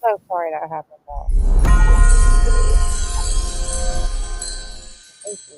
so sorry that happened, though. Thank you.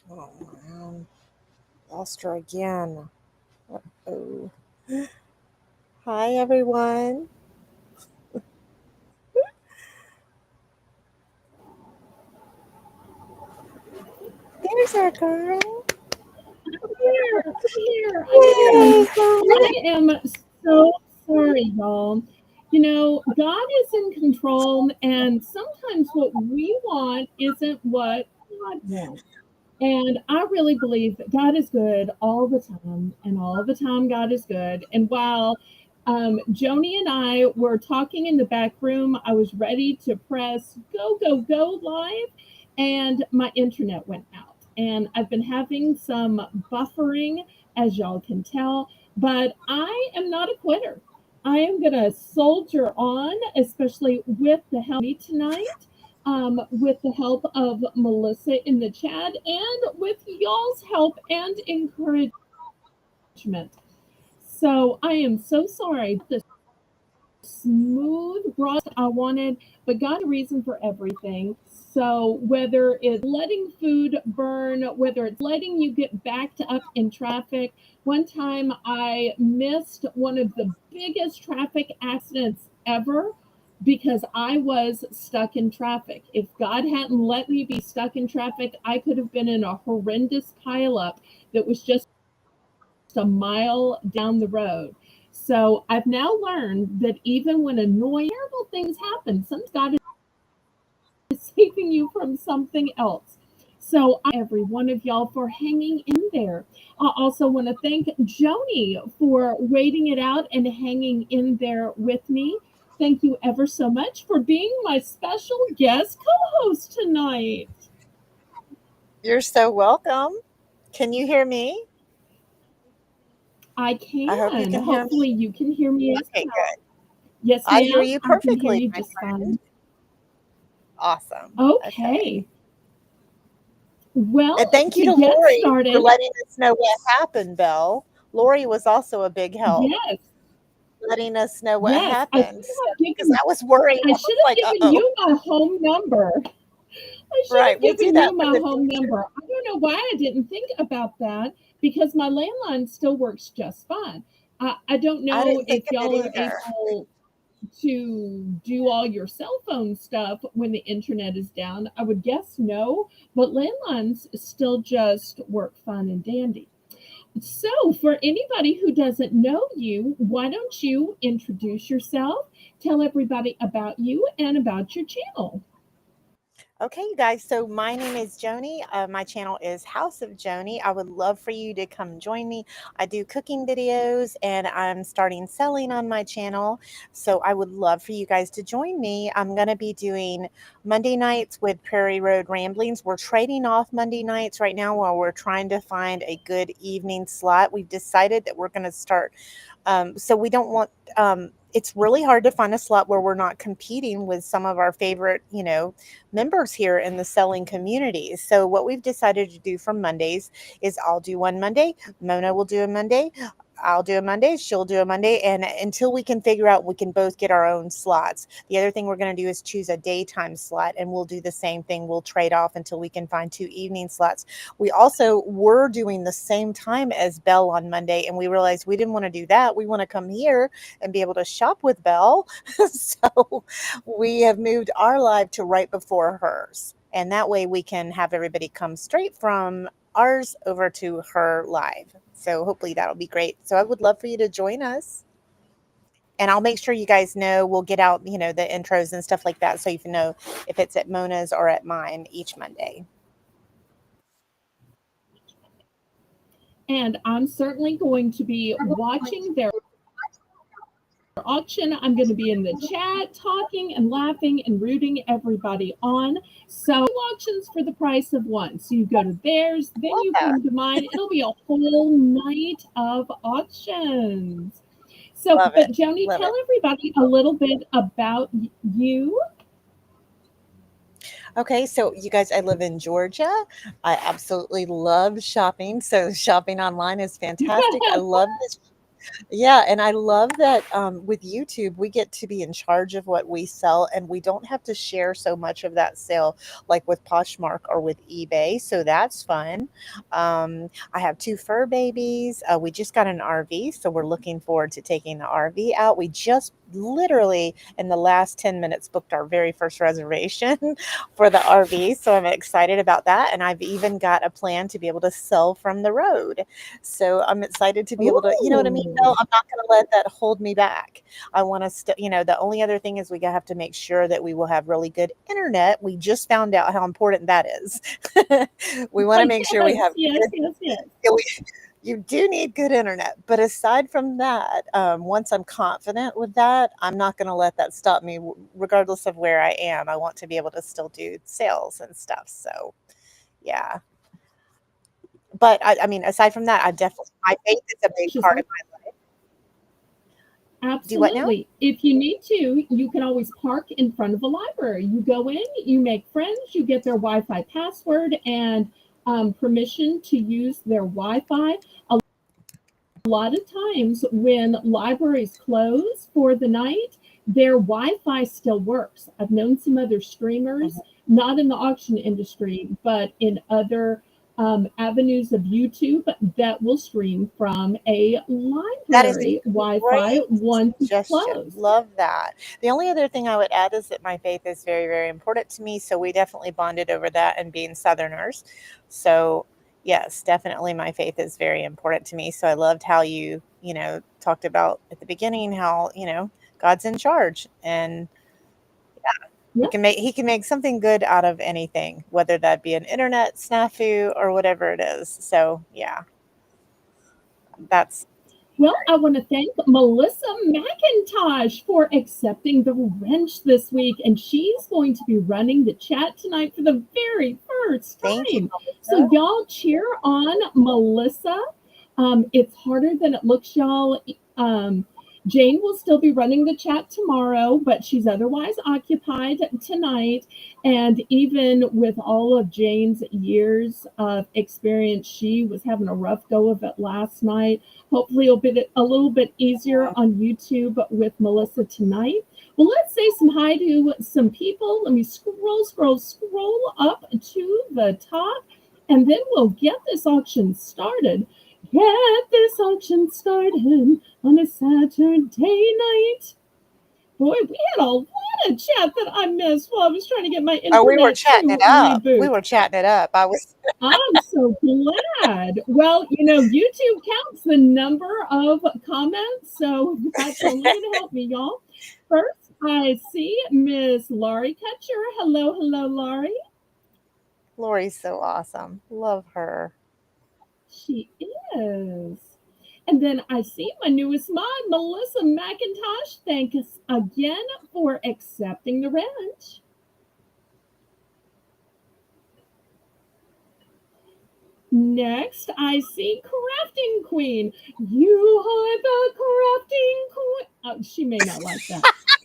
Oh, man. Lost her again. Oh. Hi, everyone. There's our girl. Here. Yay, girl. I am so sorry, y'all. You know, God is in control, and sometimes what we want isn't what God wants. And I really believe that God is good all the time, and all the time God is good. And while Joni and I were talking in the back room, I was ready to press go, go, go live, and my internet went out. And I've been having some buffering, as y'all can tell, but I am not a quitter. I am going to soldier on, especially with the help of me tonight, with the help of Melissa in the chat, and with y'all's help and encouragement. So I am so sorry. The smooth broad I wanted, but got a reason for everything. So whether it's letting food burn, whether it's letting you get backed up in traffic, one time I missed one of the biggest traffic accidents ever because I was stuck in traffic. If God hadn't let me be stuck in traffic, I could have been in a horrendous pileup that was just a mile down the road. So I've now learned that even when annoying, terrible things happen, sometimes God is saving you from something else. So every one of y'all for hanging in there. I also want to thank Joni for waiting it out and hanging in there with me. Thank you ever so much for being my special guest co-host tonight. You're so welcome. Can you hear me? I I hope you can. can hear Hopefully me. you can hear me as Okay, well. good. Yes, I hear ma'am. you I can hear perfectly, you my just friend. fine. Awesome. Okay. Okay. Well, And thank you to to get Lori for started, letting us know what happened, Belle. Lori was also a big help, yes, letting us know what yes, I should happened. So, have because given I was worried, I I should was have like, given uh-oh. you my home number. I should Right. have We'll do given that you for my the home future. number. I don't know why I didn't think about that because my landline still works just fine. I don't I know didn't think if of it y'all are either. able to do all your cell phone stuff when the internet is down. I would guess no, but landlines still just work fine and dandy. So, for anybody who doesn't know you, why don't you introduce yourself, tell everybody about you and about your channel? Okay, you guys. So my name is Joni. My channel is House of Joni. I would love for you to come join me. I do cooking videos and I'm starting selling on my channel. So I would love for you guys to join me. I'm going to be doing Monday nights with Prairie Road Ramblings. We're trading off Monday nights right now while we're trying to find a good evening slot. We've decided that we're going to start. So we don't want, it's really hard to find a slot where we're not competing with some of our favorite, members here in the selling community. So what we've decided to do for Mondays is I'll do one Monday, Mona will do a Monday, I'll do a Monday, she'll do a Monday, and until we can figure out we can both get our own slots. The other thing we're going to do is choose a daytime slot, and we'll do the same thing. We'll trade off until we can find two evening slots. We also were doing the same time as Belle on Monday, and we realized we didn't want to do that. We want to come here and be able to shop with Belle. So we have moved our live to right before hers. And that way we can have everybody come straight from ours over to her live. So hopefully that'll be great. So I would love for you to join us. And I'll make sure you guys know we'll get out, the intros and stuff like that so you can know if it's at Mona's or at mine each Monday. And I'm certainly going to be watching their auction. I'm going to be in the chat talking and laughing and rooting everybody on. So, auctions for the price of one. So, you go to theirs, then Love you that. come to mine. It'll be a whole night of auctions. So, Love but it. Joni, Love tell it. everybody a little bit about you. Okay, so you guys, I live in Georgia. I absolutely love shopping. So shopping online is fantastic. I love this. Yeah, and I love that with YouTube, we get to be in charge of what we sell and we don't have to share so much of that sale like with Poshmark or with eBay. So that's fun. I have two fur babies. We just got an RV, so we're looking forward to taking the RV out. We just literally in the last 10 minutes booked our very first reservation for the RV. So I'm excited about that. And I've even got a plan to be able to sell from the road. So I'm excited to be able to, you know what I mean? No, Ooh. I'm not going to let that hold me back. I want to, the only other thing is we have to make sure that we will have really good internet. We just found out how important that is. We want to make sure we Yes, have yes, good, yes, yes. yeah, you do need good internet. But aside from that, once I'm confident with that, I'm not going to let that stop me, regardless of where I am. I want to be able to still do sales and stuff. So, yeah. But I mean, aside from that, I definitely, my faith is a big Just part like of my life. Do what now? absolutely. If you need to, you can always park in front of a library. You go in, you make friends, you get their Wi Fi password and permission to use their Wi Fi. A lot of times when libraries close for the night, their Wi Fi still works. I've known some other streamers, Mhm. not in the auction industry, but in other avenues of YouTube that will stream from a That is library a Wi Fi great once it's suggestion. closed. Love that. The only other thing I would add is that my faith is very, very important to me. So we definitely bonded over that and being Southerners. So, yes, definitely my faith is very important to me. So I loved how you talked about at the beginning how, God's in charge and Yeah. he can make something good out of anything, whether that be an internet snafu or whatever it is. So, yeah, that's Well, I want to thank Melissa McIntosh for accepting the wrench this week, and she's going to be running the chat tonight for the very first thank you, time. So, Melissa. y'all cheer on Melissa. It's harder than it looks, y'all. Jane will still be running the chat tomorrow, but she's otherwise occupied tonight. And even with all of Jane's years of experience, she was having a rough go of it last night. Hopefully, it'll be a little bit easier on YouTube with Melissa tonight. Well, let's say some hi to some people. Let me scroll up to the top, and then we'll get this auction started. Get this auction started on a Saturday night. Boy, we had a lot of chat that I missed while I was trying to get my Oh, we were internet chatting it to up. We reboot. were chatting it up. I was I'm so glad. Well, YouTube counts the number of comments, so that's only going to help me, y'all. First, I see Miss Laurie Kutcher. Hello, hello, Laurie. Lori's so awesome. Love her. She is. And then I see my newest mod, Melissa McIntosh. Thank us again for accepting the wrench. Next, I see Crafting Queen. You are the Crafting Queen. Oh, she may not like that.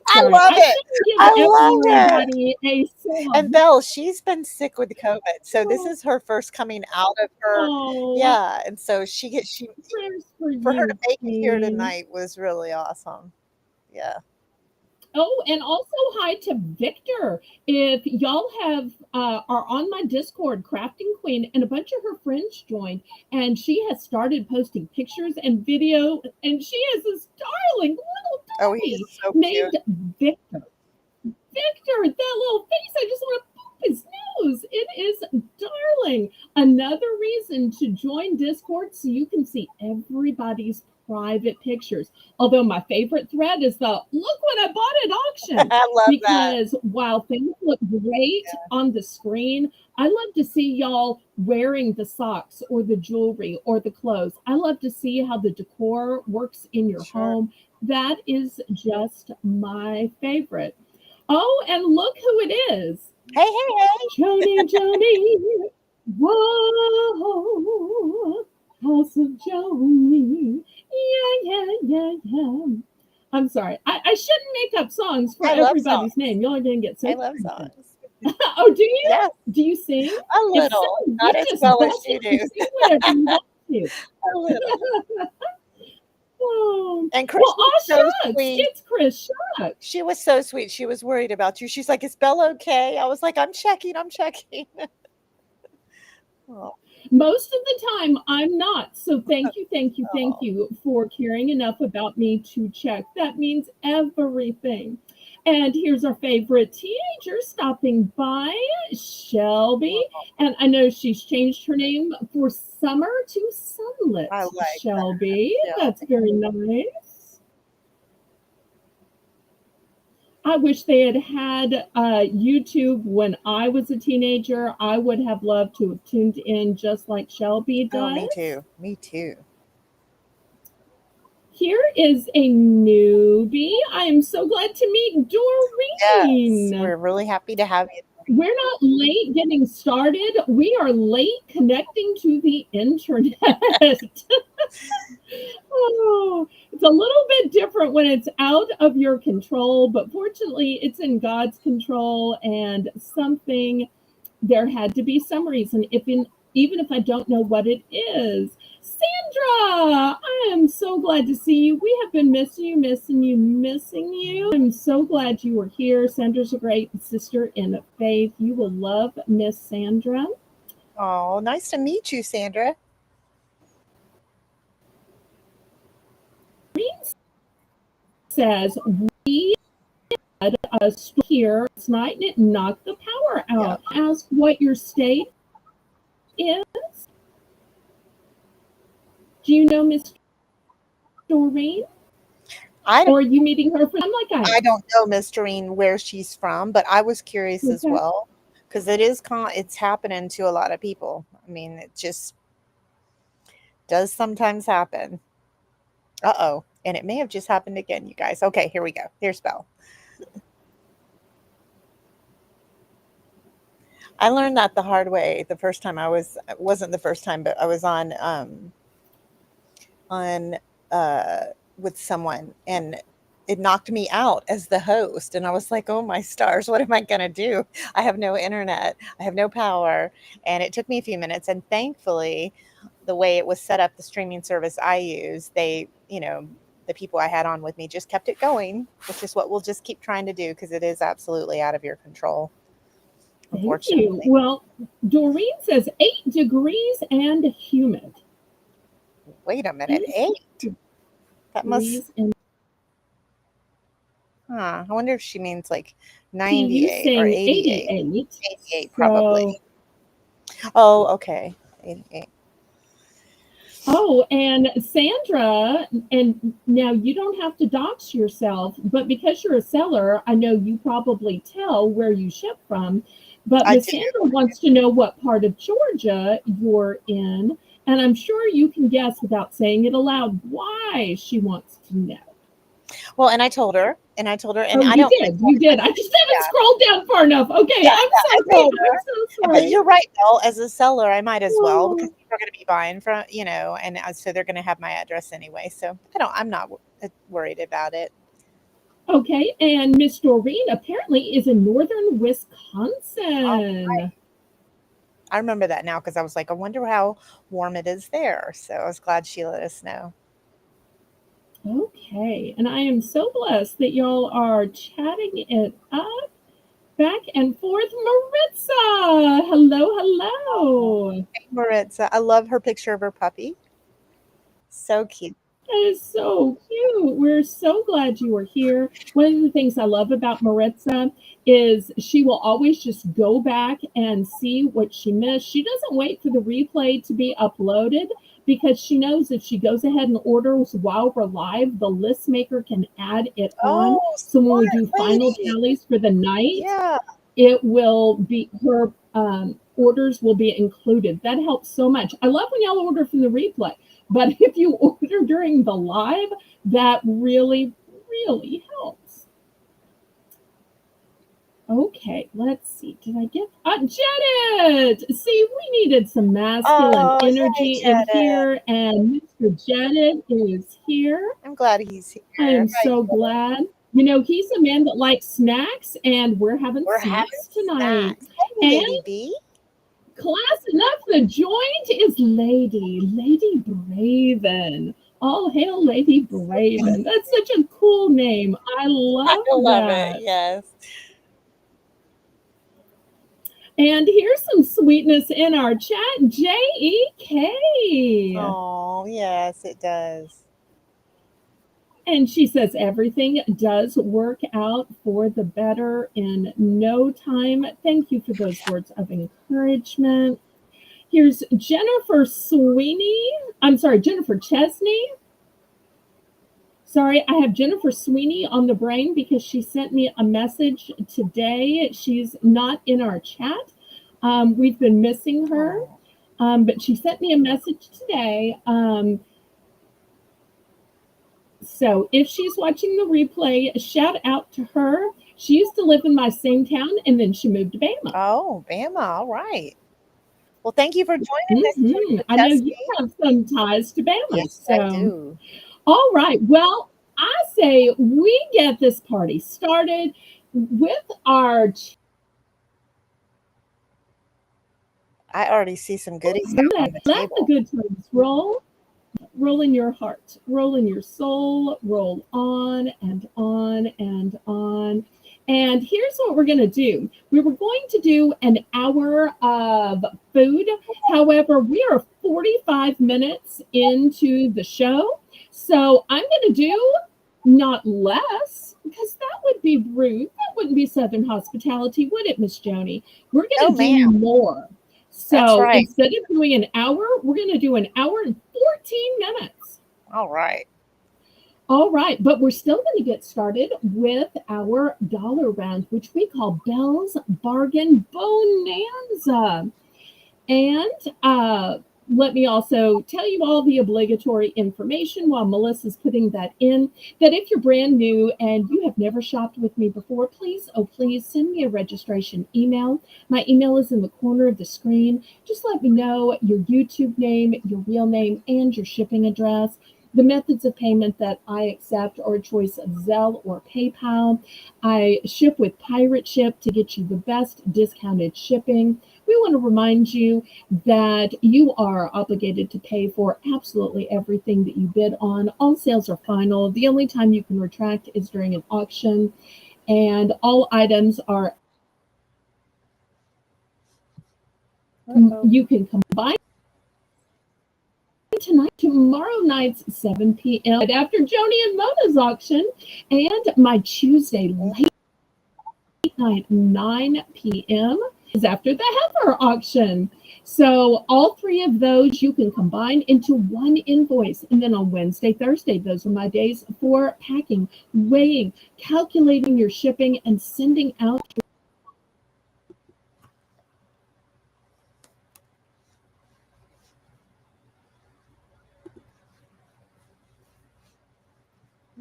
I Sorry, love I it. shouldn't give I love it. everybody a And song. Belle, she's been sick with COVID. So this Oh, is her first coming out of her. oh, Yeah. And so she prayers for for her to you, make it here Queen. tonight was really awesome. Yeah. Oh, and also hi to Victor. If y'all have are on my Discord, Crafting Queen, and a bunch of her friends joined, and she has started posting pictures and video, and she has this darling little Oh, he is doggy so cute. named Victor. Victor, that little face, I just want to poke his nose. It is darling. Another reason to join Discord so you can see everybody's private pictures. Although my favorite thread is the look what I bought at auction. I love that. Because while things look great on the screen, I love to see y'all wearing the socks or the jewelry or the clothes. I love to see how the decor works in your Sure. home. That is just my favorite. Oh, and look who it is. Hey, hey, hey. Joni. Whoa. House of Joni. Yeah. I'm sorry. I shouldn't make up songs for I love everybody's songs. name. Y'all are going to get so I love excited. songs. Oh, do you? Yes, Do you sing? a If so, little. you Not as just well as bust you it and do. sing whatever you want to. A little. Oh, And Chris well, was oh so shucks, sweet. it's Chris Shucks. She was so sweet. She was worried about you. She's like, "Is Belle okay?" I was like, "I'm checking, I'm checking." Oh, Most of the time, I'm not. So thank oh, you for caring enough about me to check. That means everything. And here's our favorite teenager stopping by, Shelby. oh, And I know she's changed her name for Summer to I Sunlit, like that. Shelby. That's Yeah. very nice. I wish they had had YouTube when I was a teenager. I would have loved to have tuned in just like Shelby Oh, me does. too. Me too. Here is a newbie. I am so glad to meet Yes, Doreen. we're really happy to have you. We're not late getting started. We are late connecting to the internet. Oh, it's a little bit different when it's out of your control, but fortunately, it's in God's control. And something, there had to be some reason, even if I don't know what it is. Sandra, I am so glad to see you. We have been missing you, missing you, missing you. I'm so glad you were here. Sandra's a great sister in faith. You will love Miss Sandra. Oh, nice to meet you, Sandra. Green says we had a storm here last night and it knocked the power Yeah. out. Ask what your state is. Do you know Miss Doreen? I don't Or are you meeting her for? I'm like I I am. don't know, Miss Doreen, where she's from, but I was curious as Okay. well because it's happening to a lot of people. I mean, it just does sometimes happen. Uh-oh. And it may have just happened again, you guys. Okay, here we go. Here's Belle. I learned that the hard way the first time it wasn't the first time, but I was on with someone and it knocked me out as the host and I was like, "Oh my stars, what am I going to do? I have no internet. I have no power." And it took me a few minutes and thankfully the way it was set up, the streaming service I use, the people I had on with me just kept it going, which is what we'll just keep trying to do because it is absolutely out of your control, Thank you. unfortunately. Well, Doreen says 8 degrees and humid. Wait a minute. 8 8? That must degrees and Huh, I wonder if she means like see you 98 or saying 88. 88. 88 So, probably. Oh, okay. 88. oh, and Sandra, and now you don't have to dox yourself, but because you're a seller, I know you probably tell where you ship from. But I Miss do. Sandra wants to know what part of Georgia you're in, and I'm sure you can guess without saying it aloud why she wants to know. Well, and Oh, I don't like you did. I just haven't yeah, scrolled down far enough. Okay, yeah, I'm I sorry. told I'm her. so But sorry. you're right, Bill. As a seller, I might as well because Oh, people are going to be buying from, and so they're going to have my address anyway. So I'm not worried about it. okay, and Miss Doreen apparently is in northern Oh, Wisconsin. I remember that now because I was like, I wonder how warm it is there. So I was glad she let us know. Okay, and I am so blessed that y'all are chatting it up back and forth. Maritza, hello, hello. Maritza, I love her picture of her puppy. So cute. That is so cute. We're so glad you were here. One of the things I love about Maritza is she will always just go back and see what she missed. She doesn't wait for the replay to be uploaded because she knows if she goes ahead and orders while we're live, the list maker can add it on. Oh, So when we smart do final lady. tallies for the night, Yeah. it will be her orders will be included. That helps so much. I love when y'all order from the replay, but if you order during the live, that really, really helps. Okay, let's see. Did I get Janet? See, we needed some masculine Oh, yay, energy in Janet. here, and Mr. Janet is here. I'm glad he's I here. am Hi, so Janet. glad. You know, he's a man that likes snacks, and we're having We're having snacks tonight. snacks. Hey, And Lady B. class enough, the joint is Lady Braven. All hail Lady Braven. That's such a cool name. I I love love it. that. Yes. And here's some sweetness in our chat. JEK. Oh, yes, it does. And she says everything does work out for the better in no time. Thank you for those words of encouragement. Here's Jennifer Sweeney. I'm sorry, Jennifer Chesney. Sorry, I have Jennifer Sweeney on the brain because she sent me a message today. She's not in our chat. We've been missing her, Oh. but she sent me a message today. So if she's watching the replay, shout out to her. She used to live in my same town and then she moved to Bama. Oh, Bama. All right. Well, thank you for joining Miss Jennifer I know you Chesney. have some ties to Bama. Yes, I So, do. all right. Well, I say we get this party started with our I already see some goodies down on the let the table. good times roll. Roll in your heart, roll in your soul, roll on and on and on. And here's what we're going to do. We were going to do an hour of food. However, we are 45 minutes into the show. So I'm going to do not less because that would be rude. That wouldn't be Southern hospitality, would it, Miss Joni? We're No, going to do ma'am. more. That's So right. instead of doing an hour, we're going to do an hour and 14 minutes. All right. All right, but we're still going to get started with our dollar round, which we call Belle's Bargain Bonanza. And let me also tell you all the obligatory information while Melissa's putting that in, that if you're brand new and you have never shopped with me before, please, oh, please send me a registration email. My email is in the corner of the screen. Just let me know your YouTube name, your real name, and your shipping address. The methods of payment that I accept are a choice of Zelle or PayPal. I ship with Pirate Ship to get you the best discounted shipping. We want to remind you that you are obligated to pay for absolutely everything that you bid on. All sales are final. The only time you can retract is during an auction, and all items are Uh-oh. you can combine tonight, tomorrow night's 7 p.m. after Joni and Mona's auction, and my Tuesday late night 9 p.m. is after the heifer auction. So all three of those you can combine into one invoice. And then on Wednesday, Thursday, those are my days for packing, weighing, calculating your shipping, and sending out.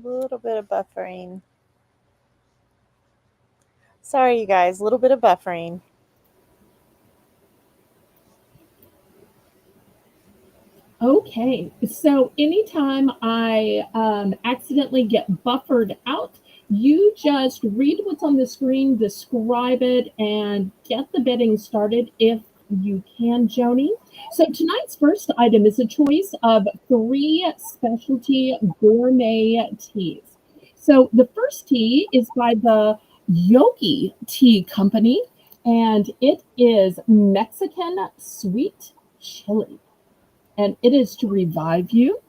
A little bit of buffering. Sorry, you guys. A little bit of buffering. Okay, so anytime I accidentally get buffered out, you just read what's on the screen, describe it, and get the bidding started if you can, Joni. So tonight's first item is a choice of 3 specialty gourmet teas. So the first tea is by the Yogi Tea Company, and it is Mexican sweet chili, and it is to revive you.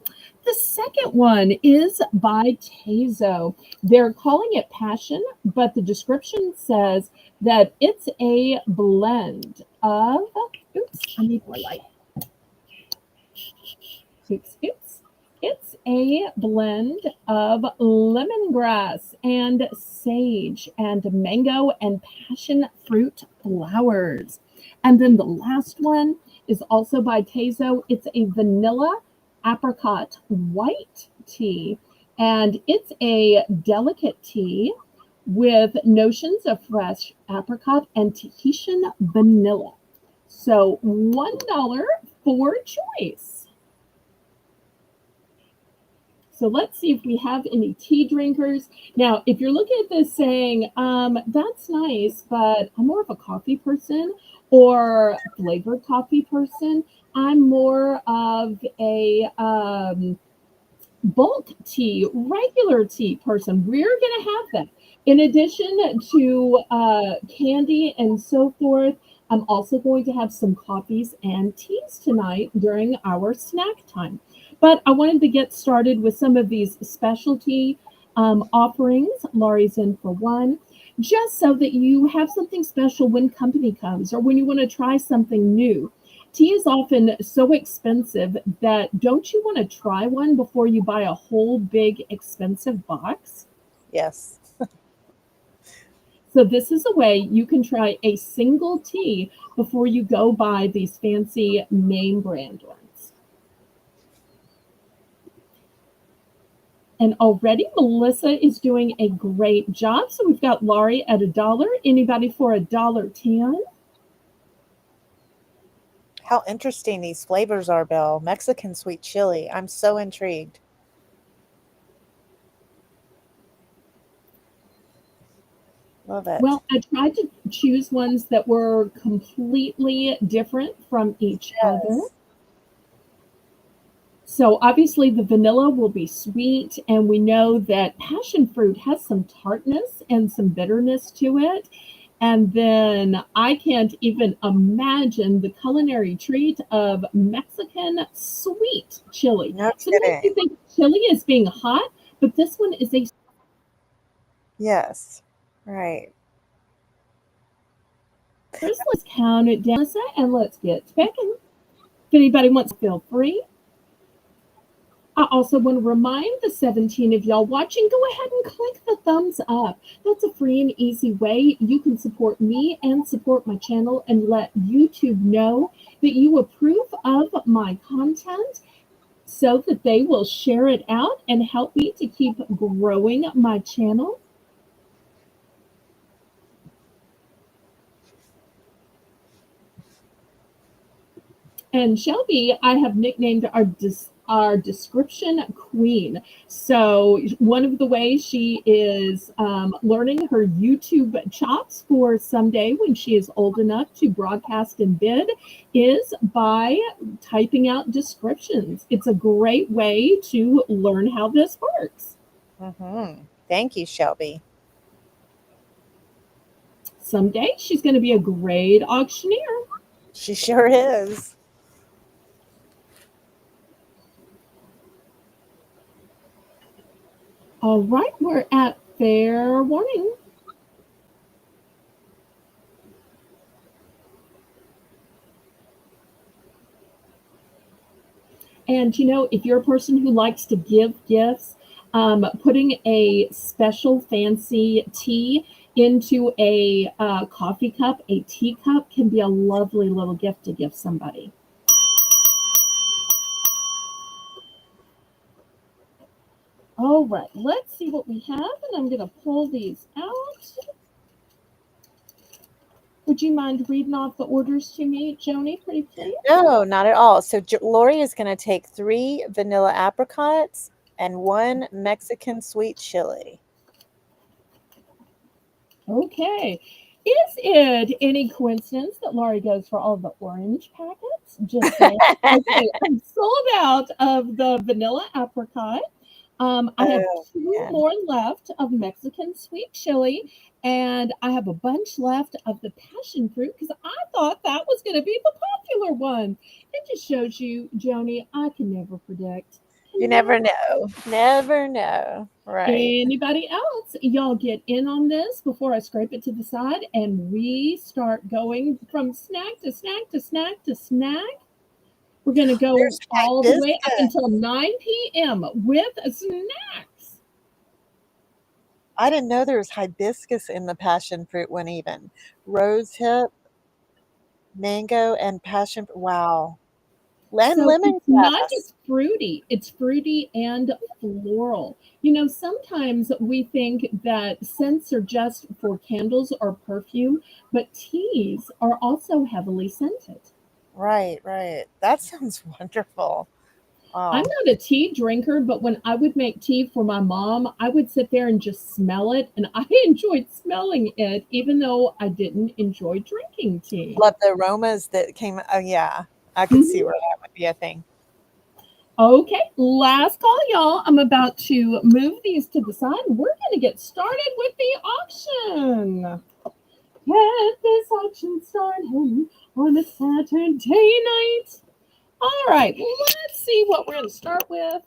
The second one is by Tezo. They're calling it Passion, but the description says that it's a blend of, oops, I need more light. Oops. It's a blend of lemongrass and sage and mango and passion fruit flowers. And then the last one is also by Tezo. It's a vanilla apricot white tea. And it's a delicate tea with notions of fresh apricot and Tahitian vanilla. So $1 for choice. So let's see if we have any tea drinkers. Now, if you're looking at this saying, that's nice, but I'm more of a coffee person or flavored coffee person, I'm more of a bulk tea, regular tea person. We're going to have that. In addition to candy and so forth, I'm also going to have some coffees and teas tonight during our snack time. But I wanted to get started with some of these specialty offerings. Laurie's in for one, just so that you have something special when company comes or when you want to try something new. Tea is often so expensive that don't you want to try one before you buy a whole big expensive box? Yes. So this is a way you can try a single tea before you go buy these fancy name brand ones. And already Melissa is doing a great job. So we've got Laurie at $1. Anybody for $1.10? How interesting these flavors are, Belle. Mexican sweet chili. I'm so intrigued. Love it. Well, I tried to choose ones that were completely different from each other. Yes. So obviously the vanilla will be sweet, and we know that passion fruit has some tartness and some bitterness to it. And then I can't even imagine the culinary treat of Mexican sweet chili. No Sometimes kidding. you think chili is being hot, but this one is a Yes. Right. let's count it down and let's get picking. If anybody wants to feel free. I also want to remind the 17 of y'all watching, go ahead and click the thumbs up. That's a free and easy way you can support me and support my channel and let YouTube know that you approve of my content so that they will share it out and help me to keep growing my channel. And Shelby, I have nicknamed our description queen. So one of the ways she is learning her YouTube chops for someday when she is old enough to broadcast and bid is by typing out descriptions. It's a great way to learn how this works. Thank you, Shelby. Someday she's going to be a great auctioneer. She sure is. All right, we're at fair warning. And you know, if you're a person who likes to give gifts, putting a special fancy tea into a coffee cup, a teacup, can be a lovely little gift to give somebody. All right, let's see what we have, and I'm going to pull these out. Would you mind reading off the orders to me, Joni, pretty please? No, not at all. So Lori is going to take 3 vanilla apricots and 1 Mexican sweet chili. Okay. Is it any coincidence that Laurie goes for all the orange packets? Just saying. Okay, I'm sold out of the vanilla apricot. I have Oh, 2 man. more left of Mexican sweet chili, and I have a bunch left of the passion fruit because I thought that was going to be the popular one. It just shows you, Joni, I can never predict. You Can never never. know. Never know. Right. Anybody else? Y'all get in on this before I scrape it to the side and we start going from snack to snack to snack to snack. We're going to go There's all the way up hibiscus. until 9 p.m. with snacks. I didn't know there was hibiscus in the passion fruit one even. Rose hip, mango, and passion. Wow. And So it's not lemongrass. just fruity, it's fruity and floral. You know, sometimes we think that scents are just for candles or perfume, but teas are also heavily scented. Right, right. That sounds wonderful. I'm Wow. not a tea drinker, but when I would make tea for my mom, I would sit there and just smell it, and I enjoyed smelling it, even though I didn't enjoy drinking tea. Love the aromas that came. Oh, yeah. I could see Mhm. where that would be a thing. Okay, last call, y'all. I'm about to move these to the side. We're going to get started with the auction. Get this auction started on a Saturday night. All right, let's see what we're going to start with.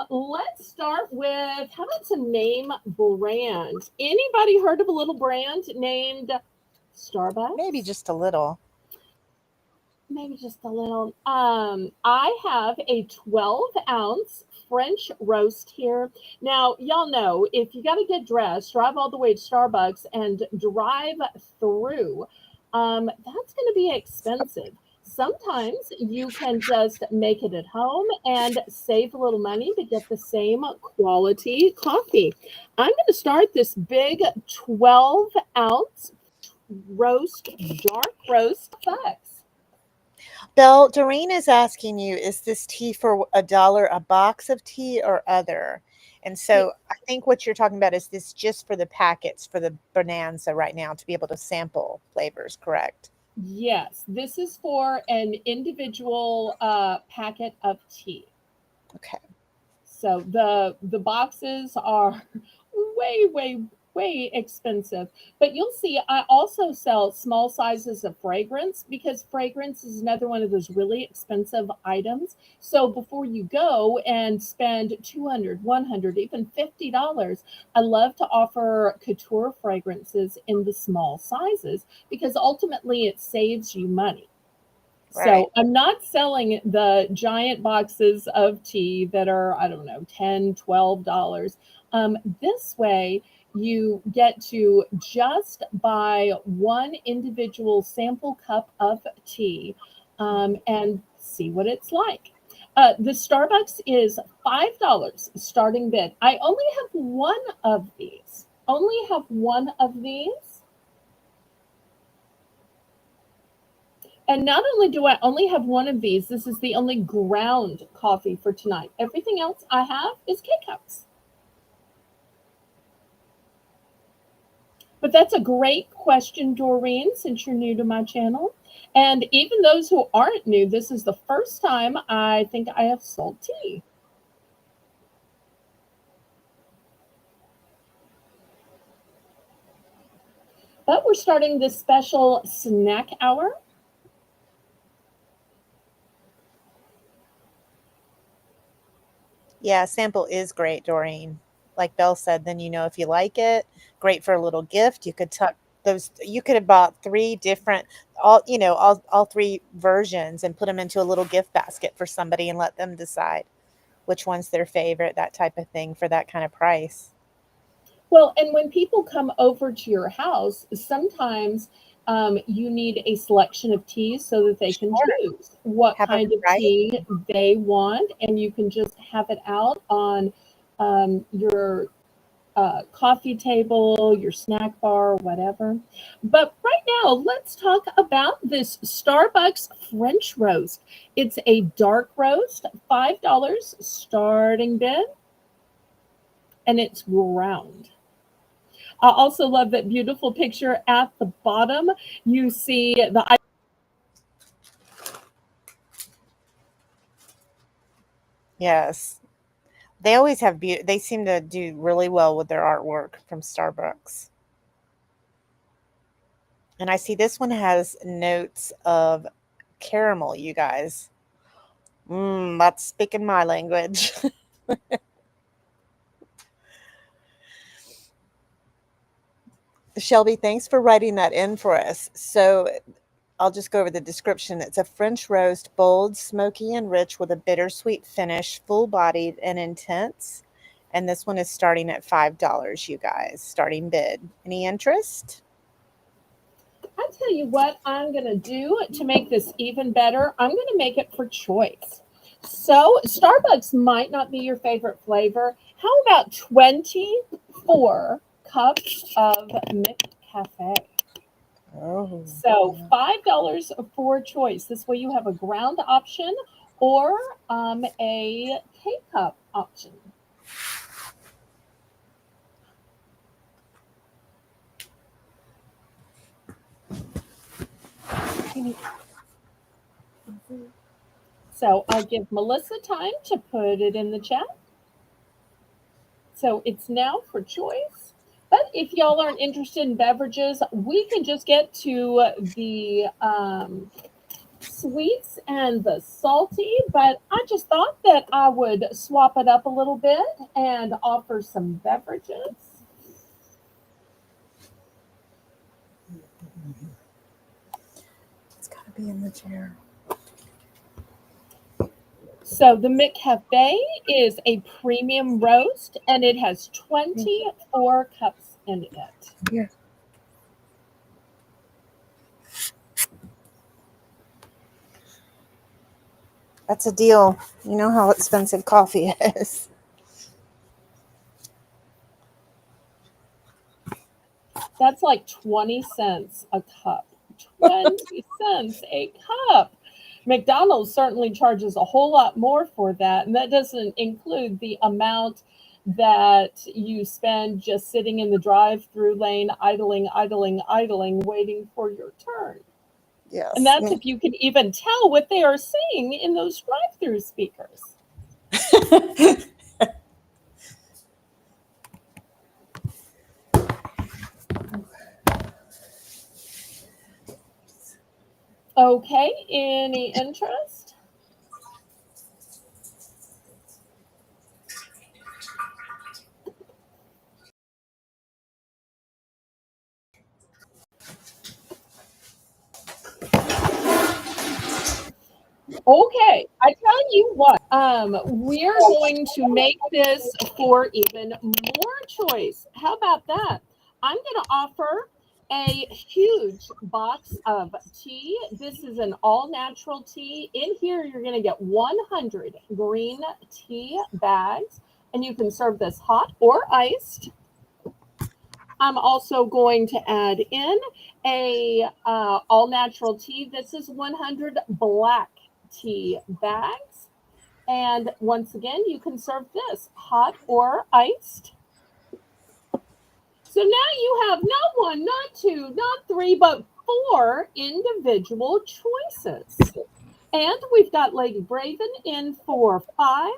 Let's start with how about some name brand? Anybody heard of a little brand named Maybe Starbucks? just a little. Maybe just a little. I have a 12-ounce French roast here. Now, y'all know if you got to get dressed, drive all the way to Starbucks and drive through, that's going to be expensive. Sometimes you can just make it at home and save a little money to get the same quality coffee. I'm going to start this big 12-ounce roast, dark roast Bucks. Belle, Doreen is asking you, is this tea for $1 a box of tea or other? And so I think what you're talking about is this just for the packets for the Bonanza right now to be able to sample flavors, correct? Yes, this is for an individual packet of tea. Okay. So the boxes are way, way, way expensive. But you'll see I also sell small sizes of fragrance because fragrance is another one of those really expensive items. So before you go and spend 200, 100, even $50, I love to offer couture fragrances in the small sizes because ultimately it saves you money. Right. So I'm not selling the giant boxes of tea that are, I don't know, 10, $12. This way, you get to just buy one individual sample cup of tea and see what it's like. The Starbucks is $5 starting bid. I only have one of these. Only have one of these. And not only do I only have one of these, this is the only ground coffee for tonight. Everything else I have is K cups. But that's a great question, Doreen, since you're new to my channel. And even those who aren't new, this is the first time I think I have sold tea. But we're starting this special snack hour. Yeah, sample is great, Doreen. Like Belle said, then you know if you like it. Great for a little gift. You could tuck those. You could have bought three different, all three versions and put them into a little gift basket for somebody and let them decide which one's their favorite. That type of thing for that kind of price. Well, and when people come over to your house, sometimes you need a selection of teas so that they can Sure. choose what Have a kind of variety. tea they want, and you can just have it out on your coffee table, your snack bar, whatever. But right now, let's talk about this Starbucks French roast. It's a dark roast, $5 starting bid, and it's ground. I also love that beautiful picture at the bottom. You see the Yes. They always have they seem to do really well with their artwork from Starbucks. And I see this one has notes of caramel, you guys. That's speaking my language. Shelby, thanks for writing that in for us. So I'll just go over the description. It's a French roast, bold, smoky, and rich with a bittersweet finish, full bodied and intense. And this one is starting at $5, you guys. Starting bid. Any interest? I tell you what I'm going to do to make this even better. I'm going to make it for choice. So, Starbucks might not be your favorite flavor. How about 24 cups of McCafe? Oh, So, yeah. $5 for choice. This way you have a ground option or a K cup option. So I'll give Melissa time to put it in the chat. So it's now for choice. But if y'all aren't interested in beverages, we can just get to the sweets and the salty. But I just thought that I would swap it up a little bit and offer some beverages. It's got to be in the chair. So the McCafe is a premium roast, and it has 24 cups in it. Yeah. That's a deal. You know how expensive coffee is. That's like 20 cents a cup. 20 cents a cup. McDonald's certainly charges a whole lot more for that. And that doesn't include the amount that you spend just sitting in the drive through lane, idling, idling, idling, waiting for your turn. And Yes. that's if you can even tell what they are saying in those drive through speakers. Okay, any interest? Okay, I tell you what, we're going to make this for even more choice. How about that? I'm going to offer a huge box of tea. This is an all natural tea. In here, you're going to get 100 green tea bags, and you can serve this hot or iced. I'm also going to add in a all natural tea. This is 100 black tea bags. And once again, you can serve this hot or iced. So now you have not one, not two, not three, but four individual choices. And we've got Lady Braven in for 5.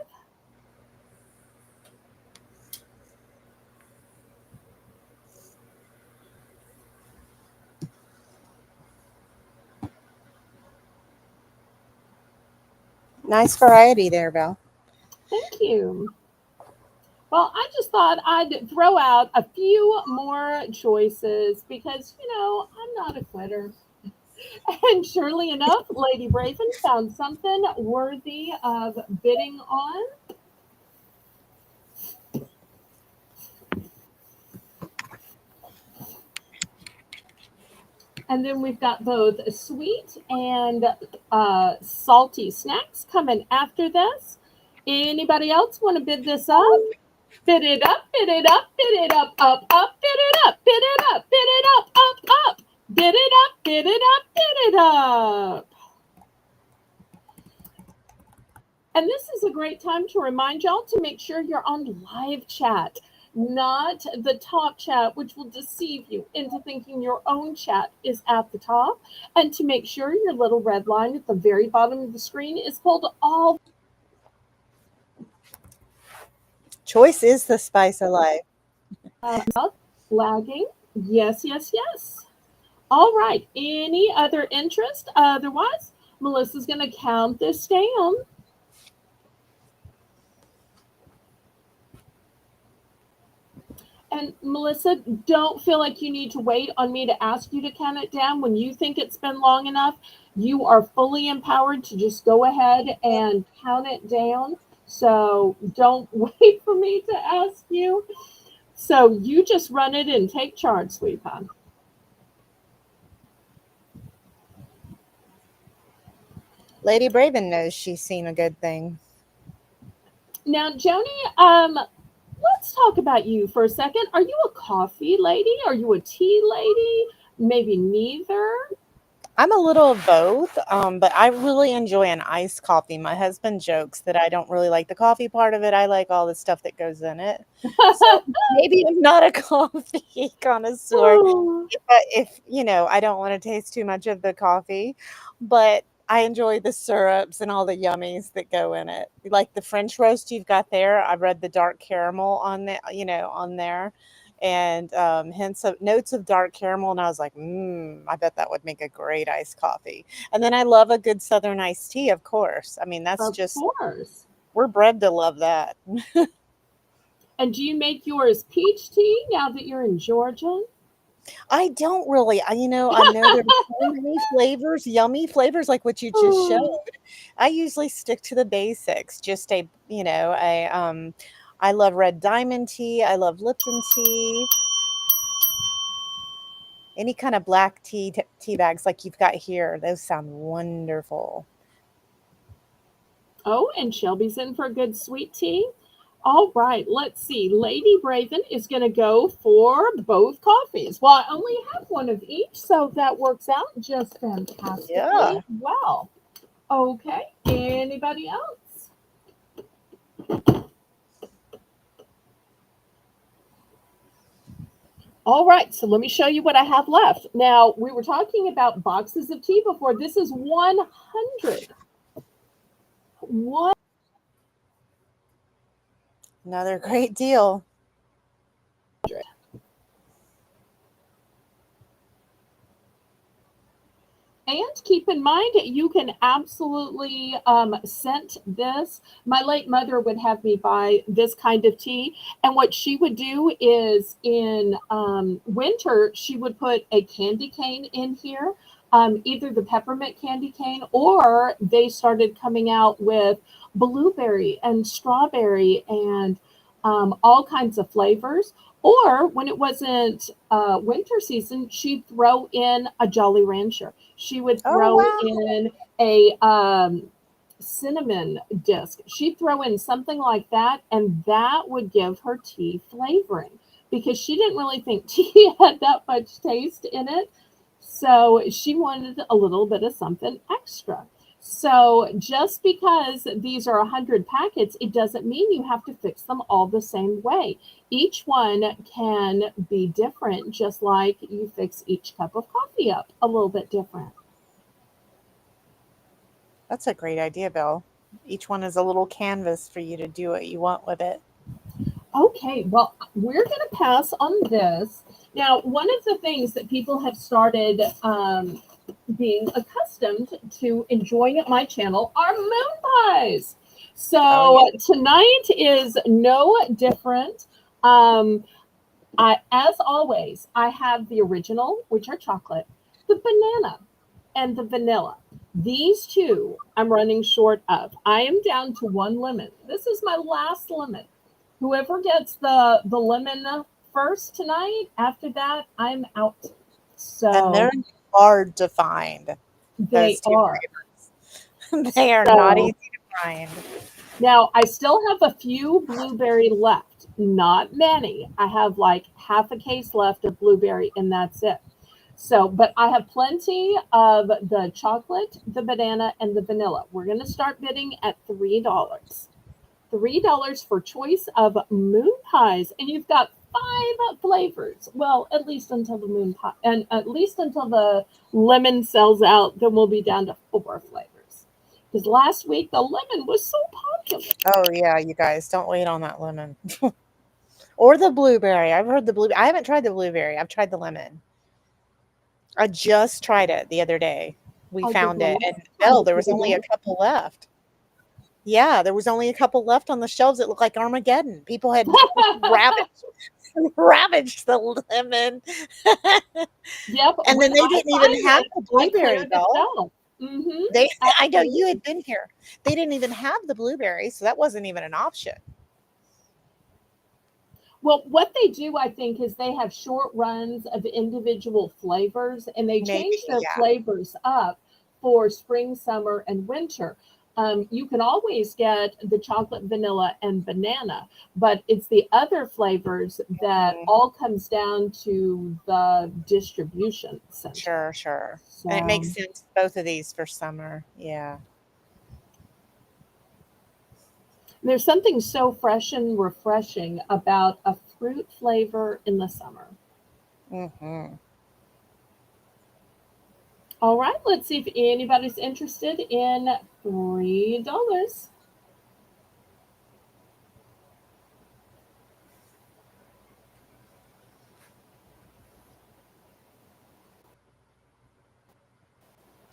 Nice variety there, Belle. Thank you. Well, I just thought I'd throw out a few more choices because, I'm not a quitter. And surely enough, Lady Braven found something worthy of bidding on. And then we've got both sweet and salty snacks coming after this. Anybody else want to bid this up? Bid it up, bid it up, bid it up, up, bid it up, bid it up, bid it up, bid it up, bid it up, bid it up. And this is a great time to remind y'all to make sure you're on live chat, not the top chat, which will deceive you into thinking your own chat is at the top. And to make sure your little red line at the very bottom of the screen is pulled all. Choice is the spice of life. Lagging. Yes, yes, yes. All right. Any other interest? Otherwise, Melissa's going to count this down. And Melissa, don't feel like you need to wait on me to ask you to count it down. When you think it's been long enough, you are fully empowered to just go ahead and count it down. So don't wait for me to ask you. So you just run it and take charge, sweetheart. Lady Braven knows she's seen a good thing. Now, Joni, let's talk about you for a second. Are you a coffee lady? Are you a tea lady? Maybe neither. I'm a little of both, but I really enjoy an iced coffee. My husband jokes that I don't really like the coffee part of it. I like all the stuff that goes in it. So maybe I'm not a coffee connoisseur. If I don't want to taste too much of the coffee, but I enjoy the syrups and all the yummies that go in it. Like the French roast you've got there, I read the dark caramel on the, on there, and hints of notes of dark caramel, and I was like, I bet that would make a great iced coffee. And then I love a good Southern iced tea, of course. I mean, that's Of just course. we're bred to love that. And do you make yours peach tea now that you're in Georgia? I don't really. I know there's so many flavors, yummy flavors like what you just showed. Oh, I usually stick to the basics. Just I love red diamond tea. I love Lipton tea. Any kind of black tea bags like you've got here. Those sound wonderful. oh, and Shelby's in for a good sweet tea. All right, let's see. Lady Braven is going to go for both coffees. Well, I only have one of each, so that works out just fantastically Yeah. well. Okay, anybody else? All right, so let me show you what I have left. Now, we were talking about boxes of tea before. This is 100. One. Another great deal. And keep in mind, you can absolutely scent this. My late mother would have me buy this kind of tea. And what she would do is in winter, she would put a candy cane in here, either the peppermint candy cane, or they started coming out with blueberry and strawberry and all kinds of flavors. Or when it wasn't winter season, she'd throw in a Jolly Rancher. She would Oh throw wow. in a cinnamon disc. She'd throw in something like that, and that would give her tea flavoring because she didn't really think tea had that much taste in it. So she wanted a little bit of something extra. So just because these are 100 packets, it doesn't mean you have to fix them all the same way. Each one can be different, just like you fix each cup of coffee up a little bit different. That's a great idea, Bill. Each one is a little canvas for you to do what you want with it. Okay, well, we're going to pass on this. Now, one of the things that people have started being accustomed to enjoying at my channel are moon pies. Oh yeah. So tonight is no different. As always, I have the original, which are chocolate, the banana, and the vanilla. These two I'm running short of. I am down to one lemon. This is my last lemon. Whoever gets the lemon first tonight, after that, I'm out. And So they're hard to find. they Those two are. flavors. They are not easy So to find. now I still have a few blueberry left. Not many. I have like half a case left of blueberry, and that's it. So, but I have plenty of the chocolate, the banana, and the vanilla. We're going to start bidding at $3. $3 for choice of moon pies, and you've got 5 flavors. Well, at least until the moon pie, and at least until the lemon sells out, then we'll be down to 4 flavors. Because last week the lemon was so popular. Oh yeah, you guys, don't wait on that lemon. Or the blueberry. I've heard the blue I haven't tried the blueberry. I've tried the lemon. I just tried it the other day. We I did found the it, last and time Belle, with there the was only vanilla. a couple left. Yeah, there was only a couple left on the shelves. It looked like Armageddon. People had ravaged ravaged the lemon. Yep, And when then they I didn't even find have it, the I blueberry, clear the Belle. shelf. Mm-hmm. They I know you Absolutely. had been here. They didn't even have the blueberry, so that wasn't even an option. Well, what they do, I think, is they have short runs of individual flavors and they Maybe, change their yeah. flavors up for spring, summer, and winter. You can always get the chocolate, vanilla, and banana, but it's the other flavors that Mhm. all comes down to the distribution center. Sure, sure. And it So makes sense, both of these for summer. Yeah. there's something so fresh and refreshing about a fruit flavor in the summer. Mhm. All right, let's see if anybody's interested in $3.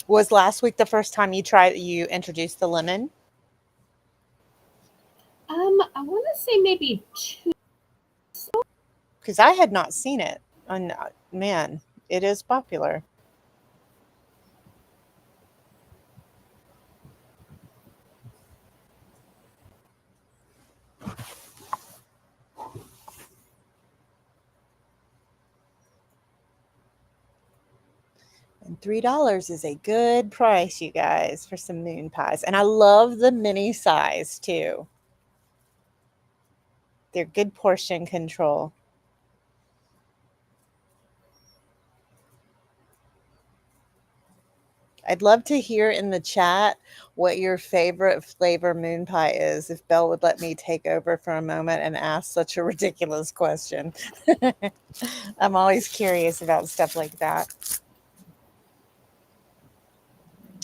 Was last week the first time you introduced the lemon? I want to say maybe two. Because I had not seen it. And man, it is popular. And $3 is a good price, you guys, for some moon pies. And I love the mini size too. They're good portion control. I'd love to hear in the chat what your favorite flavor moon pie is, if Belle would let me take over for a moment and ask such a ridiculous question. I'm always curious about stuff like that.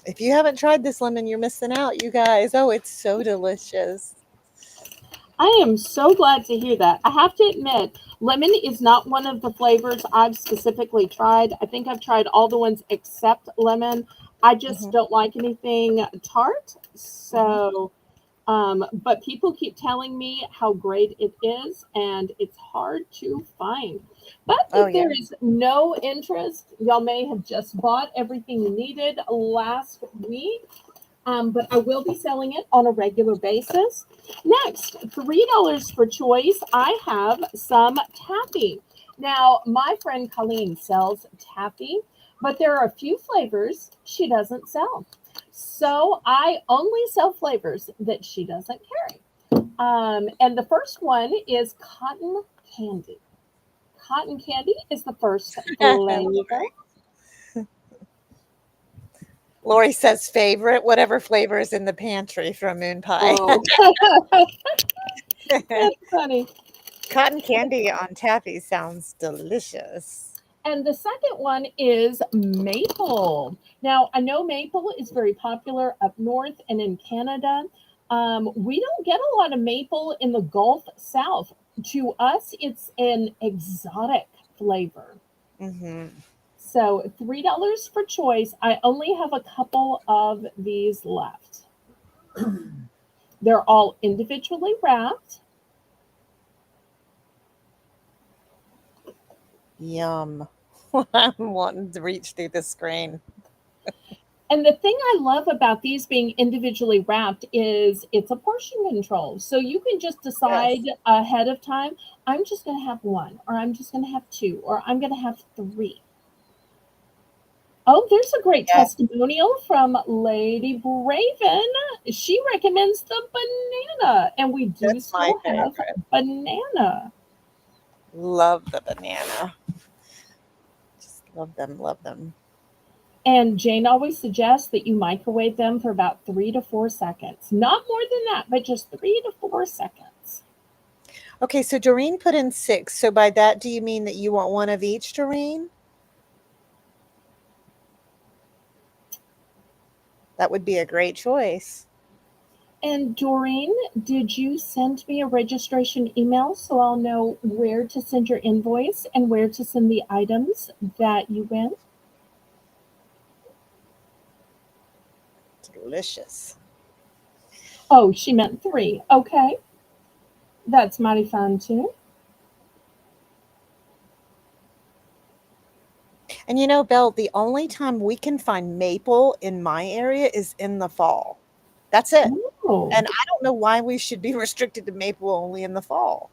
If you haven't tried this lemon, you're missing out, you guys. Oh, it's so delicious. I am so glad to hear that. I have to admit, lemon is not one of the flavors I've specifically tried. I think I've tried all the ones except lemon. I just Hmm. don't like anything tart. Hmm. But people keep telling me how great it is, and it's hard to find. But Oh, if yeah. there is no interest, y'all may have just bought everything you needed last week. But I will be selling it on a regular basis. Next, $3 for choice. I have some taffy. Now, my friend Colleen sells taffy, but there are a few flavors she doesn't sell. So I only sell flavors that she doesn't carry. And the first one is cotton candy. Cotton candy is the first flavor. Lori. Lori says favorite, whatever flavor is in the pantry from moon pie. Oh, that's funny. Cotton candy on taffy sounds delicious. And the second one is maple. Now, I know maple is very popular up north and in Canada. We don't get a lot of maple in the Gulf South. To us, it's an exotic flavor. Hmm. So, $3 for choice. I only have a couple of these left. They're all individually wrapped. Yum. I'm wanting to reach through the screen. And the thing I love about these being individually wrapped is it's a portion control. So you can just decide Yes. ahead of time, I'm just going to have one, or I'm just going to have two, or I'm going to have three. Oh, there's a great Yeah, testimonial from Lady Braven. She recommends the banana, and we do that's my still have favorite. banana. Love the banana. Just love them, love them. And Jane always suggests that you microwave them for about 3 to 4 seconds. Not more than that, but just 3 to 4 seconds. Okay, so Doreen put in 6. So by that, do you mean that you want one of each, Doreen? That would be a great choice. And Doreen, did you send me a registration email so I'll know where to send your invoice and where to send the items that you win? Delicious. Oh, she meant three. Okay. That's mighty fun too. And you know, Belle, the only time we can find maple in my area is in the fall. That's it. Oh, And I don't know why we should be restricted to maple only in the fall.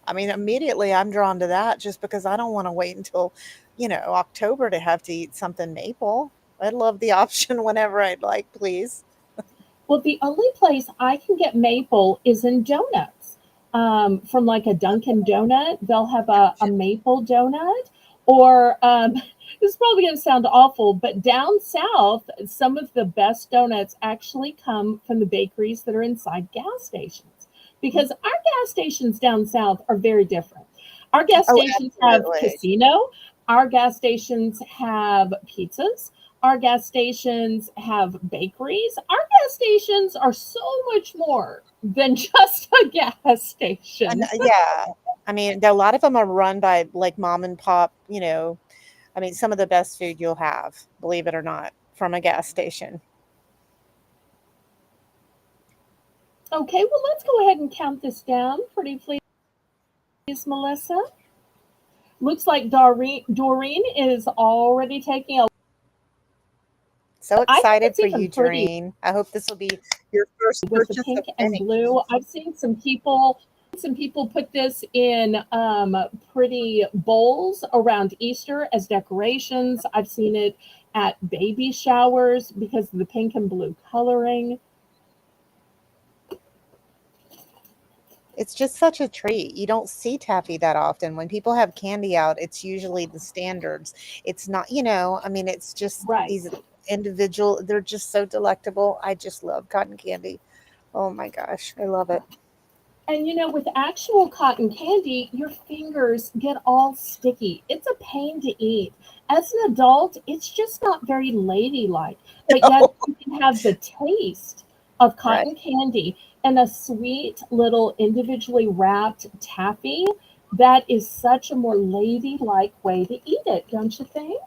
I mean, immediately I'm drawn to that just because I don't want to wait until, October to have to eat something maple. I'd love the option whenever I'd like, please. well, the only place I can get maple is in donuts. From like a Dunkin' Donut, they'll have a Gotcha. maple donut. Or this is probably going to sound awful, but down south, some of the best donuts actually come from the bakeries that are inside gas stations. Because our gas stations down south are very different. Our gas Oh, stations have absolutely. casino, our gas stations have pizzas. Our gas stations have bakeries. Our gas stations are so much more than just a gas And station. yeah, I mean, a lot of them are run by like mom and pop, I mean, some of the best food you'll have, believe it or not, from a gas station. Okay, well, let's go ahead and count this down. Pretty please, Melissa. Looks like Doreen is already taking a. So I think excited it's for even you, pretty Doreen. I hope this will be your first with the purchase of pink and many. blue. I've seen some people put this in pretty bowls around Easter as decorations. I've seen it at baby showers because of the pink and blue coloring. It's just such a treat. You don't see taffy that often. When people have candy out, it's usually the standards. It's not, I mean, it's just Right. these individual, they're just so delectable. I just love cotton candy. Oh my gosh, I love it. And with actual cotton candy, your fingers get all sticky. It's a pain to eat. As an adult, it's just not very ladylike. But yet, you can have the taste of Right. cotton candy and a sweet little individually wrapped taffy. That is such a more ladylike way to eat it, don't you think?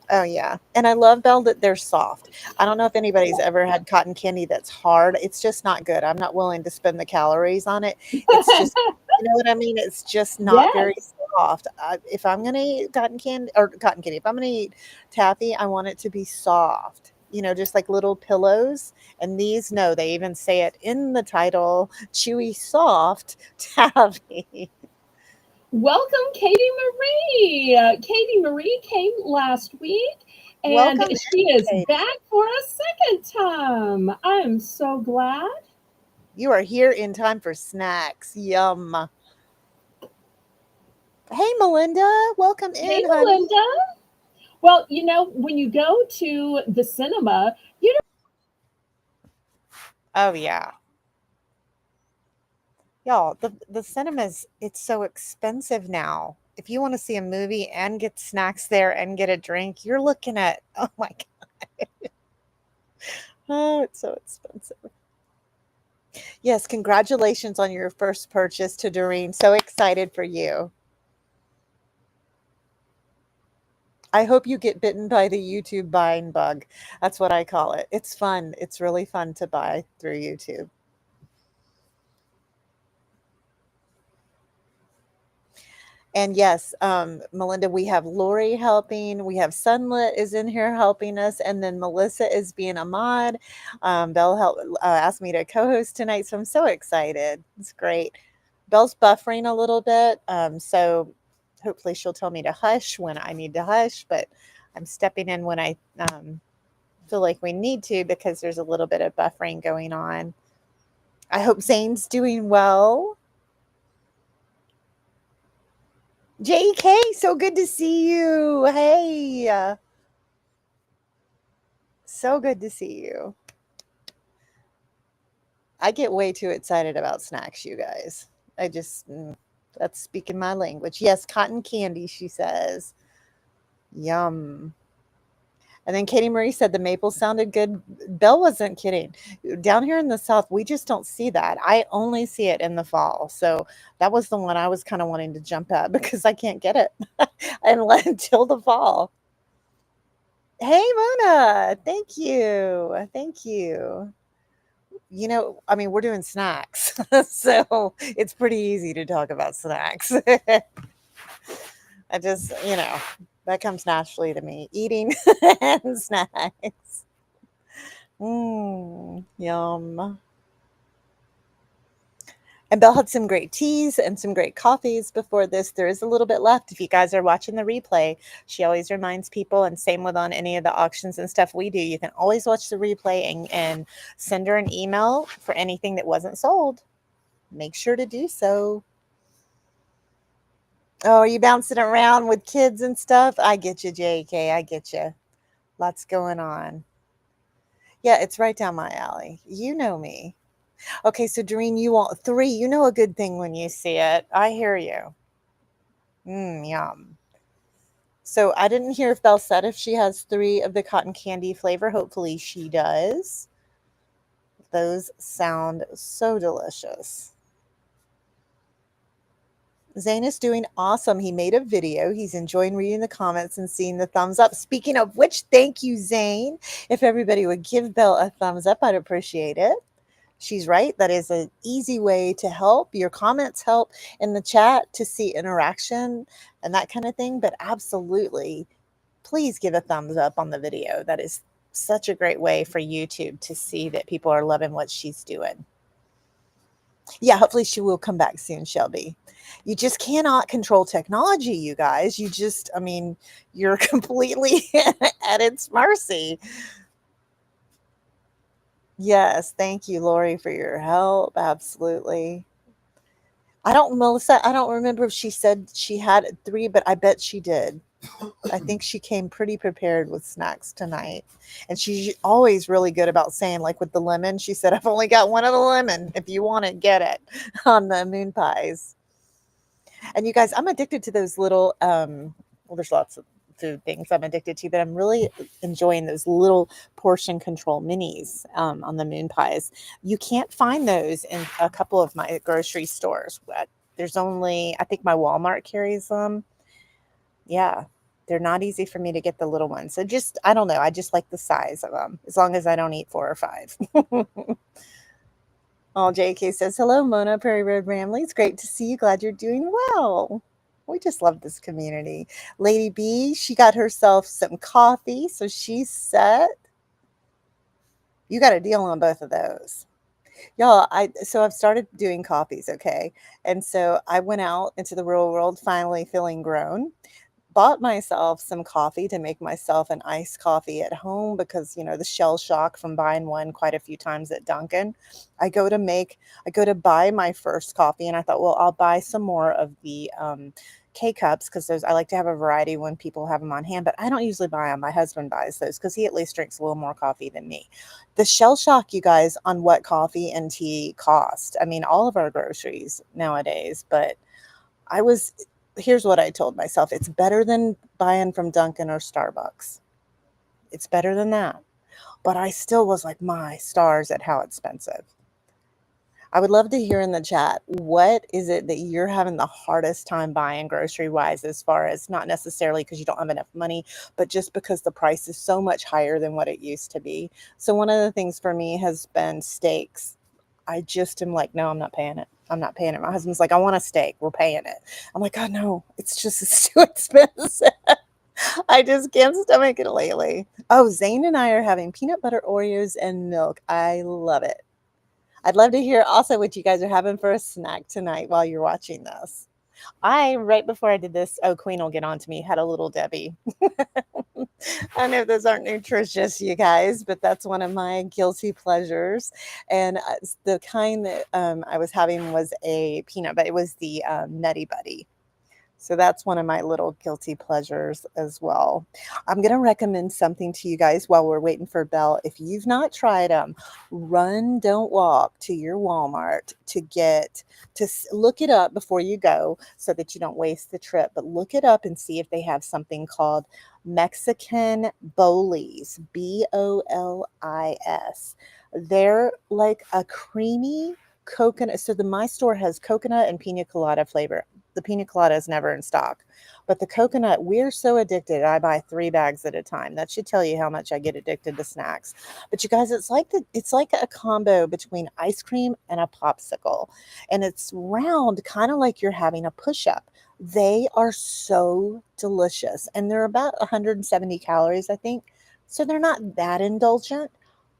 Oh, yeah, and I love Belle that they're soft. I don't know if anybody's ever had cotton candy that's hard. It's just not good. I'm not willing to spend the calories on it. It's just you know what I mean? It's just not very Yes. soft. If I'm gonna eat cotton candy, if I'm gonna eat taffy, I want it to be soft, just like little pillows, and these no, they even say it in the title, chewy soft taffy. Welcome, Katie Marie. Katie Marie came last week and Welcome she in, is Katie. back for a second time. I am so glad. You are here in time for snacks. Yum. Hey, Melinda. Welcome Hey, in, honey. Melinda. Well, when you go to the cinema, Oh, yeah. Y'all, the cinemas, it's so expensive now. If you want to see a movie and get snacks there and get a drink, you're looking at, oh my God. Oh, it's so expensive. Yes, congratulations on your first purchase to Doreen. So excited for you. I hope you get bitten by the YouTube buying bug. That's what I call it. It's fun. It's really fun to buy through YouTube. And yes, Melinda, we have Lori helping. We have Sunlit is in here helping us, and then Melissa is being a mod. Belle asked me to co-host tonight, so I'm so excited. It's great. Belle's buffering a little bit, so hopefully she'll tell me to hush when I need to hush. But I'm stepping in when I feel like we need to because there's a little bit of buffering going on. I hope Zane's doing well. JK, so good to see you. Hey, so good to see you. I get way too excited about snacks, you guys. I just, that's speaking my language. Yes, cotton candy, she says. Yum. And then Katie Marie said the maple sounded good. Belle wasn't kidding. Down here in the South, we just don't see that. I only see it in the fall. So that was the one I was kind of wanting to jump at because I can't get it until the fall. Hey, Mona. Thank you. Thank you. I mean, we're doing snacks, so it's pretty easy to talk about snacks. I just, that comes naturally to me eating and snacks. Yum. And Belle had some great teas and some great coffees before this. There is a little bit left. If you guys are watching the replay, she always reminds people, and same with on any of the auctions and stuff we do. You can always watch the replay and send her an email for anything that wasn't sold. Make sure to do so. Oh, are you bouncing around with kids and stuff? I get you, JK. I get you. Lots going on. Yeah, it's right down my alley. You know me. Okay, so Doreen, you want three. You know a good thing when you see it. I hear you. Yum. So I didn't hear if Belle said if she has 3 of the cotton candy flavor. Hopefully she does. Those sound so delicious. Zane is doing awesome. He made a video. He's enjoying reading the comments and seeing the thumbs up. Speaking of which, thank you, Zane. If everybody would give Belle a thumbs up, I'd appreciate it. She's right. That is an easy way to help. Your comments help in the chat to see interaction and that kind of thing. But absolutely, please give a thumbs up on the video. That is such a great way for YouTube to see that people are loving what she's doing. Yeah, hopefully she will come back soon, Shelby. You just cannot control technology, you guys. You just, I mean, you're completely at its mercy. Yes, thank you, Lori, for your help. Absolutely. Melissa, I don't remember if she said she had 3, but I bet she did. I think she came pretty prepared with snacks tonight. And she's always really good about saying, like with the lemon, she said, I've only got one of the lemon. If you want it, get it on the moon pies. And you guys, I'm addicted to those little, well, there's lots of food things I'm addicted to, but I'm really enjoying those little portion control minis on the moon pies. You can't find those in a couple of my grocery stores. There's only, I think my Walmart carries them. Yeah, they're not easy for me to get the little ones. So just, I don't know. I just like the size of them as long as I don't eat 4 or 5. Oh, JK says, hello, Mona, Prairie Road Ramley. It's great to see you. Glad you're doing well. We just love this community. Lady B, she got herself some coffee, so she's set. You got a deal on both of those. Y'all, I've started doing coffees, okay? And so I went out into the real world finally feeling grown, bought myself some coffee to make myself an iced coffee at home because, you know, the shell shock from buying one quite a few times at Dunkin'. I go to buy my first coffee and I thought, well, I'll buy some more of the K cups because those I like to have a variety when people have them on hand, but I don't usually buy them. My husband buys those because he at least drinks a little more coffee than me. The shell shock, you guys, on what coffee and tea cost. I mean, all of our groceries nowadays, but I was here's what I told myself. It's better than buying from Dunkin' or Starbucks. It's better than that. But I still was like, my stars at how expensive. I would love to hear in the chat, what is it that you're having the hardest time buying grocery wise, as far as not necessarily because you don't have enough money, but just because the price is so much higher than what it used to be. So one of the things for me has been steaks. I just am like, no, I'm not paying it. I'm not paying it. My husband's like, I want a steak. We're paying it. I'm like, God, no, it's too expensive. I just can't stomach it lately. Oh, Zane and I are having peanut butter Oreos and milk. I love it. I'd love to hear also what you guys are having for a snack tonight while you're watching this. Right before I did this, oh, Queen will get on to me, had a little Debbie. I know those aren't nutritious, you guys, but that's one of my guilty pleasures. And the kind that I was having was a peanut, but it was the Nutty Buddy. So that's one of my little guilty pleasures as well. I'm going to recommend something to you guys while we're waiting for Belle. If you've not tried them, run, don't walk to your Walmart to look it up before you go so that you don't waste the trip. But look it up and see if they have something called Mexican Bolis, Bolis. They're like a creamy coconut. So my store has coconut and pina colada flavor. The pina colada is never in stock, but the coconut, we're so addicted. I buy 3 bags at a time. That should tell you how much I get addicted to snacks. But you guys, it's like a combo between ice cream and a popsicle, and it's round, kind of like you're having a push-up. They are so delicious, and they're about 170 calories, I think. So they're not that indulgent,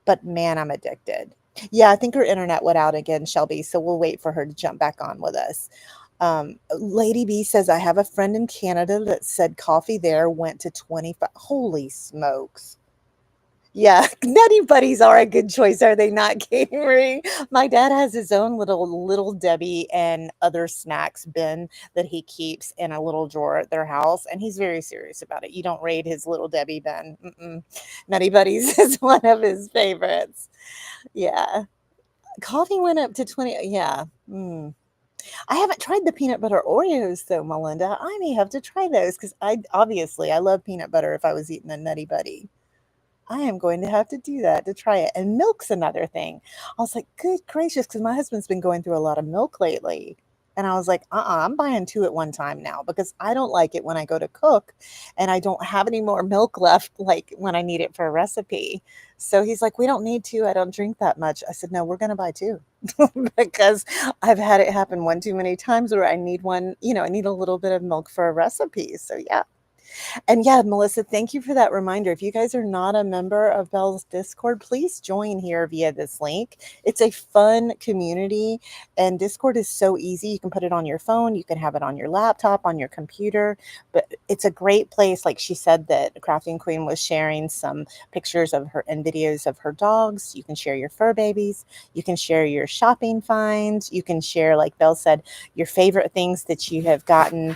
but man, I'm addicted. Yeah, I think her internet went out again, Shelby. So we'll wait for her to jump back on with us. Lady B says, I have a friend in Canada that said coffee there went to 25. Holy smokes. Yeah, Nutty Buddies are a good choice, are they not, Catering? My dad has his own little Debbie and other snacks bin that he keeps in a little drawer at their house, and he's very serious about it. You don't raid his little Debbie bin. Nutty Buddies is one of his favorites. Yeah. Coffee went up to 20. Yeah. I haven't tried the peanut butter Oreos though, Melinda. I may have to try those because I love peanut butter if I was eating a Nutty Buddy. I am going to have to do that to try it. And milk's another thing. I was like, good gracious, because my husband's been going through a lot of milk lately. And I was like, I'm buying two at one time now because I don't like it when I go to cook and I don't have any more milk left, like when I need it for a recipe. So he's like, we don't need two. I don't drink that much. I said, no, we're going to buy two because I've had it happen one too many times where I need one, I need a little bit of milk for a recipe. So yeah, and yeah, Melissa, thank you for that reminder. If you guys are not a member of Belle's Discord, please join here via this link. It's a fun community, and Discord is so easy. You can put it on your phone, you can have it on your laptop, on your computer, but it's a great place. Like she said, that Crafting Queen was sharing some pictures of her and videos of her dogs. You can share your fur babies, you can share your shopping finds, you can share, like Belle said, your favorite things that you have gotten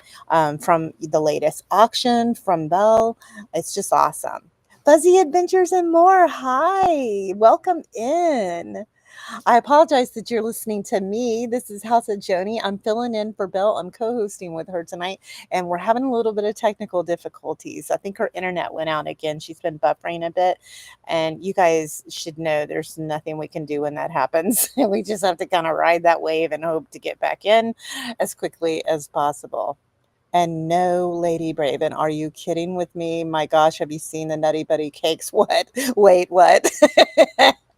from the latest auction from Belle. It's just awesome. Fuzzy Adventures and More. Hi, welcome in. I apologize that you're listening to me. This is House of Joni. I'm filling in for Belle. I'm co-hosting with her tonight, and we're having a little bit of technical difficulties. I think her internet went out again. She's been buffering a bit, and you guys should know there's nothing we can do when that happens. We just have to kind of ride that wave and hope to get back in as quickly as possible. And no, Lady Braven, are you kidding with me? My gosh, have you seen the Nutty Buddy cakes? What? Wait, what?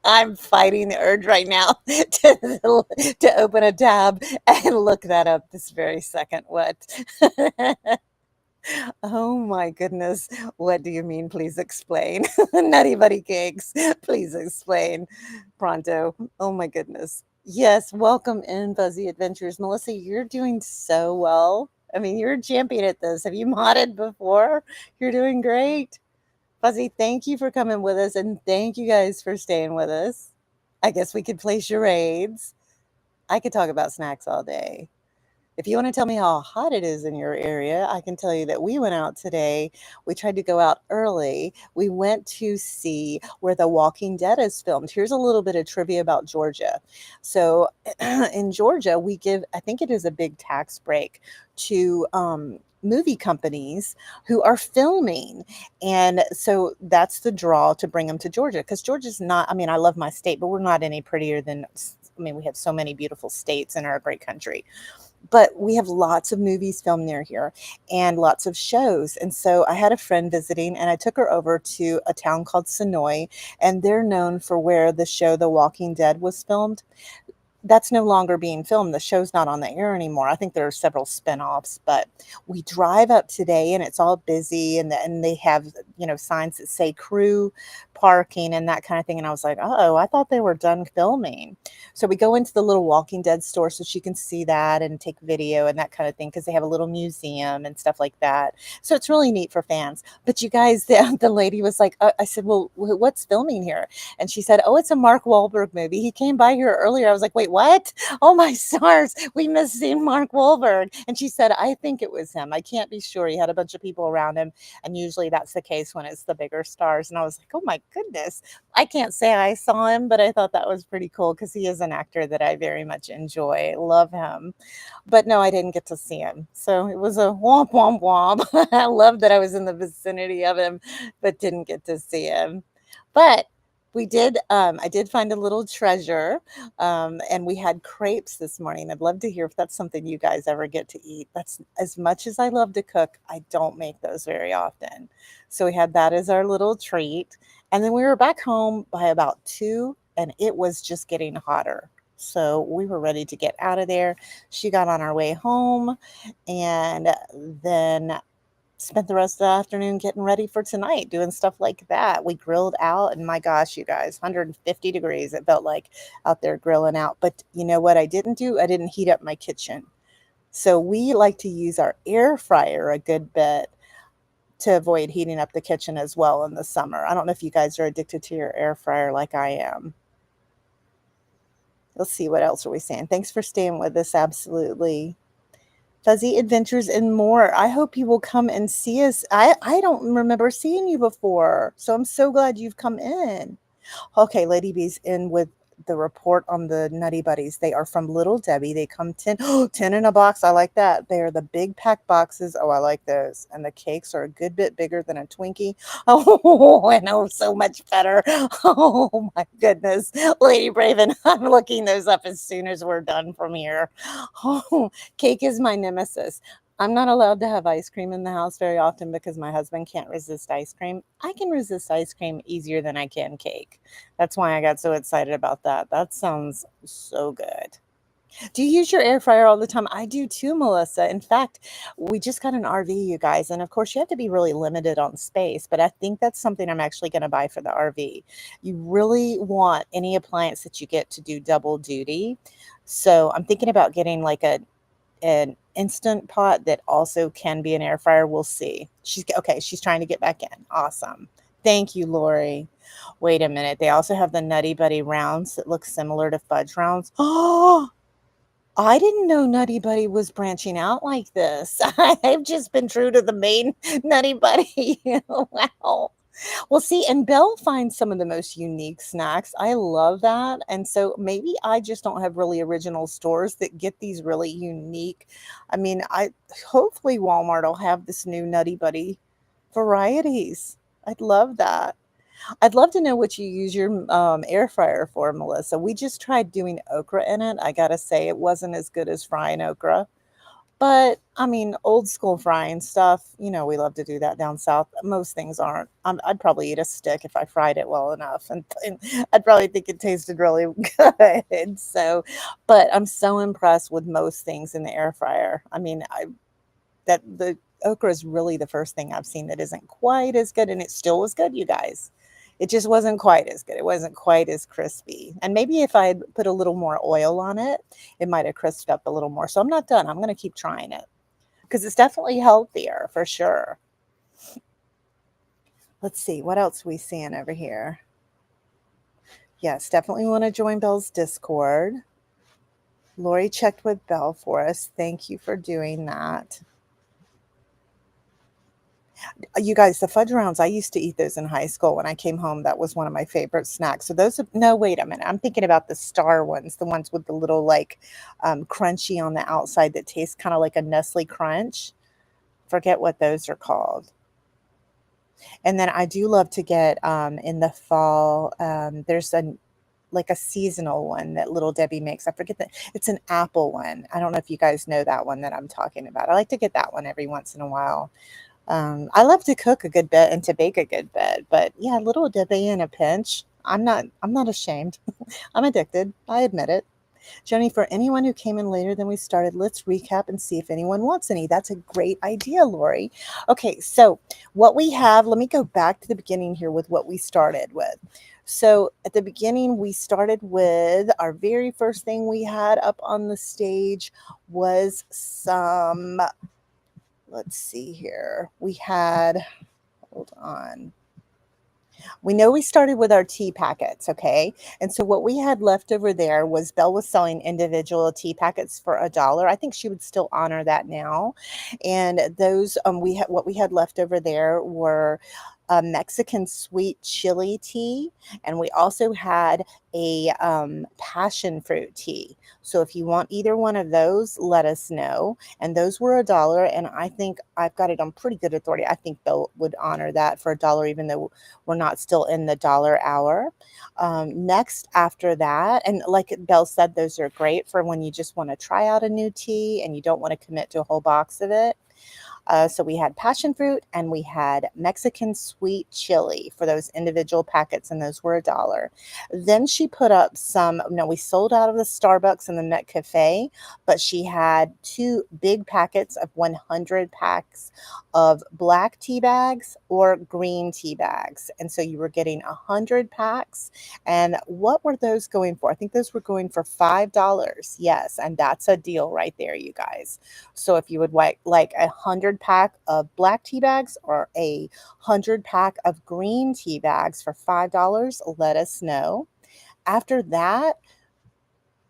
I'm fighting the urge right now to open a tab and look that up this very second. What? Oh my goodness. What do you mean? Please explain. Nutty Buddy cakes. Please explain. Pronto. Oh my goodness. Yes, welcome in Fuzzy Adventures. Melissa, you're doing so well. I mean, you're a champion at this. Have you modded before? You're doing great. Fuzzy, thank you for coming with us, and thank you guys for staying with us. I guess we could play charades. I could talk about snacks all day. If you want to tell me how hot it is in your area, I can tell you that we went out today. We tried to go out early. We went to see where The Walking Dead is filmed. Here's a little bit of trivia about Georgia. So in Georgia, we give, I think it is a big tax break to movie companies who are filming. And so that's the draw to bring them to Georgia, because Georgia's not, I mean, I love my state, but we're not any prettier than, I mean, we have so many beautiful states in our great country, but we have lots of movies filmed near here and lots of shows. And so I had a friend visiting, and I took her over to a town called Sonoy, and they're known for where the show The Walking Dead was filmed. That's no longer being filmed. The show's not on the air anymore. I think there are several spinoffs, but we drive up today and it's all busy, and they have, signs that say crew parking and that kind of thing. And I was like, oh, I thought they were done filming. So we go into the little Walking Dead store so she can see that and take video and that kind of thing, because they have a little museum and stuff like that. So it's really neat for fans. But you guys, the lady was like, I said, well, what's filming here? And she said, oh, it's a Mark Wahlberg movie. He came by here earlier. I was like, wait, what? Oh my stars. We must see Mark Wahlberg. And she said, I think it was him. I can't be sure. He had a bunch of people around him. And usually that's the case when it's the bigger stars. And I was like, oh my goodness. I can't say I saw him, but I thought that was pretty cool because he is an actor that I very much enjoy. Love him. But no, I didn't get to see him. So it was a womp, womp, womp. I love that I was in the vicinity of him, but didn't get to see him. But I did find a little treasure, and we had crepes this morning. I'd love to hear if that's something you guys ever get to eat. That's, as much as I love to cook, I don't make those very often. So we had that as our little treat. And then we were back home by about 2, and it was just getting hotter. So we were ready to get out of there. She got on our way home, and then spent the rest of the afternoon getting ready for tonight, doing stuff like that. We grilled out, and my gosh, you guys, 150 degrees. It felt like out there grilling out. But you know what I didn't do? I didn't heat up my kitchen. So we like to use our air fryer a good bit to avoid heating up the kitchen as well in the summer. I don't know if you guys are addicted to your air fryer like I am. Let's see, what else are we saying? Thanks for staying with us. Absolutely. Fuzzy Adventures and More. I hope you will come and see us. I don't remember seeing you before, so I'm so glad you've come in. Okay, Lady B's in with the report on the Nutty Buddies. They are from Little Debbie. They come 10, 10 in a box. I like that. They are the big pack boxes. Oh, I like those. And the cakes are a good bit bigger than a Twinkie. Oh, and oh, so much better. Oh, my goodness. Lady Braven, I'm looking those up as soon as we're done from here. Oh, cake is my nemesis. I'm not allowed to have ice cream in the house very often because my husband can't resist ice cream. I can resist ice cream easier than I can cake. That's why I got so excited about that. That sounds so good. Do you use your air fryer all the time? I do too, Melissa. In fact, we just got an RV, you guys. And of course, you have to be really limited on space, but I think that's something I'm actually going to buy for the RV. You really want any appliance that you get to do double duty. So I'm thinking about getting like an instant pot that also can be an air fryer. We'll see. She's okay. She's trying to get back in. Awesome. Thank you, Lori. Wait a minute. They also have the Nutty Buddy rounds that look similar to fudge rounds. Oh, I didn't know Nutty Buddy was branching out like this. I've just been true to the main Nutty Buddy. Wow. Well, see, and Belle finds some of the most unique snacks. I love that. And so maybe I just don't have really original stores that get these really unique. I mean, I hopefully Walmart will have this new Nutty Buddy varieties. I'd love that. I'd love to know what you use your air fryer for, Melissa. We just tried doing okra in it. I gotta say, it wasn't as good as frying okra. But I mean, old school frying stuff, we love to do that down south. Most things aren't. I'd probably eat a stick if I fried it well enough, and I'd probably think it tasted really good. So, but I'm so impressed with most things in the air fryer. I mean, that the okra is really the first thing I've seen that isn't quite as good, and it still was good, you guys. It just wasn't quite as good. It wasn't quite as crispy. And maybe if I had put a little more oil on it, it might have crisped up a little more. So I'm not done. I'm going to keep trying it because it's definitely healthier for sure. Let's see what else we seeing over here. Yes, definitely want to join Belle's Discord. Lori checked with Belle for us. Thank you for doing that. You guys, the fudge rounds, I used to eat those in high school when I came home. That was one of my favorite snacks. So those, no, wait a minute. I'm thinking about the star ones, the ones with the little like crunchy on the outside that taste kind of like a Nestle Crunch. Forget what those are called. And then I do love to get in the fall. There's like a seasonal one that Little Debbie makes. I forget that it's an apple one. I don't know if you guys know that one that I'm talking about. I like to get that one every once in a while. I love to cook a good bit and to bake a good bit, but yeah, Little Debbie in a pinch. I'm not ashamed. I'm addicted. I admit it. Joni, for anyone who came in later than we started, let's recap and see if anyone wants any. That's a great idea, Lori. Okay, so what we have, let me go back to the beginning here with what we started with. So at the beginning, we started with our very first thing we had up on the stage was some, let's see here. We had, hold on. We know we started with our tea packets, okay? And so what we had left over there was Belle was selling individual tea packets for $1. I think she would still honor that now. And those what we had left over there were a Mexican sweet chili tea, and we also had a passion fruit tea. So if you want either one of those, let us know. And those were $1, and I think I've got it on pretty good authority. I think Belle would honor that for $1, even though we're not still in the dollar hour. Next, after that, and like Belle said, those are great for when you just want to try out a new tea and you don't want to commit to a whole box of it. So we had passion fruit and we had Mexican sweet chili for those individual packets, and those were $1. Then she put up some, no, we sold out of the Starbucks and the Met Cafe, but she had 2 big packets of 100 packs of black tea bags or green tea bags. And so you were getting 100 packs. And what were those going for? I think those were going for $5. Yes. And that's a deal right there, you guys. So if you would like 100 pack of black tea bags or 100 pack of green tea bags for $5, let us know. After that,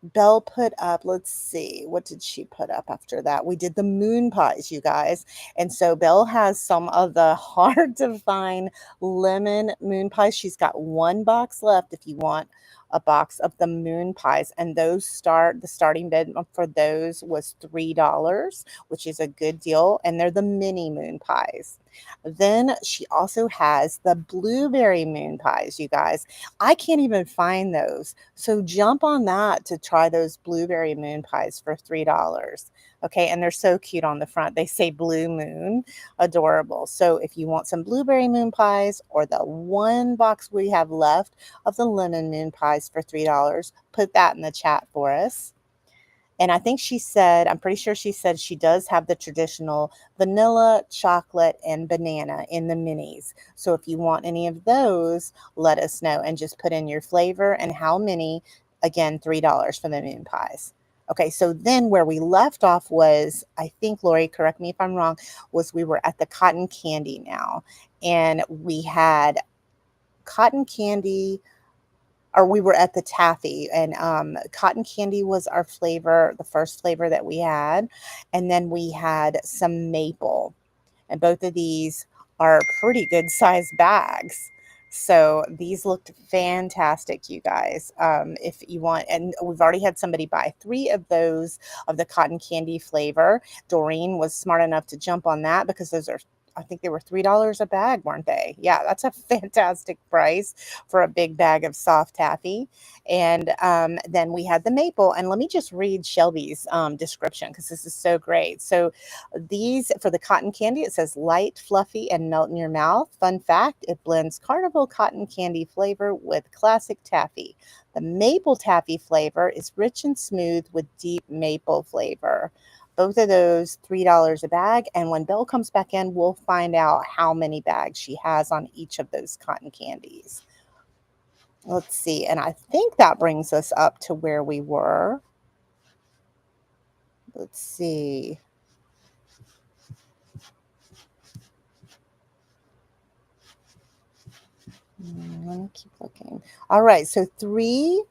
Belle put up, let's see, what did she put up after that? We did the moon pies, you guys. And so Belle has some of the hard to find lemon moon pies. She's got 1 box left if you want a box of the moon pies, and the starting bid for those was $3, which is a good deal, and they're the mini moon pies. Then she also has the blueberry moon pies, you guys. I can't even find those. So jump on that to try those blueberry moon pies for $3. Okay, and they're so cute on the front. They say blue moon, adorable. So if you want some blueberry moon pies or the one box we have left of the lemon moon pies for $3, put that in the chat for us. And I think she said, I'm pretty sure she said she does have the traditional vanilla, chocolate, and banana in the minis. So if you want any of those, let us know and just put in your flavor and how many. Again, $3 for the moon pies. Okay, so then where we left off was, I think, Lori, correct me if I'm wrong, was we were at the cotton candy now. And we had cotton candy, or we were at the taffy, and cotton candy was our flavor, the first flavor that we had. And then we had some maple, and both of these are pretty good sized bags. So these looked fantastic, you guys. If you want, and we've already had somebody buy 3 of those of the cotton candy flavor. Doreen was smart enough to jump on that because those are, I think they were $3 a bag, weren't they? Yeah, that's a fantastic price for a big bag of soft taffy. And then we had the maple. And let me just read Shelby's description because this is so great. So these, for the cotton candy, it says light, fluffy, and melt in your mouth. Fun fact, it blends carnival cotton candy flavor with classic taffy. The maple taffy flavor is rich and smooth with deep maple flavor. Both of those $3 a bag. And when Belle comes back in, we'll find out how many bags she has on each of those cotton candies. Let's see. And I think that brings us up to where we were. Let's see. Let me keep looking. All right, so $3.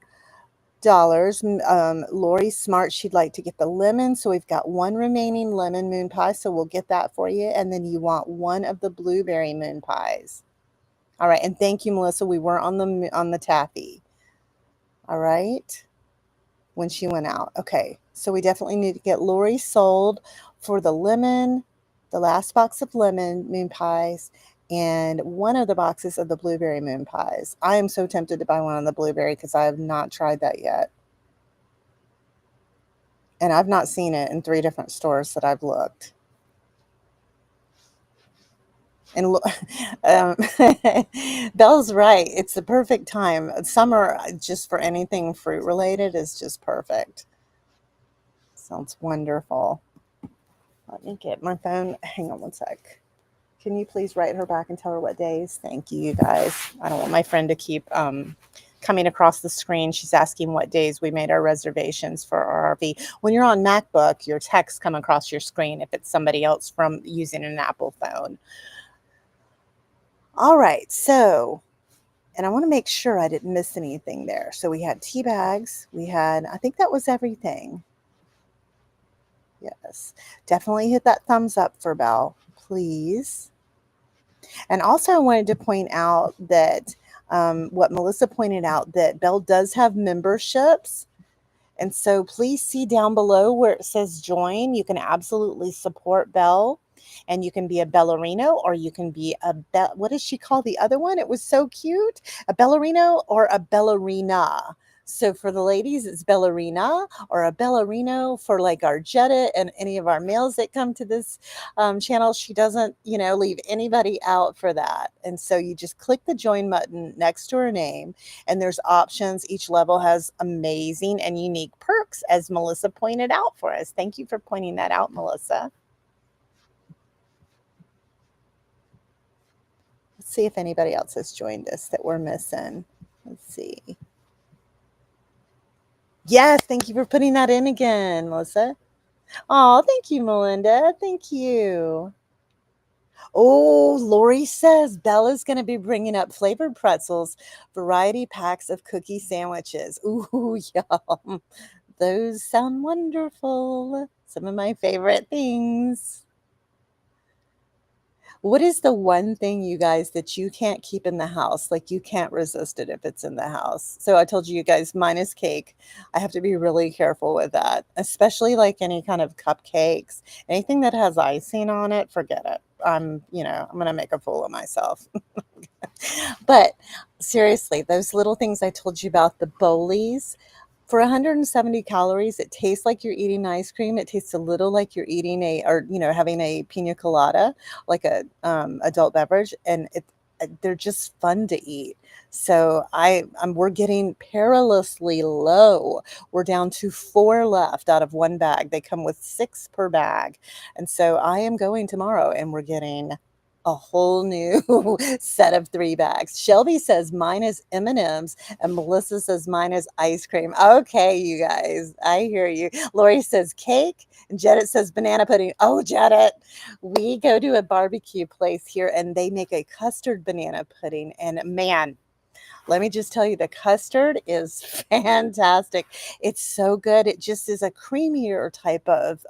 Lori's smart. She'd like to get the lemon, so we've got one remaining lemon moon pie, so we'll get that for you. And then you want one of the blueberry moon pies. All right, and thank you, Melissa. We were on the taffy. All right, when she went out. Okay, so we definitely need to get Lori sold for the lemon, the last box of lemon moon pies, and one of the boxes of the blueberry moon pies. I am so tempted to buy one of the blueberry because I have not tried that yet. And I've not seen it in 3 different stores that I've looked. And Belle's right. It's the perfect time. Summer, just for anything fruit related, is just perfect. Sounds wonderful. Let me get my phone. Hang on one sec. Can you please write her back and tell her what days? Thank you, you guys. I don't want my friend to keep coming across the screen. She's asking what days we made our reservations for our RV. When you're on MacBook, your texts come across your screen if it's somebody else from using an Apple phone. All right, so, and I want to make sure I didn't miss anything there. So we had tea bags. We had, I think that was everything. Yes, definitely hit that thumbs up for Belle, please. And also I wanted to point out that what Melissa pointed out, that Belle does have memberships. And so please see down below where it says join. You can absolutely support Belle, and you can be a ballerino, or you can be what does she call the other one? It was so cute. A ballerino or a ballerina. So for the ladies, it's ballerina, or a ballerino for like Argetta and any of our males that come to this channel. She doesn't, leave anybody out for that. And so you just click the join button next to her name, and there's options. Each level has amazing and unique perks, as Melissa pointed out for us. Thank you for pointing that out, Melissa. Let's see if anybody else has joined us that we're missing. Let's see. Yes, thank you for putting that in again, Melissa. Oh, thank you, Melinda. Thank you. Oh, Lori says Bella's going to be bringing up flavored pretzels, variety packs of cookie sandwiches. Ooh, yum. Those sound wonderful. Some of my favorite things. What is the one thing, you guys, that you can't keep in the house? Like, you can't resist it if it's in the house. So I told you guys, mine is cake. I have to be really careful with that, especially like any kind of cupcakes. Anything that has icing on it, forget it. I'm gonna make a fool of myself. But seriously, those little things I told you about, the bowlies, for 170 calories, it tastes like you're eating ice cream. It tastes a little like you're eating having a pina colada, like a adult beverage, and they're just fun to eat. So we're getting perilously low. We're down to 4 left out of 1 bag. They come with 6 per bag, and so I am going tomorrow, and we're getting a whole new set of 3 bags. Shelby says mine is M&Ms, and Melissa says mine is ice cream. Okay, you guys, I hear you. Lori says cake, and Jedit says banana pudding. Oh, Jedit, we go to a barbecue place here, and they make a custard banana pudding, and man, let me just tell you, the custard is fantastic. It's so good. It just is a creamier type of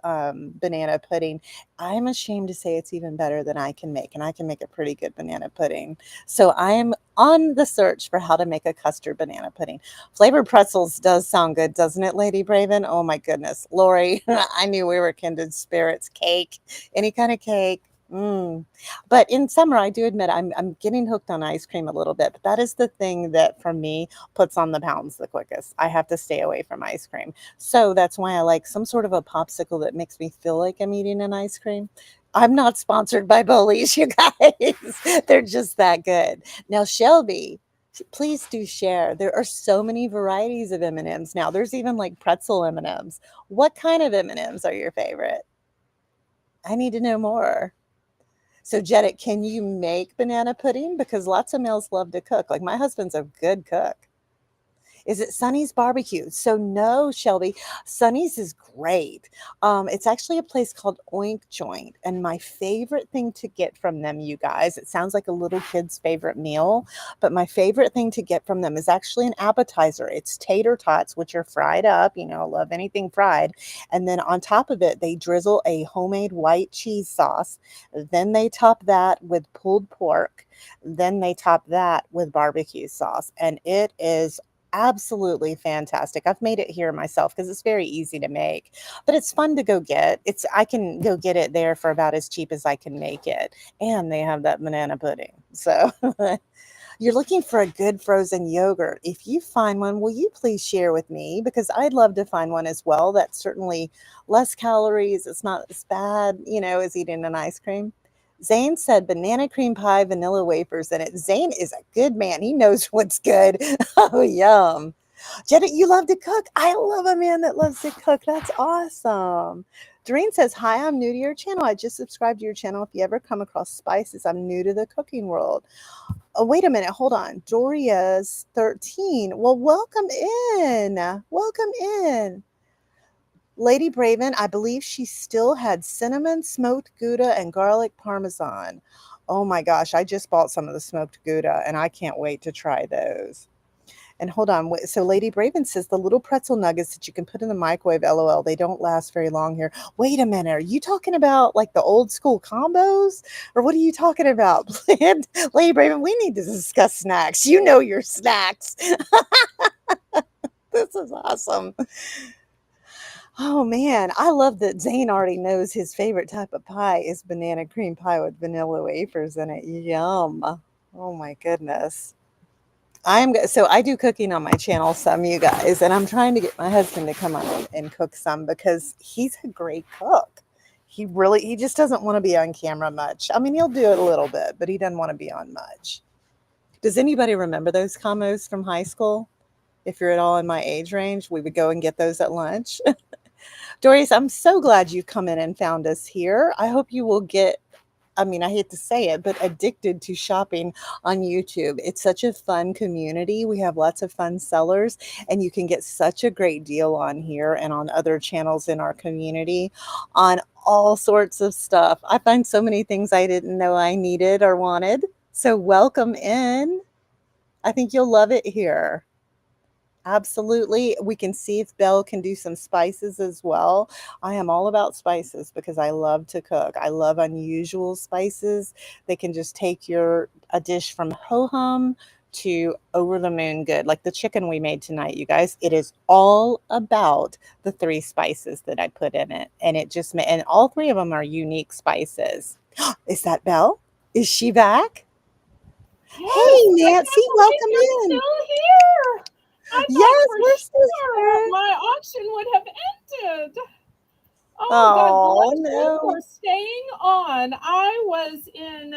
banana pudding. I'm ashamed to say it's even better than I can make, and I can make a pretty good banana pudding. So I am on the search for how to make a custard banana pudding. Flavored pretzels does sound good, doesn't it, Lady Braven? Oh my goodness. Lori, I knew we were kindred spirits. Cake, any kind of cake. Mm. But in summer, I do admit I'm getting hooked on ice cream a little bit, but that is the thing that for me puts on the pounds the quickest. I have to stay away from ice cream. So that's why I like some sort of a popsicle that makes me feel like I'm eating an ice cream. I'm not sponsored by Bullies, you guys. They're just that good. Now, Shelby, please do share. There are so many varieties of M&Ms now. There's even like pretzel M&Ms. What kind of M&Ms are your favorite? I need to know more. So, Jedit, can you make banana pudding? Because lots of males love to cook. Like, my husband's a good cook. Is it Sonny's Barbecue? So no, Shelby, Sonny's is great. It's actually a place called Oink Joint, and my favorite thing to get from them, you guys, it sounds like a little kid's favorite meal, but my favorite thing to get from them is actually an appetizer. It's tater tots, which are fried up. I love anything fried. And then on top of it, they drizzle a homemade white cheese sauce. Then they top that with pulled pork. Then they top that with barbecue sauce, and it is absolutely fantastic. I've made it here myself because it's very easy to make, but it's fun to go get. I can go get it there for about as cheap as I can make it, and they have that banana pudding. So you're looking for a good frozen yogurt. If you find one, will you please share with me? Because I'd love to find one as well. That's certainly less calories. It's not as bad, as eating an ice cream. Zane said banana cream pie, vanilla wafers in it. Zane is a good man. He knows what's good. Oh, yum. Jenna, you love to cook. I love a man that loves to cook. That's awesome. Doreen says, hi, I'm new to your channel. I just subscribed to your channel. If you ever come across spices, I'm new to the cooking world. Oh, wait a minute. Hold on. Doria's 13. Well, welcome in. Welcome in. Lady Braven, I believe she still had cinnamon, smoked Gouda, and garlic parmesan. Oh my gosh, I just bought some of the smoked Gouda, and I can't wait to try those. And hold on, so Lady Braven says the little pretzel nuggets that you can put in the microwave, LOL, they don't last very long here. Wait a minute, are you talking about like the old school combos? Or what are you talking about? Lady Braven, we need to discuss snacks. You know your snacks. This is awesome. Oh man, I love that Zane already knows his favorite type of pie is banana cream pie with vanilla wafers in it. Yum. Oh my goodness. So I do cooking on my channel some, you guys, and I'm trying to get my husband to come on and cook some because he's a great cook. He just doesn't want to be on camera much. I mean, he'll do it a little bit, but he doesn't want to be on much. Does anybody remember those combos from high school? If you're at all in my age range, we would go and get those at lunch. Doris, I'm so glad you come in and found us here. I hope you will get, I mean, I hate to say it, but addicted to shopping on YouTube. It's such a fun community. We have lots of fun sellers, and you can get such a great deal on here and on other channels in our community on all sorts of stuff. I find so many things I didn't know I needed or wanted. So welcome in. I think you'll love it here. Absolutely. We can see if Belle can do some spices as well. I am all about spices because I love to cook. I love unusual spices. They can just take your a dish from ho hum to over the moon good. Like the chicken we made tonight, you guys. It is all about the three spices that I put in it. And it just and all three of them are unique spices. Is that Belle? Is she back? Hey, Yes, I Nancy, can't believe welcome you're in. still here. I thought Yes, for we're still sure here. my auction would have ended. Oh, God Oh, bless you no. for staying on. I was in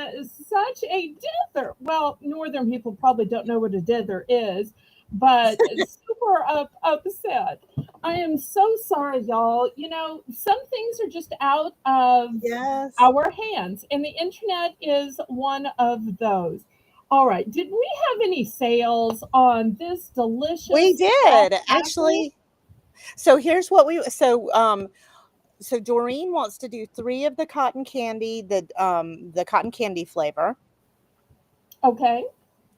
such a dither. Well, northern people probably don't know what a dither is, but super upset. I am so sorry, y'all. You know, some things are just out of Yes, our hands, and the internet is one of those. All right, did we have any sales on this we delicious soft did, apple? actually. So here's what so Doreen wants to do 3 of the cotton candy flavor, Okay,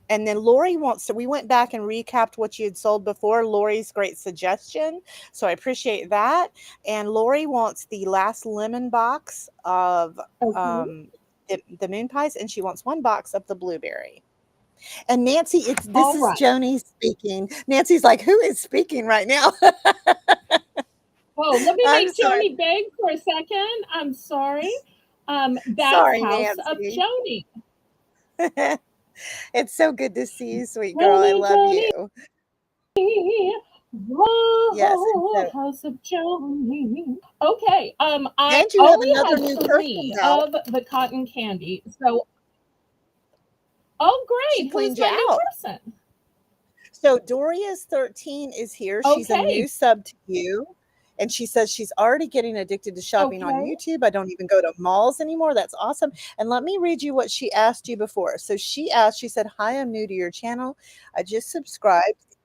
and then Lori wants to we went back and recapped what you had sold before. Lori's great suggestion, so I appreciate that, and Lori wants the last lemon box of, okay. um, the moon pies, and she wants 1 box of the blueberry. And Nancy, it's this All is right. Joni speaking. Nancy's like, "Who is speaking right now?" Oh, let me I'm make sorry. Joni beg for a second. I'm sorry. That's Sorry, House of Nancy. Joni. It's so good to see you, sweet girl. I Joni, love Joni, you. Yes, and whoa, so House of Joni. Okay, I and you have only another had new person, three Belle. of the cotton candy. So, oh, She great. Who's cleaned you my new out. person? So Doria's 13 is here. She's a new Okay, sub to you. And she says she's already getting addicted to shopping on okay, YouTube. I don't even go to malls anymore. That's awesome. And let me read you what she asked you before. So she said, "Hi, I'm new to your channel. I just subscribed."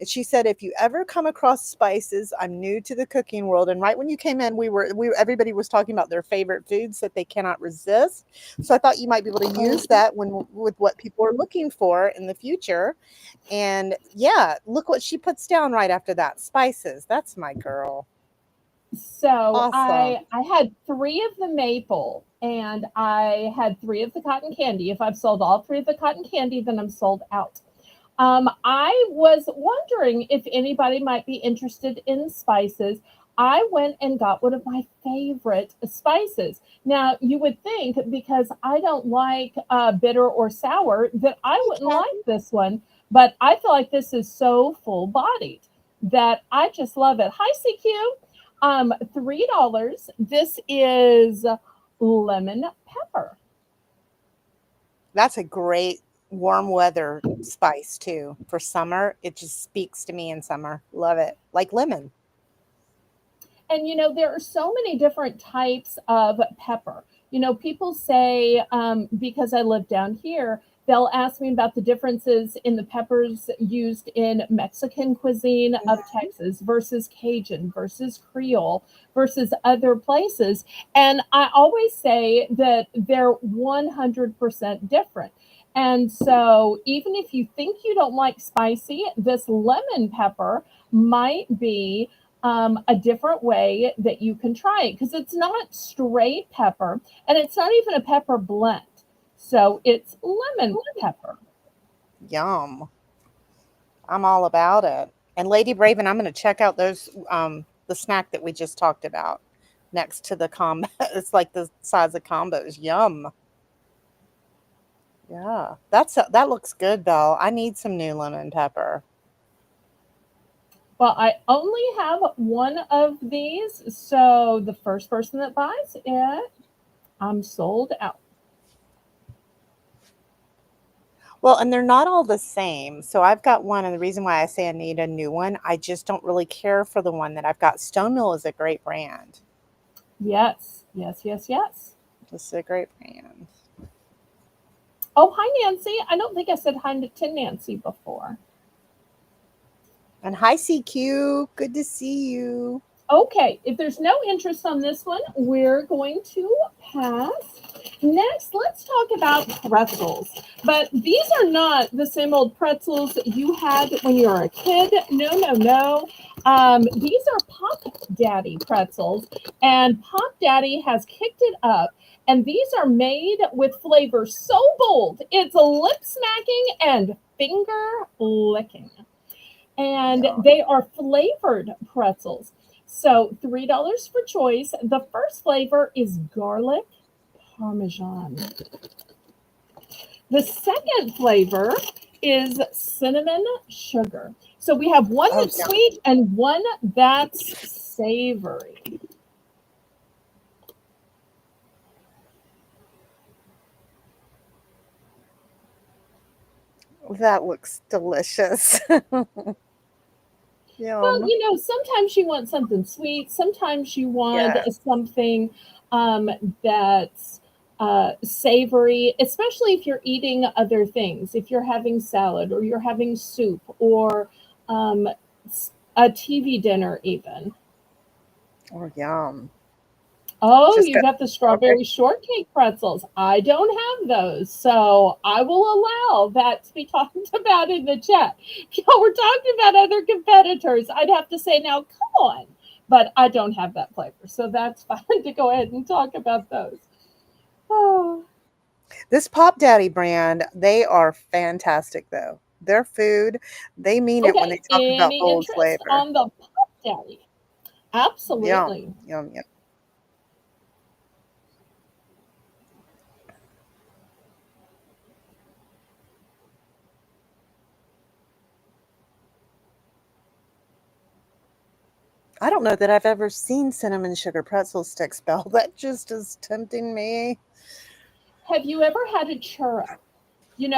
And she said, "If you ever come across spices, I'm new to the cooking world." And right when you came in, everybody was talking about their favorite foods that they cannot resist. So I thought you might be able to use okay. that when with what people are looking for in the future. And yeah, look what she puts down right after that. Spices. That's my girl. So Awesome. I had three of the maple and I had three of the cotton candy. If I've sold all three of the cotton candy, then I'm sold out. I was wondering if anybody might be interested in spices. I went and got one of my favorite spices. Now, you would think because I don't like bitter or sour that I Hey, wouldn't like Kathy. this one, but I feel like this is so full bodied that I just love it. Hi, CQ. $3. This is lemon pepper. That's a great warm weather spice too. For summer, it just speaks to me in summer. Love it. Like lemon. And there are so many different types of pepper. People say, because I live down here, they'll ask me about the differences in the peppers used in Mexican cuisine of Texas versus Cajun versus Creole versus other places. And I always say that they're 100% different. And so, even if you think you don't like spicy, this lemon pepper might be a different way that you can try it because it's not straight pepper and it's not even a pepper blend. So it's lemon pepper. Yum. I'm all about it. And Lady Braven, I'm going to check out those the snack that we just talked about next to the combo. It's like the size of combos. Yum. Yeah. That looks good, Belle. I need some new lemon pepper. Well, I only have one of these. So the first person that buys it, I'm sold out. Well, and they're not all the same. So I've got one, and the reason why I say I need a new one, I just don't really care for the one that I've got. Stone Mill is a great brand. Yes, yes, yes, yes. This is a great brand. Oh, hi, Nancy. I don't think I said hi to Nancy before. And hi, CQ. Good to see you. Okay, if there's no interest on this one, we're going to pass. Next, let's talk about pretzels. But these are not the same old pretzels that you had when you were a kid. No, no, no. These are Pop Daddy pretzels, and Pop Daddy has kicked it up. And these are made with flavors so bold, it's lip smacking and finger licking. And Yeah. they are flavored pretzels. So $3 for choice. The first flavor is garlic parmesan. The second flavor is cinnamon sugar. So we have one Oh, that's yeah. sweet and one that's savory. That looks delicious. Well, Yum. sometimes you want something sweet, sometimes you want Yeah. something um, that's savory, especially if you're eating other things, if you're having salad or you're having soup or um, a TV dinner, even. Oh, yum. Oh, Just you got got the strawberry. strawberry shortcake pretzels. I don't have those, so I will allow that to be talked about in the chat. If y'all were talking about other competitors, I'd have to say, now come on. But I don't have that flavor, so that's fine to go ahead and talk about those. Oh, This Pop Daddy brand, they are fantastic though. Their food, they mean it when they okay. talk about Any bold interest flavor. on the Pop Daddy? Yum, Absolutely. yum, yum. I don't know that I've ever seen cinnamon sugar pretzel sticks, Belle. That just is tempting me. Have you ever had a churro?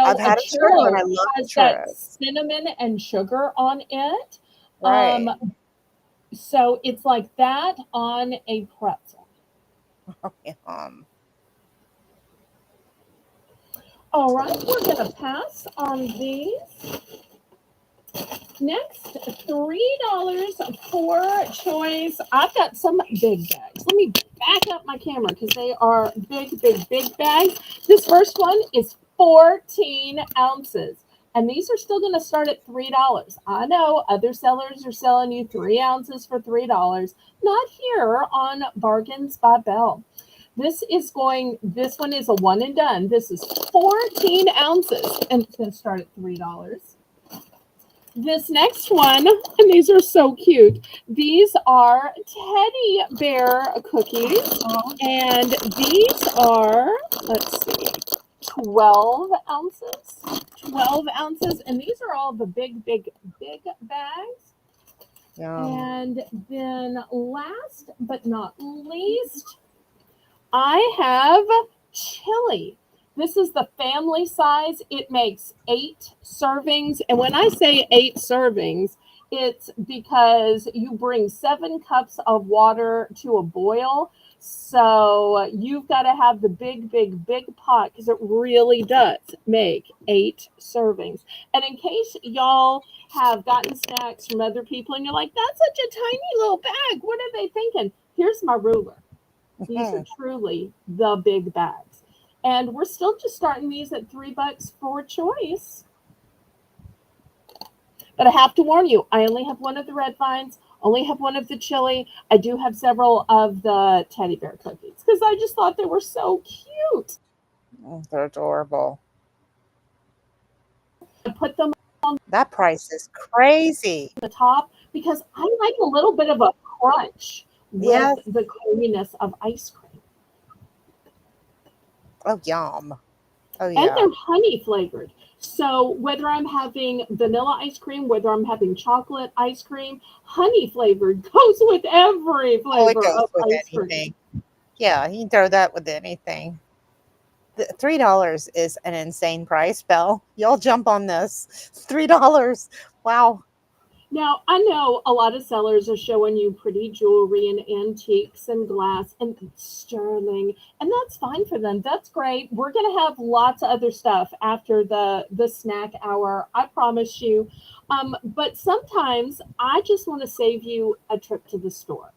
I've A had a churro and I churro love has that churros. cinnamon and sugar on it. Right. Um, so it's like that on a pretzel. Yum. All right, we're going to pass on these. Next, $3 for choice. I've got some big bags. Let me back up my camera because they are big, big, big bags. This first one is 14 ounces. And these are still going to start at $3. I know other sellers are selling you 3 ounces for $3. Not here on Bargains by Belle. This one is a one and done. This is 14 ounces and it's going to start at $3. This next one, and these are so cute. These are teddy bear cookies, and these are, let's see, 12 ounces. 12 ounces, and these are all the big, big, big bags. Yum. And then last but not least, I have chili. This is the family size. It makes 8 servings. And when I say 8 servings, it's because you bring 7 cups of water to a boil. So you've got to have the big, big, big pot because it really does make 8 servings. And in case y'all have gotten snacks from other people and you're like, that's such a tiny little bag, what are they thinking? Here's my ruler. These are truly the big bags. And we're still just starting these at $3 for choice. But I have to warn you, I only have one of the red vines, only have one of the chili. I do have several of the teddy bear cookies because I just thought they were so cute. They're adorable. I put them That price is crazy. on the top because I like a little bit of a crunch with Yes. the creaminess of ice cream. Oh, yum. Oh, And yeah. they're honey flavored. So whether I'm having vanilla ice cream, whether I'm having chocolate ice cream, honey flavored goes with every Oh, it flavor goes of with ice anything. cream. Yeah, you can throw that with anything. The $3 is an insane price, Belle. Y'all jump on this. $3. Wow. Now, I know a lot of sellers are showing you pretty jewelry and antiques and glass and sterling, and that's fine for them. That's great. We're going to have lots of other stuff after the snack hour. I promise you. But sometimes I just want to save you a trip to the store.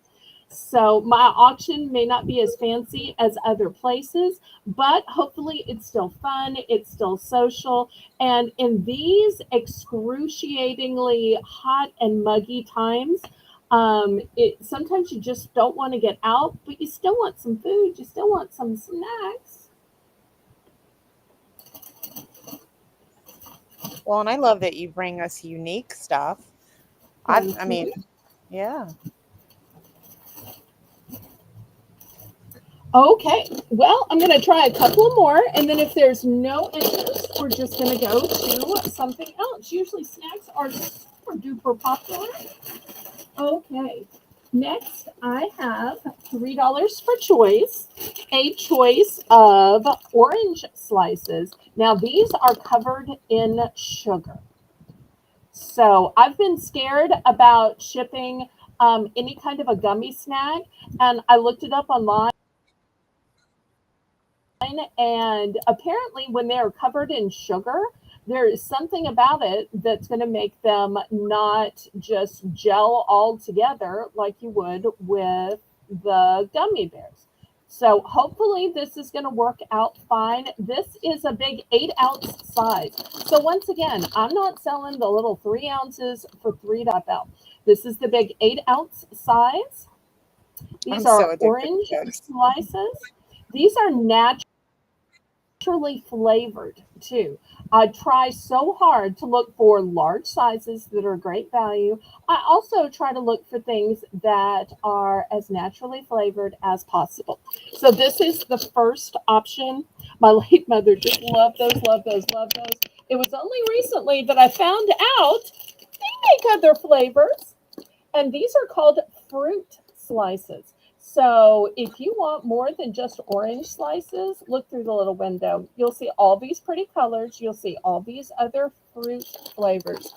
So my auction may not be as fancy as other places, but hopefully it's still fun, it's still social. And in these excruciatingly hot and muggy times, sometimes you just don't want to get out, but you still want some food, you still want some snacks. Well, and I love that you bring us unique stuff. Thank I mean, you. yeah. Okay, well, I'm going to try a couple more, and then if there's no interest, we're just going to go to something else. Usually snacks are super duper popular. Okay, next I have $3 for choice, a choice of orange slices. Now, these are covered in sugar. So I've been scared about shipping any kind of a gummy snack, and I looked it up online. And apparently, when they're covered in sugar, there is something about it that's going to make them not just gel all together like you would with the gummy bears. So, hopefully, this is going to work out fine. This is a big 8-ounce size. So, once again, I'm not selling the little 3 ounces for $3. This is the big 8-ounce size. These I'm so are addicted orange to those. slices. These are naturally flavored too. I try so hard to look for large sizes that are great value. I also try to look for things that are as naturally flavored as possible. So this is the first option. My late mother just loved those, loved those, loved those. It was only recently that I found out they make other flavors, and these are called fruit slices. So if you want more than just orange slices, look through the little window. You'll see all these pretty colors. You'll see all these other fruit flavors.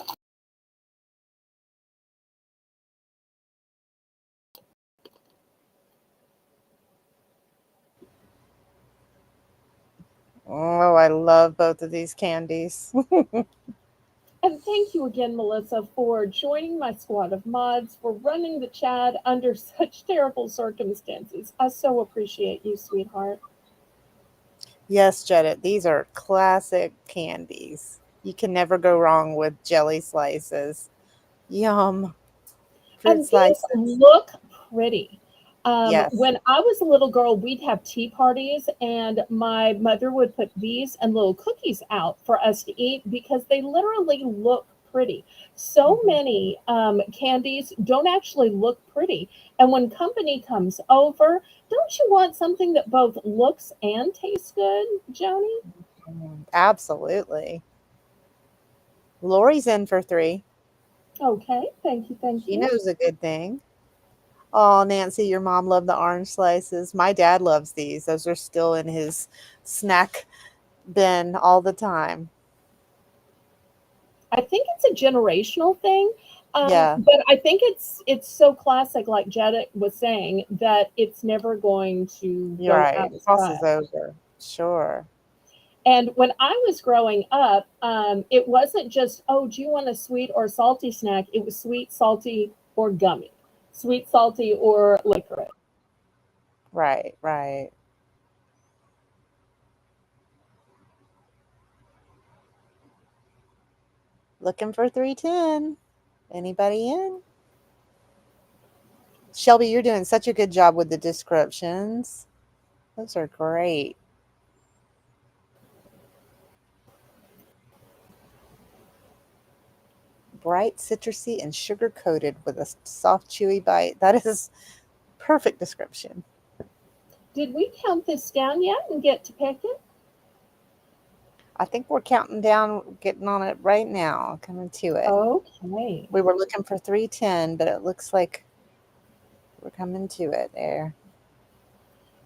Oh, I love both of these candies. And thank you again, Melissa, for joining my squad of mods, for running the chat under such terrible circumstances. I so appreciate you, sweetheart. Yes, Janet, these are classic candies. You can never go wrong with jelly slices. Yum. Fruit And these slices. look pretty. Yes. When I was a little girl, we'd have tea parties, and my mother would put these and little cookies out for us to eat because they literally look pretty. So Hmm. many candies don't actually look pretty. And when company comes over, don't you want something that both looks and tastes good, Joni? Absolutely. Lori's in for three. Okay, thank you, thank She you. knows a good thing. Oh, Nancy, your mom loved the orange slices. My dad loves these. Those are still in his snack bin all the time. I think it's a generational thing, Yeah, but I think it's so classic, like Jetta was saying, that it's never going to you're go right. out of Crosses style. over. Sure. And when I was growing up, it wasn't just, oh, do you want a sweet or salty snack? It was sweet, salty, or gummy, sweet, salty, or licorice. Right, right. Looking for 310. Anybody in? Shelby, you're doing such a good job with the descriptions. Those are great. Bright, citrusy, and sugar coated with a soft, chewy bite. That is perfect description. Did we count this down yet and get to pick it? I think we're counting down, getting on it right now, coming to it. Okay. We were looking for 310, but it looks like we're coming to it there.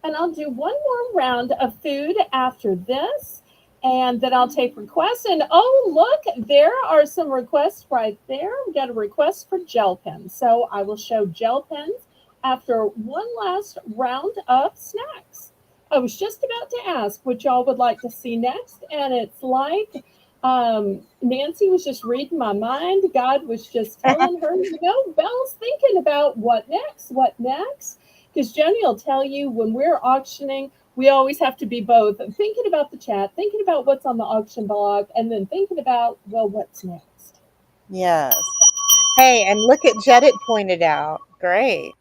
And I'll do one more round of food after this. And then I'll take requests. And oh, look, there are some requests right there. We got a request for gel pens. So I will show gel pens after one last round of snacks. I was just about to ask what y'all would like to see next. And it's like Nancy was just reading my mind. God was just telling her, Belle's thinking about what next, what next. Because Joni will tell you when we're auctioning, we always have to be both thinking about the chat, thinking about what's on the auction blog, and then thinking about, well, what's next. Yes. Hey, and look at Jedit pointed out. Great.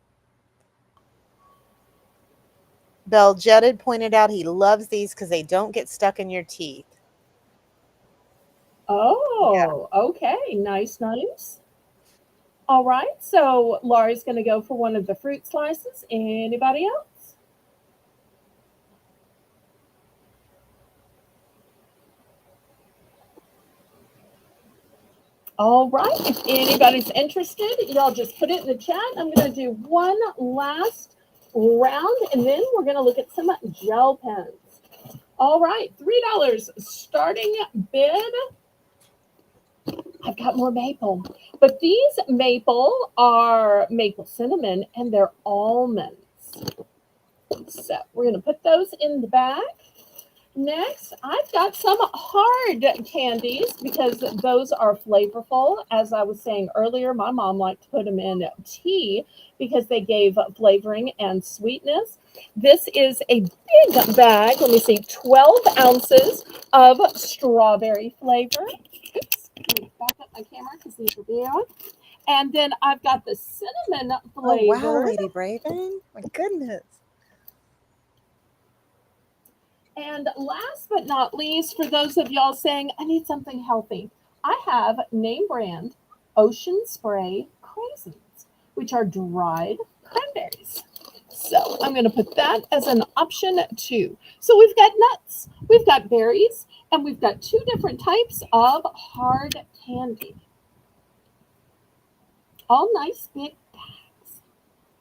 Belle Jedid pointed out he loves these because they don't get stuck in your teeth. Yeah. Oh, okay. Nice, nice. All right. So Laurie's going to go for one of the fruit slices. Anybody else? All right. If anybody's interested, y'all just put it in the chat. I'm going to do one last round, and then we're going to look at some gel pens. All right. $3 starting bid. I've got more maple. But these maple are maple cinnamon, and they're almonds. So we're going to put those in the bag. Next, I've got some hard candies because those are flavorful. As I was saying earlier, my mom liked to put them in tea because they gave flavoring and sweetness. This is a big bag. Let me see, 12 ounces of strawberry flavor. Oops, let me back up my camera because these will be on. And then I've got the cinnamon Oh, wow, flavored. Lady Braven. My goodness. And last but not least, for those of y'all saying, I need something healthy, I have name brand Ocean Spray Craisins, which are dried cranberries. So I'm going to put that as an option too. So we've got nuts, we've got berries, and we've got two different types of hard candy. All nice big bags.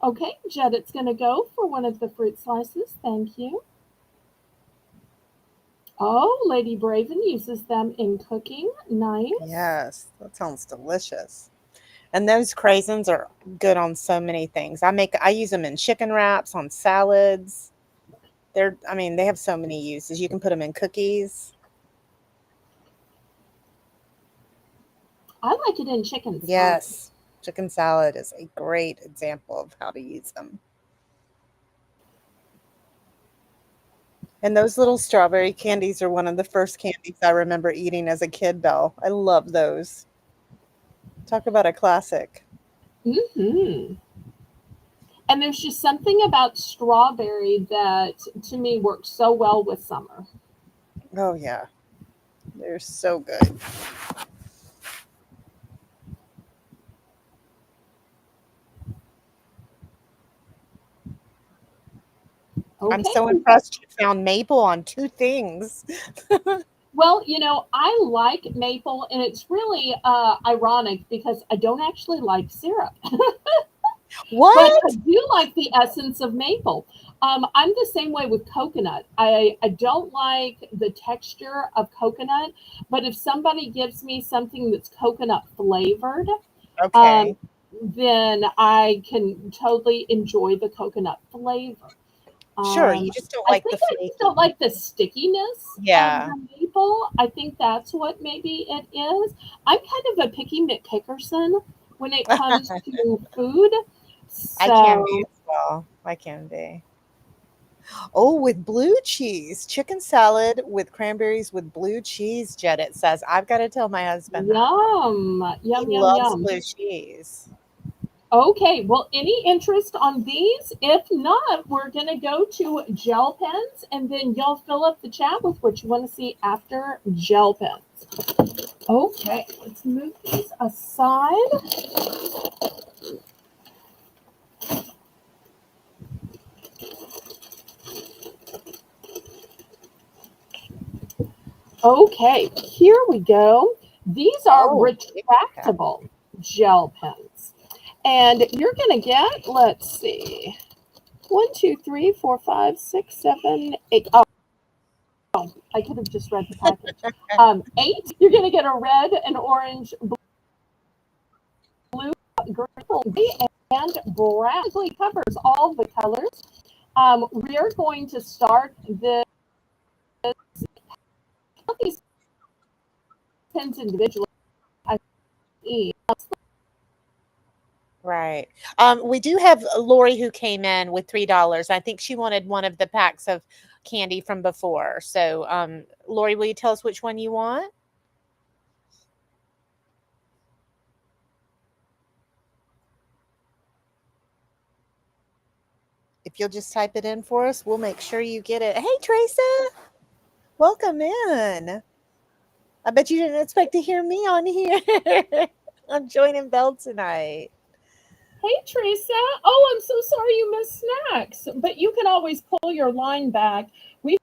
Okay, Jedit's going to go for one of the fruit slices. Thank you. Oh, Lady Braven uses them in cooking. Nice. Yes, that sounds delicious. And those craisins are good on so many things. I use them in chicken wraps, on salads. They have so many uses. You can put them in cookies. I like it in chicken salad. Yes, chicken salad is a great example of how to use them. And those little strawberry candies are one of the first candies I remember eating as a kid, Belle. I love those. Talk about a classic. Mm-hmm. And there's just something about strawberry that to me works so well with summer. Oh, yeah. They're so good. I'm Okay. so impressed you found maple on two things. Well, I like maple, and it's really ironic because I don't actually like syrup. But I What? do like the essence of maple. I'm the same way with coconut. I don't like the texture of coconut, but if somebody gives me something that's coconut flavored, um, Okay. then I can totally enjoy the coconut flavor. Sure, you just don't I like the think I just don't flaky. like the stickiness of Yeah. the maple. I think that's what maybe it is. I'm kind of a picky McPickerson when it comes to food. I can be So, as well. I can be. Oh, with blue cheese. Chicken salad with cranberries with blue cheese, Jed, it says. I've got to tell my husband that. yum, He yum, yum, loves yum. blue cheese. Okay, well, any interest on these? If not, we're going to go to gel pens and then y'all fill up the chat with what you want to see after gel pens. Okay, let's move these aside. Okay, here we go. These are Oh, big pack. retractable gel pens. And you're going to get, let's see, 1, 2, 3, 4, 5, 6, 7, 8. Oh, I could have just read the package. 8, you're going to get a red, an orange, blue, green, and brown. It basically covers all the colors. We are going to start this depends individually. I eat. Right. We do have Lori who came in with $3. I think she wanted one of the packs of candy from before. So, Lori, will you tell us which one you want? If you'll just type it in for us, we'll make sure you get it. Hey, Teresa, welcome in. I bet you didn't expect to hear me on here. I'm joining Belle tonight. Hey, Teresa. Oh, I'm so sorry you missed snacks, but you can always pull your line back. We've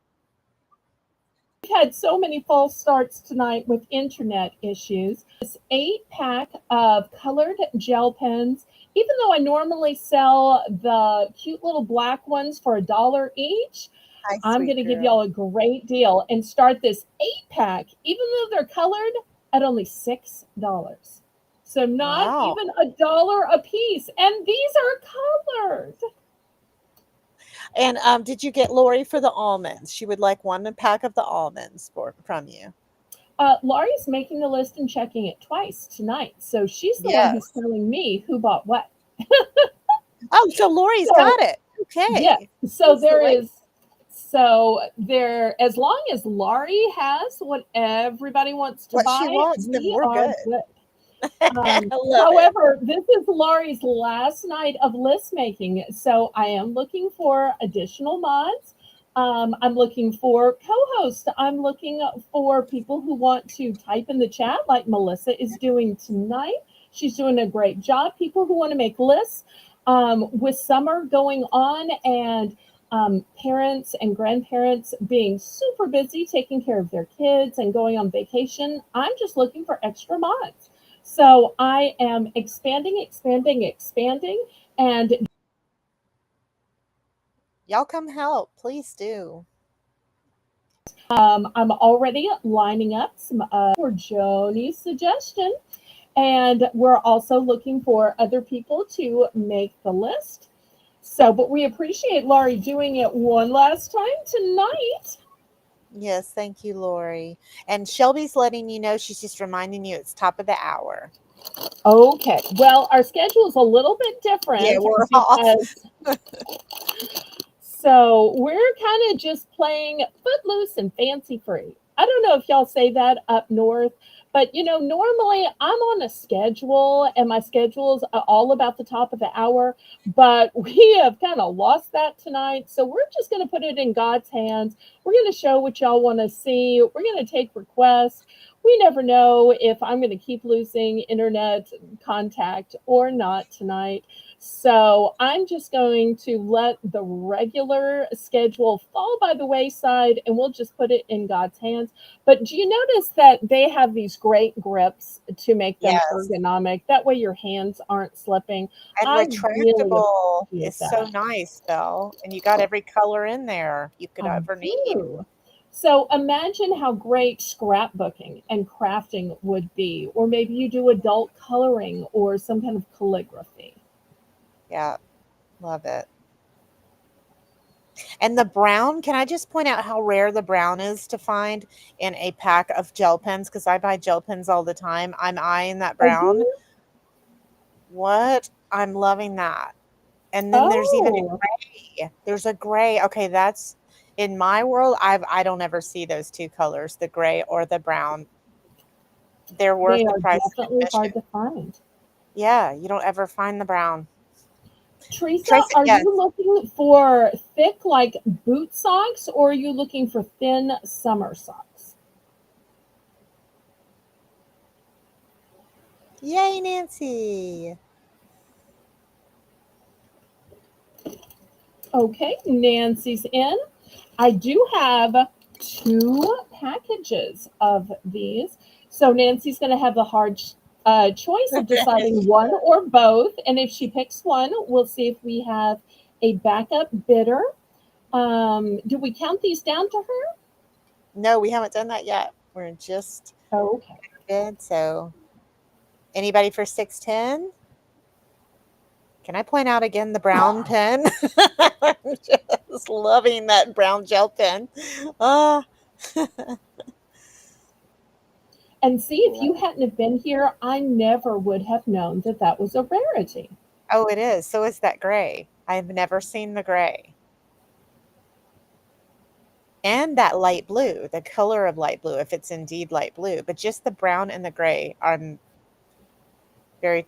had so many false starts tonight with internet issues. This 8-pack of colored gel pens, even though I normally sell the cute little black ones for $1 each, Hi, I'm sweet going to give girl. y'all a great deal and start this 8-pack, even though they're colored, at only $6. So not Wow. even $1 a piece. And these are colored. And did you get Lori for the almonds? She would like one pack of the almonds from you. Laurie's making the list and checking it twice tonight. So she's the one who's Yes. telling me who bought what. Oh, so Lori's So, got it. yeah. Okay. So She's the there lady. is, so there, as long as Laurie has what everybody wants to What she buy, wants, then we we're are good. good. I love it. However, this is Laurie's last night of list making, so I am looking for additional mods. I'm looking for co-hosts. I'm looking for people who want to type in the chat, like Melissa is doing tonight. She's doing a great job. People who want to make lists. With summer going on and parents and grandparents being super busy taking care of their kids and going on vacation, I'm just looking for extra mods. So I am expanding, expanding, expanding. And Y'all come help. Please do. I'm already lining up some for Joni's suggestion. And we're also looking for other people to make the list. So, but we appreciate Laurie doing it one last time tonight. Yes, thank you, Lori. And Shelby's letting you know, she's just reminding you it's top of the hour. Okay. Well, our schedule is a little bit Yeah, different we're off. because so we're kind of just playing footloose and fancy free. I don't know if y'all say that up north, but normally I'm on a schedule and my schedule's all about the top of the hour, but we have kind of lost that tonight. So we're just going to put it in God's hands. We're going to show what y'all want to see. We're going to take requests. We never know if I'm going to keep losing internet contact or not tonight. So I'm just going to let the regular schedule fall by the wayside and we'll just put it in God's hands. But do you notice that they have these great grips to make them Yes. ergonomic? That way your hands aren't slipping. And I really retractable is appreciate so that. nice, Belle. And you got every color in there you could I ever need. do. So imagine how great scrapbooking and crafting would be, or maybe you do adult coloring or some kind of calligraphy. Yeah, love it. And the brown, can I just point out how rare the brown is to find in a pack of gel pens? Because I buy gel pens all the time. I'm eyeing that Oh, do brown. you? What? I'm loving that. And then there's even a Oh, gray. There's a gray. Okay, that's in my world. I don't ever see those two colors, the gray or the brown. They're they worth the are price of definitely hard admission. to find. Yeah, you don't ever find the brown. Teresa, Tracy, are yes. you looking for thick, like boot socks, or are you looking for thin summer socks? Yay, Nancy. Okay, Nancy's in. I do have 2 packages of these. So Nancy's going to have the hard choice of deciding one or both. And if she picks one, we'll see if we have a backup bidder. Do we count these down to her? No, we haven't done that yet. We're just Okay. bid. So, anybody for 610? Can I point out again the brown pen? I'm just loving that brown gel pen. Ah, And see, if you Right. hadn't have been here, I never would have known that that was a rarity. Oh, it is. So is that gray. I've never seen the gray. And that light blue, the color of light blue, if it's indeed light blue, but just the brown and the gray, I'm very,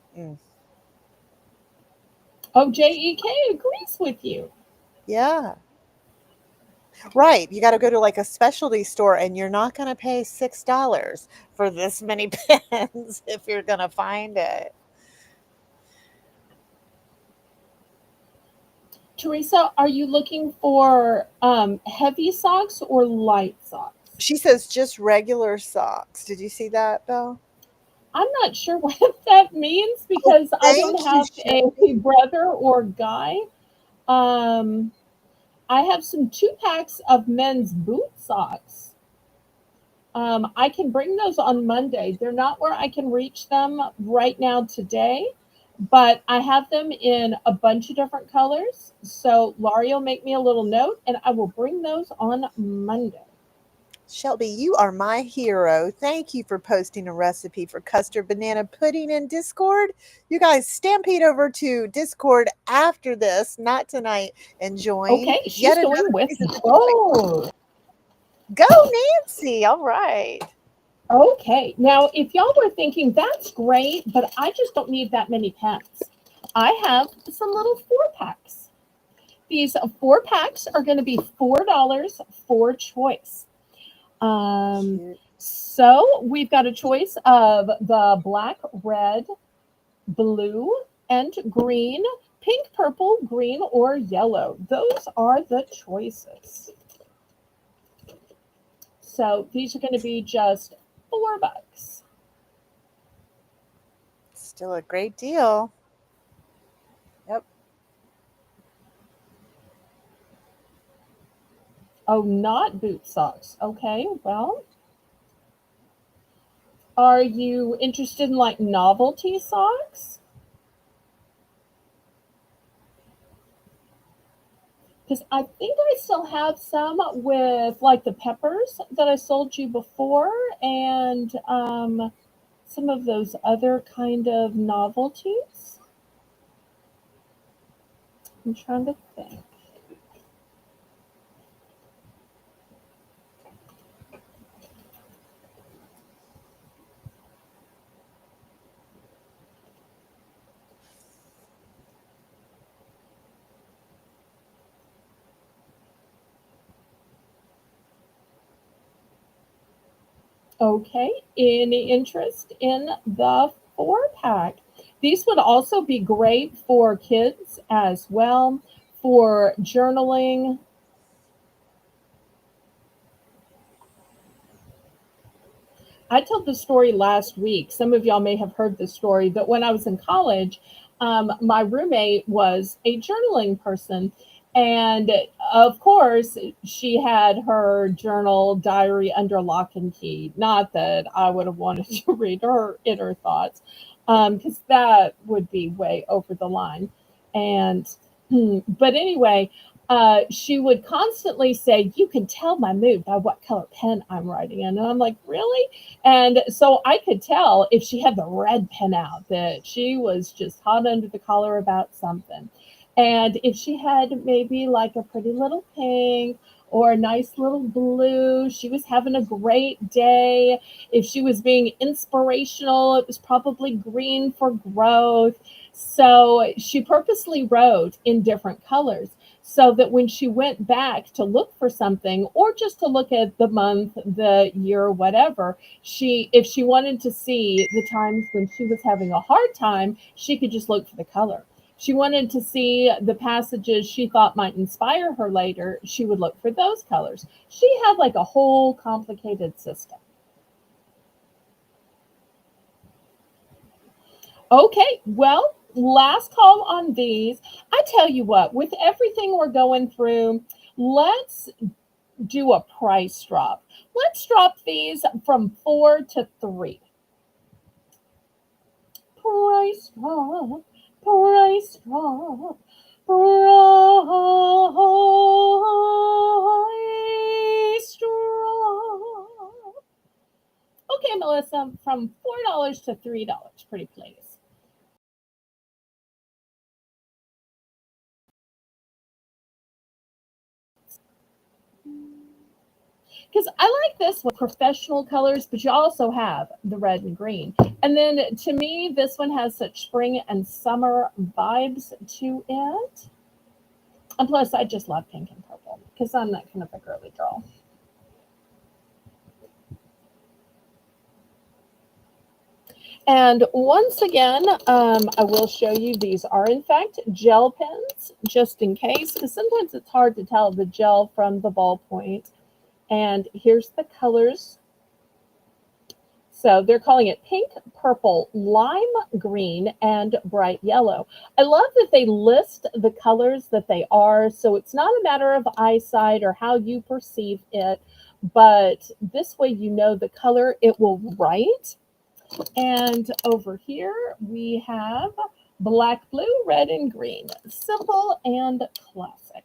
Oh, JEK agrees with you. yeah. Right. You got to go to like a specialty store and you're not going to pay $6 for this many pens if you're going to find it. Teresa, are you looking for heavy socks or light socks? She says just regular socks. Did you see that, Belle? I'm not sure what that means Oh, because I don't thank you, have a Shelby. brother or guy. Um, I have some 2 packs of men's boot socks. I can bring those on Monday. They're not where I can reach them right now today, but I have them in a bunch of different colors. So Laurie will make me a little note and I will bring those on Monday. Shelby, you are my hero. Thank you for posting a recipe for custard banana pudding in Discord. You guys stampede over to Discord after this, not tonight, and join Okay, yet she's another going with season of Joy. gold. Go, Nancy. All right. Okay, now if y'all were thinking that's great, but I just don't need that many pens, I have some little 4 packs. These 4 packs are going to be $4 for choice. Um, Cute. so we've got a choice of the black, red, blue, and green, pink, purple, green, or yellow. Those are the choices. So these are going to be just $4. Still a great deal. Yep. Oh, not boot socks. Okay, well, are you interested in like novelty socks? Because I think I still have some with like the peppers that I sold you before, and some of those other kind of novelties. I'm trying to think. Okay, any interest in the 4 pack? These would also be great for kids as well, for journaling. I told the story last week. Some of y'all may have heard this story, but when I was in college, my roommate was a journaling person. And of course, she had her journal diary under lock and key. Not that I would have wanted to read her inner thoughts, because that would be way over the line. And, but anyway, she would constantly say, "You can tell my mood by what color pen I'm writing in." And I'm like, "Really?" And so I could tell if she had the red pen out that she was just hot under the collar about something. And if she had maybe like a pretty little pink or a nice little blue, she was having a great day. If she was being inspirational, it was probably green for growth. So she purposely wrote in different colors so that when she went back to look for something or just to look at the month, the year, whatever, she if she wanted to see the times when she was having a hard time, she could just look for the color. She wanted to see the passages she thought might inspire her later, she would look for those colors. She had like a whole complicated system. Okay, well, last call on these. I tell you what, with everything we're going through, let's do a price drop. Let's drop these from 4 to 3. Price drop, price drop, price drop. Okay, Melissa, from $4 to $3, pretty please. Because I like this with professional colors, but you also have the red and green. And then to me, this one has such spring and summer vibes to it. And plus, I just love pink and purple because I'm that kind of a girly girl. And once again, I will show you these are in fact gel pens, just in case, because sometimes it's hard to tell the gel from the ballpoint. And here's the colors. So they're calling it pink, purple, lime green, and bright yellow. I love that they list the colors that they are. So it's not a matter of eyesight or how you perceive it, but this way you know the color it will write. And over here we have black, blue, red, and green. Simple and classic.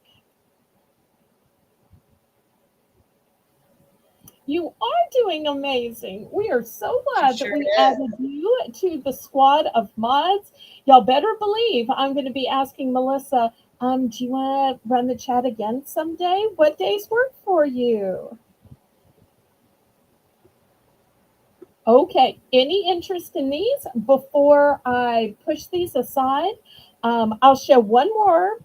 You are doing amazing. We are so glad that Sure we is. added you to the squad of mods. Y'all better believe I'm going to be asking Melissa, do you want to run the chat again someday? What days work for you? Okay, any interest in these before I push these aside? I'll show one more,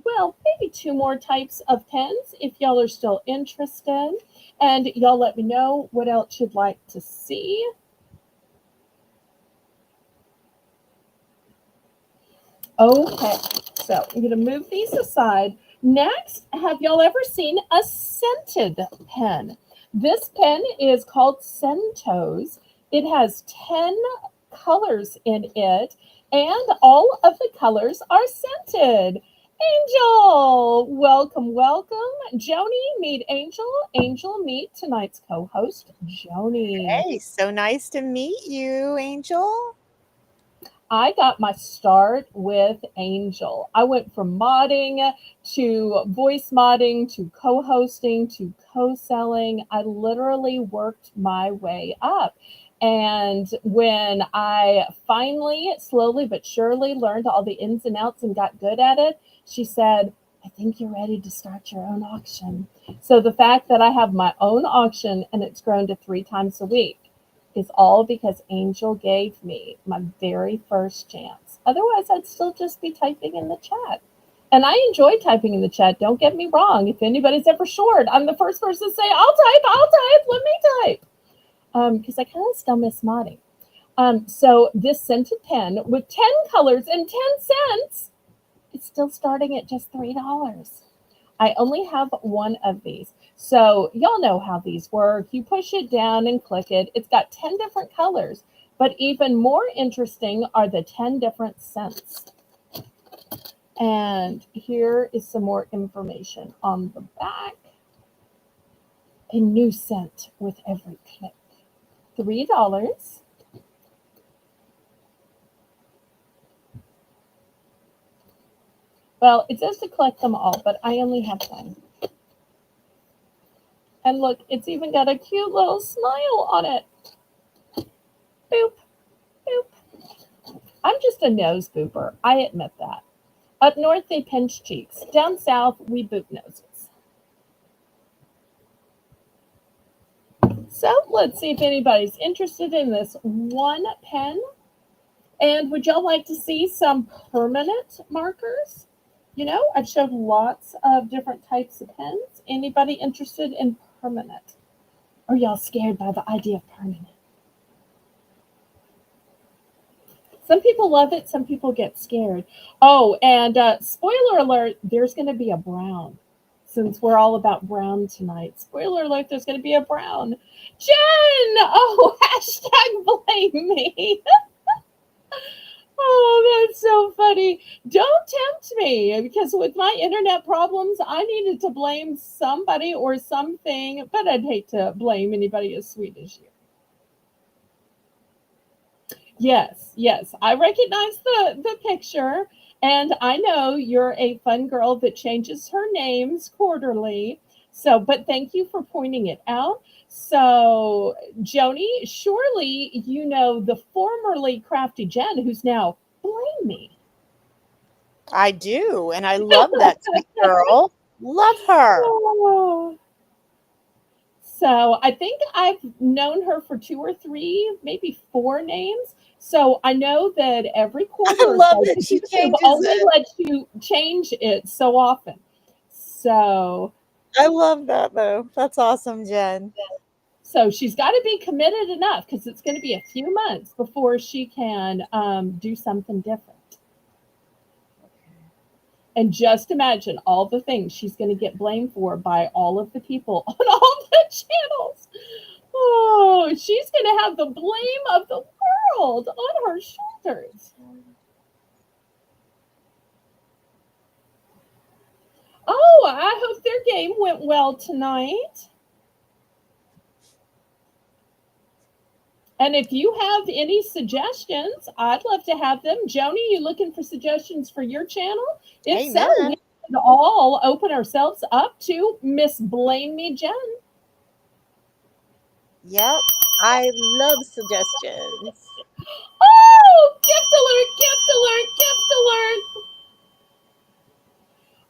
well, maybe two more types of pens if y'all are still interested. And y'all let me know what else you'd like to see. Okay, so I'm going to move these aside. Next, have y'all ever seen a scented pen? This pen is called Centos. It has 10 colors in it, and all of the colors are scented. Angel, welcome, welcome. Joni, meet Angel. Angel, meet tonight's co-host, Joni. Hey, so nice to meet you, Angel. I got my start with Angel. I went from modding to voice modding to co hosting to co selling. I literally worked my way up. And when I finally, slowly but surely, learned all the ins and outs and got good at it, she said, I think you're ready to start your own auction. So the fact that I have my own auction and it's grown to 3 times a week is all because Angel gave me my very first chance. Otherwise, I'd still just be typing in the chat. And I enjoy typing in the chat. Don't get me wrong. If anybody's ever short, I'm the first person to say, I'll type, let me type. Because I kind of still miss modding. So this scented pen with 10 colors and 10 cents, it's still starting at just $3. I only have one of these. So y'all know how these work. You push it down and click it. It's got 10 different colors, but even more interesting are the 10 different scents. And here is some more information on the back. A new scent with every click. $3. Well, it says to collect them all, but I only have 10. And look, it's even got a cute little smile on it. Boop, boop. I'm just a nose booper. I admit that. Up north, they pinch cheeks. Down south, we boop noses. So let's see if anybody's interested in this one pen. And would y'all like to see some permanent markers? You know, I've showed lots of different types of pens. Anybody interested in permanent? Or y'all scared by the idea of permanent? Some people love it. Some people get scared. Oh, and spoiler alert, there's going to be a brown. Since we're all about brown tonight. Spoiler alert, there's going to be a brown. Jen! Oh, hashtag blame me. Oh, that's so funny. Don't tempt me because with my internet problems, I needed to blame somebody or something, but I'd hate to blame anybody as sweet as you. Yes, yes, I recognize the picture, and I know you're a fun girl that changes her names quarterly. So, but thank you for pointing it out. So, Joni, surely you know the formerly crafty Jen, who's now Blame Me. I do, and I love that sweet girl. Love her. Oh. So I think I've known her for two or three, maybe four names. So I know that every I quarter or love so, that because she YouTube changes only it. lets you change it so often. So I love that though. That's awesome, Jen. so she's got to be committed enough because it's going to be a few months before she can do something different. And just imagine all the things she's going to get blamed for by all of the people on all the channels. Oh, she's going to have the blame of the world on her shoulders. Oh, I hope their game went well tonight. And if you have any suggestions, I'd love to have them. Joni, you looking for suggestions for your channel? If so, we Amen. should all open ourselves up to Miss Blame Me Jen. Yep. I love suggestions. Oh, gift alert, gift alert, gift alert.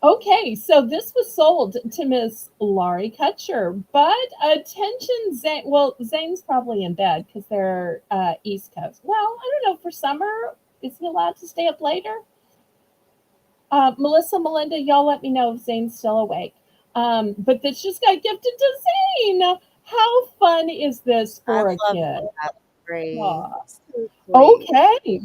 Okay, so this was sold to Miss Laurie Kutcher, but attention, Zane. Well, Zane's probably in bed because they're East Coast. Well, I don't know. For summer, is he allowed to stay up later? Melissa, Melinda, y'all let me know if Zane's still awake. But this just got gifted to Zane. How fun is this I for a love kid? that, Bree. Aw. So sweet. Okay,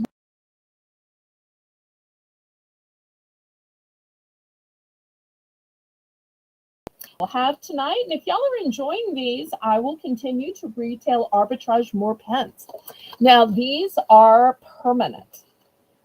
we'll have tonight. And if y'all are enjoying these, I will continue to retail arbitrage more pens. Now, these are permanent.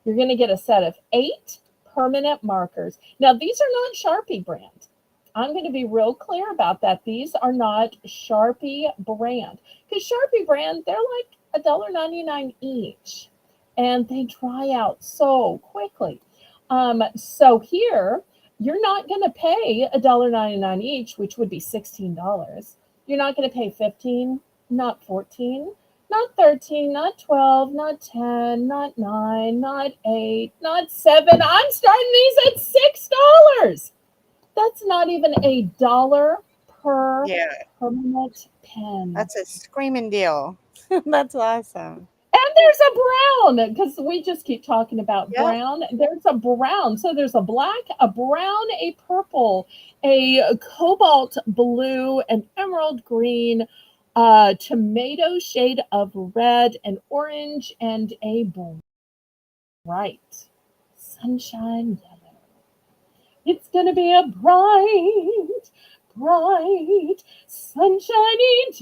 You're going to get a set of 8 permanent markers. Now, these are not Sharpie brand. I'm going to be real clear about that. These are not Sharpie brand because Sharpie brand, they're like $1.99 each and they dry out so quickly. So here, you're not going to pay $1.99 each, which would be $16. You're not going to pay 15, not 14, not 13, not 12, not 10, not 9, not 8, not 7. I'm starting these at $6. That's not even a dollar per Yeah, permanent pen. that's a screaming deal. That's awesome. And there's a brown because we just keep talking about Yep. brown. There's a brown. So there's a black, a brown, a purple, a cobalt blue, an emerald green, a tomato shade of red, an orange, and a bright sunshine yellow. It's going to be a bright, bright, sunshiny day.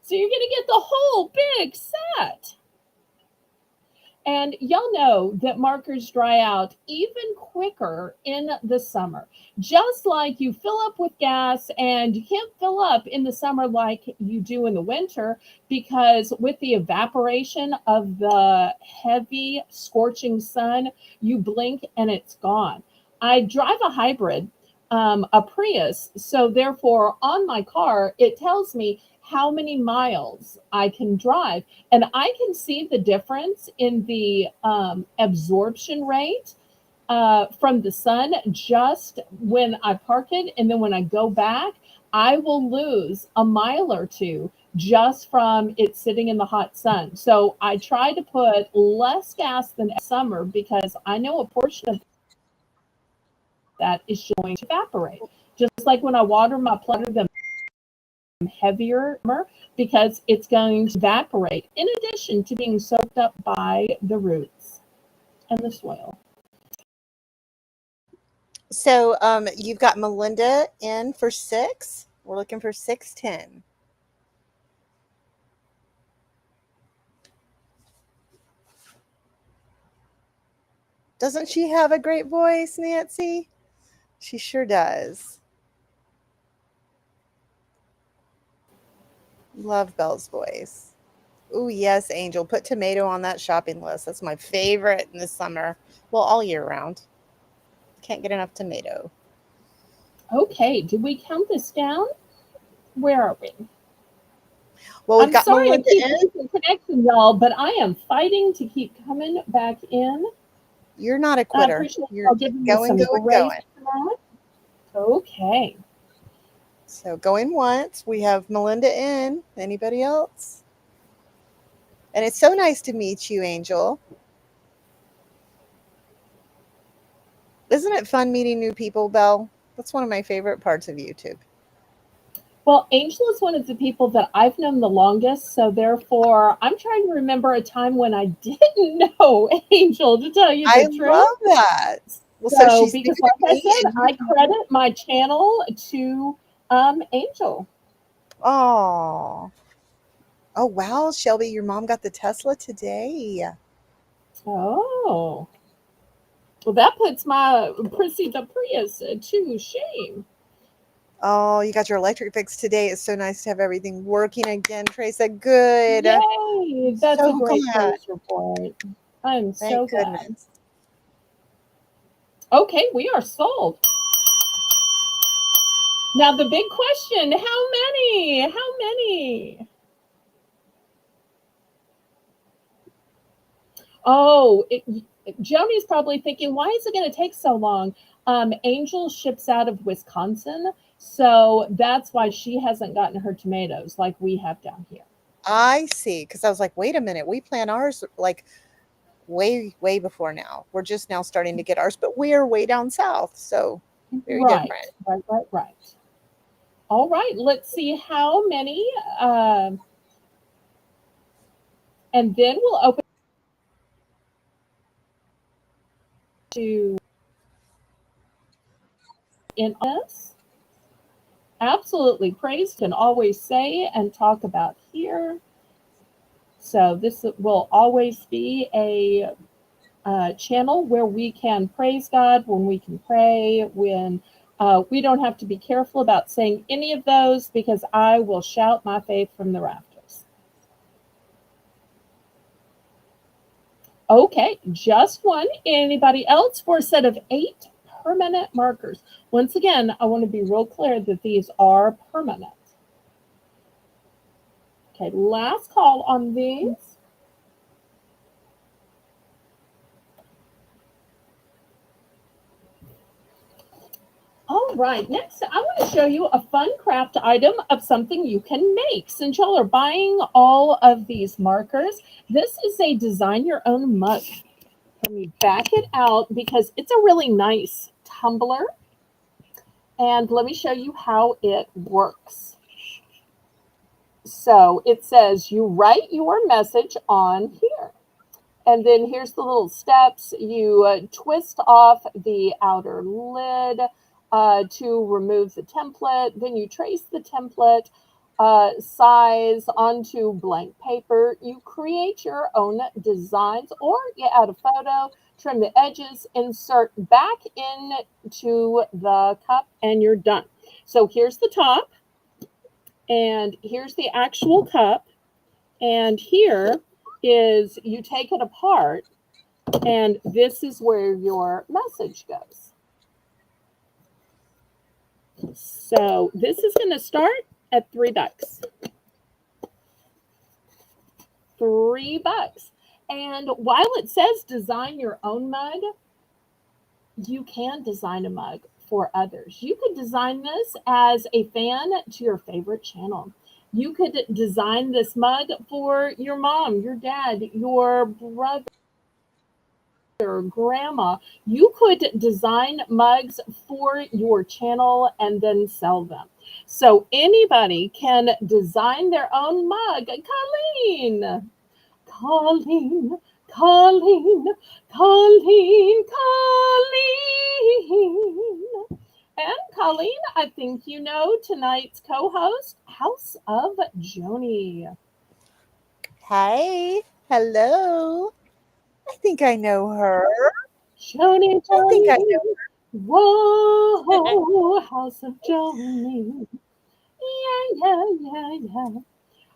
So you're going to get the whole big set. And y'all know that markers dry out even quicker in the summer. Just like you fill up with gas and you can't fill up in the summer like you do in the winter because with the evaporation of the heavy scorching sun, you blink and it's gone. I drive a hybrid, a Prius. So therefore on my car, it tells me how many miles I can drive and I can see the difference in the absorption rate from the sun just when I park it. And then when I go back, I will lose a mile or two just from it sitting in the hot sun. So I try to put less gas than summer because I know a portion of that is going to evaporate. Just like when I water my plants, them heavier because it's going to evaporate in addition to being soaked up by the roots and the soil. So you've got Melinda in for 6. We're looking for 610. Doesn't she have a great voice, Nancy? She sure does. Love Belle's voice. Oh, yes, Angel. Put tomato on that shopping list. That's my favorite in the summer. Well, all year round. Can't get enough tomato. Okay, did we count this down? Where are we? Well, we've I'm got sorry I Melinda keep in. losing connection, y'all, but I am fighting to keep coming back in. You're not a I quitter. appreciate You're y'all just giving me going, some going, grace going. for that. Okay. So going once. We have Melinda in. Anybody else? And it's so nice to meet you, Angel. Isn't it fun meeting new people, Belle? That's one of my favorite parts of YouTube. Well, Angel is one of the people that I've known the longest, so therefore I'm trying to remember a time when I didn't know Angel, to tell you I the truth. love that. Well, so So, she's new because to like I me, said, and I credit my channel to Angel. oh, oh wow, Shelby, your mom got the Tesla today. Oh, well, that puts my Prissy the Prius to shame. Oh, you got your electric fixed today. It's so nice to have everything working again, Teresa. Good. Yay! I'm That's a so great glad. praise report. I'm so Thank glad. goodness. Okay, we are sold. Now, the big question, how many? How many? Oh, Joni's probably thinking, why is it going to take so long? Angel ships out of Wisconsin, so that's why she hasn't gotten her tomatoes like we have down here. I see. Because I was like, wait a minute. We plan ours like way, way before now. We're just now starting to get ours, but we're way down south. So very Right, different. right, right, right. All right, let's see how many, uh, and then we'll open to in us. Absolutely, praise can always say and talk about here. So this will always be a channel where we can praise God, when we can pray, when we don't have to be careful about saying any of those because I will shout my faith from the rafters. Okay, just one. Anybody else for a set of 8 permanent markers? Once again, I want to be real clear that these are permanent. Okay, last call on these. All right, next I want to show you a fun craft item of something you can make. Since y'all are buying all of these markers, this is a design your own mug. Let me back it out because it's a really nice tumbler. And let me show you how it works. So it says you write your message on here. And then here's the little steps. You twist off the outer lid to remove the template. Then you trace the template size onto blank paper. You create your own designs or you add a photo, trim the edges, insert back into the cup, and you're done. So here's the top, and here's the actual cup. And here is you take it apart, and this is where your message goes. So this is going to start at $3. $3. And while it says design your own mug, you can design a mug for others. You could design this as a fan to your favorite channel. You could design this mug for your mom, your dad, your brother, grandma. You could design mugs for your channel and then sell them. So anybody can design their own mug. Colleen, Colleen, Colleen, Colleen, Colleen. And Colleen, I think you know tonight's co-host, House of Joni. Hey, hello. I think I know her. Joni, I think I Joni, know. whoa, House of Joni. Yeah, yeah, yeah, yeah.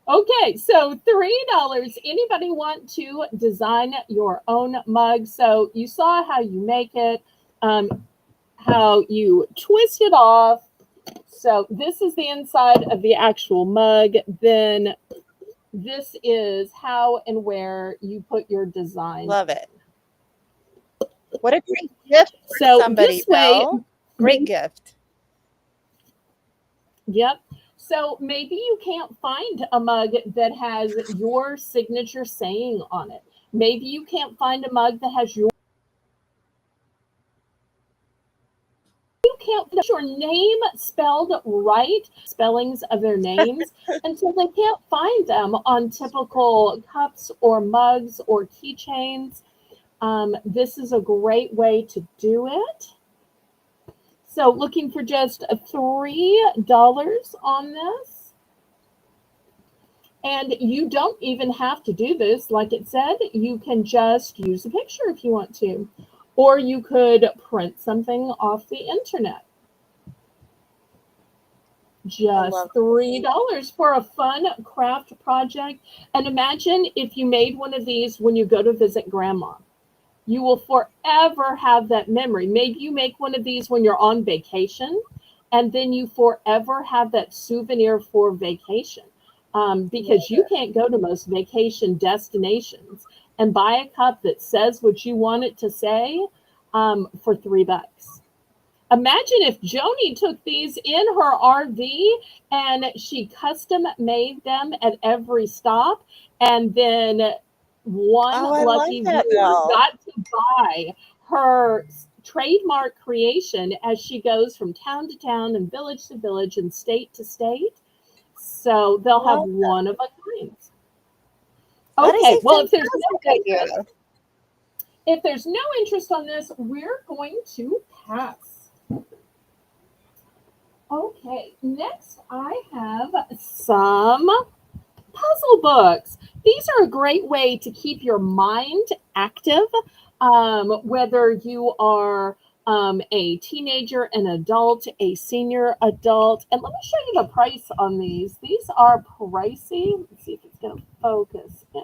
Okay, so $3. Anybody want to design your own mug? So you saw how you make it. how you twist it off. So this is the inside of the actual mug. Then this is how and where you put your design. Love it. What a great gift for So somebody, this way, Belle. Great gift. yep. So maybe you can't find a mug that has your signature saying on it. Maybe you can't find a mug that has your name spelled right, spellings of their names, and so they can't find them on typical cups or mugs or keychains. This is a great way to do it. So looking for just $3 on this. And you don't even have to do this. Like it said, you can just use a picture if you want to. Or you could print something off the internet. Just $3 for a fun craft project. And imagine if you made one of these when you go to visit grandma. You will forever have that memory. Maybe you make one of these when you're on vacation, and then you forever have that souvenir for vacation. Because you can't go to most vacation destinations and buy a cup that says what you want it to say for $3. Imagine if Joni took these in her RV and she custom made them at every stop, and then one Oh, I like lucky that, viewer Belle. got to buy her trademark creation as she goes from town to town and village to village and state to state. So they'll have Love that. one of a kind. That is Okay, a well, if there's no fantastic interest, idea. on this, we're going to pass. Okay, next I have some puzzle books. These are a great way to keep your mind active, whether you are a teenager, an adult, a senior adult. And let me show you the price on these. These are pricey. Let's see if it's going to focus. Yeah.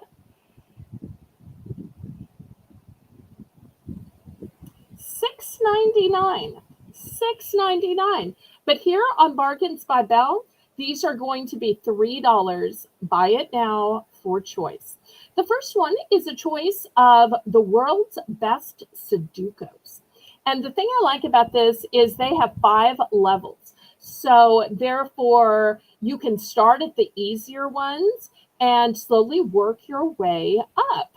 $6.99. $6.99. But here on Bargains by Belle, these are going to be $3. Buy it now for choice. The first one is a choice of the world's best Sudokus. And the thing I like about this is they have 5 levels. So therefore, you can start at the easier ones and slowly work your way up.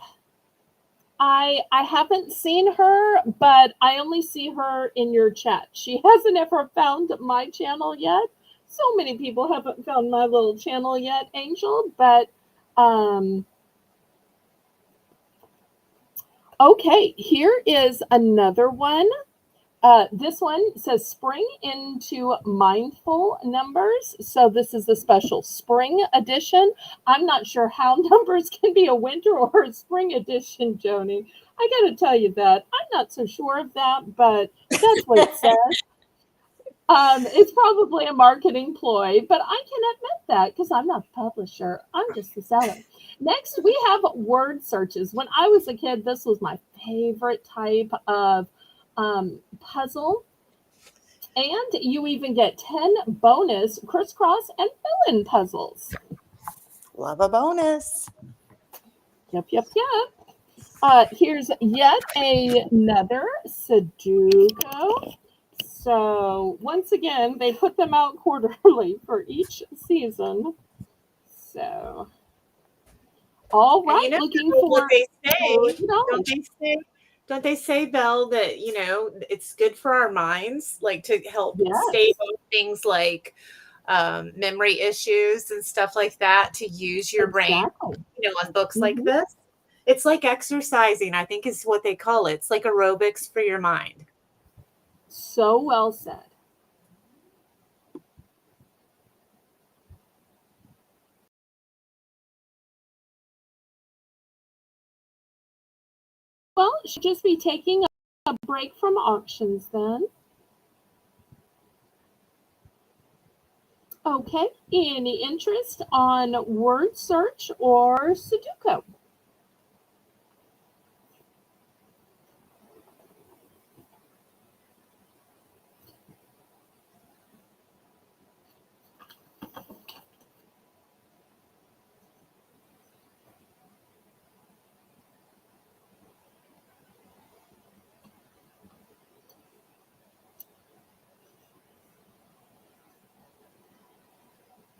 I haven't seen her, but I only see her in your chat. She hasn't ever found my channel yet. So many people haven't found my little channel yet, Angel. But okay, here is another one. This one says spring into mindful numbers. So this is the special spring edition. I'm not sure how numbers can be a winter or a spring edition, Joni. I got to tell you that. I'm not so sure of that, but that's what it says. It's probably a marketing ploy, but I can admit that because I'm not the publisher. I'm just the seller. Next, we have word searches. When I was a kid, this was my favorite type of puzzle. And you even get 10 bonus crisscross and fill-in puzzles. Love a bonus. Yep, yep, yep. Here's yet another Sudoku. So once again, they put them out quarterly for each season. So, all And right, looking for what they say, $3. don't they say, Belle, that, it's good for our minds, like to help stave Yes, off things like memory issues and stuff like that, to use your brain, exactly. on books like Hmm. this. It's like exercising, I think is what they call it. It's like aerobics for your mind. So well said. Well, should just be taking a break from auctions then. Okay, any interest on word search or Sudoku?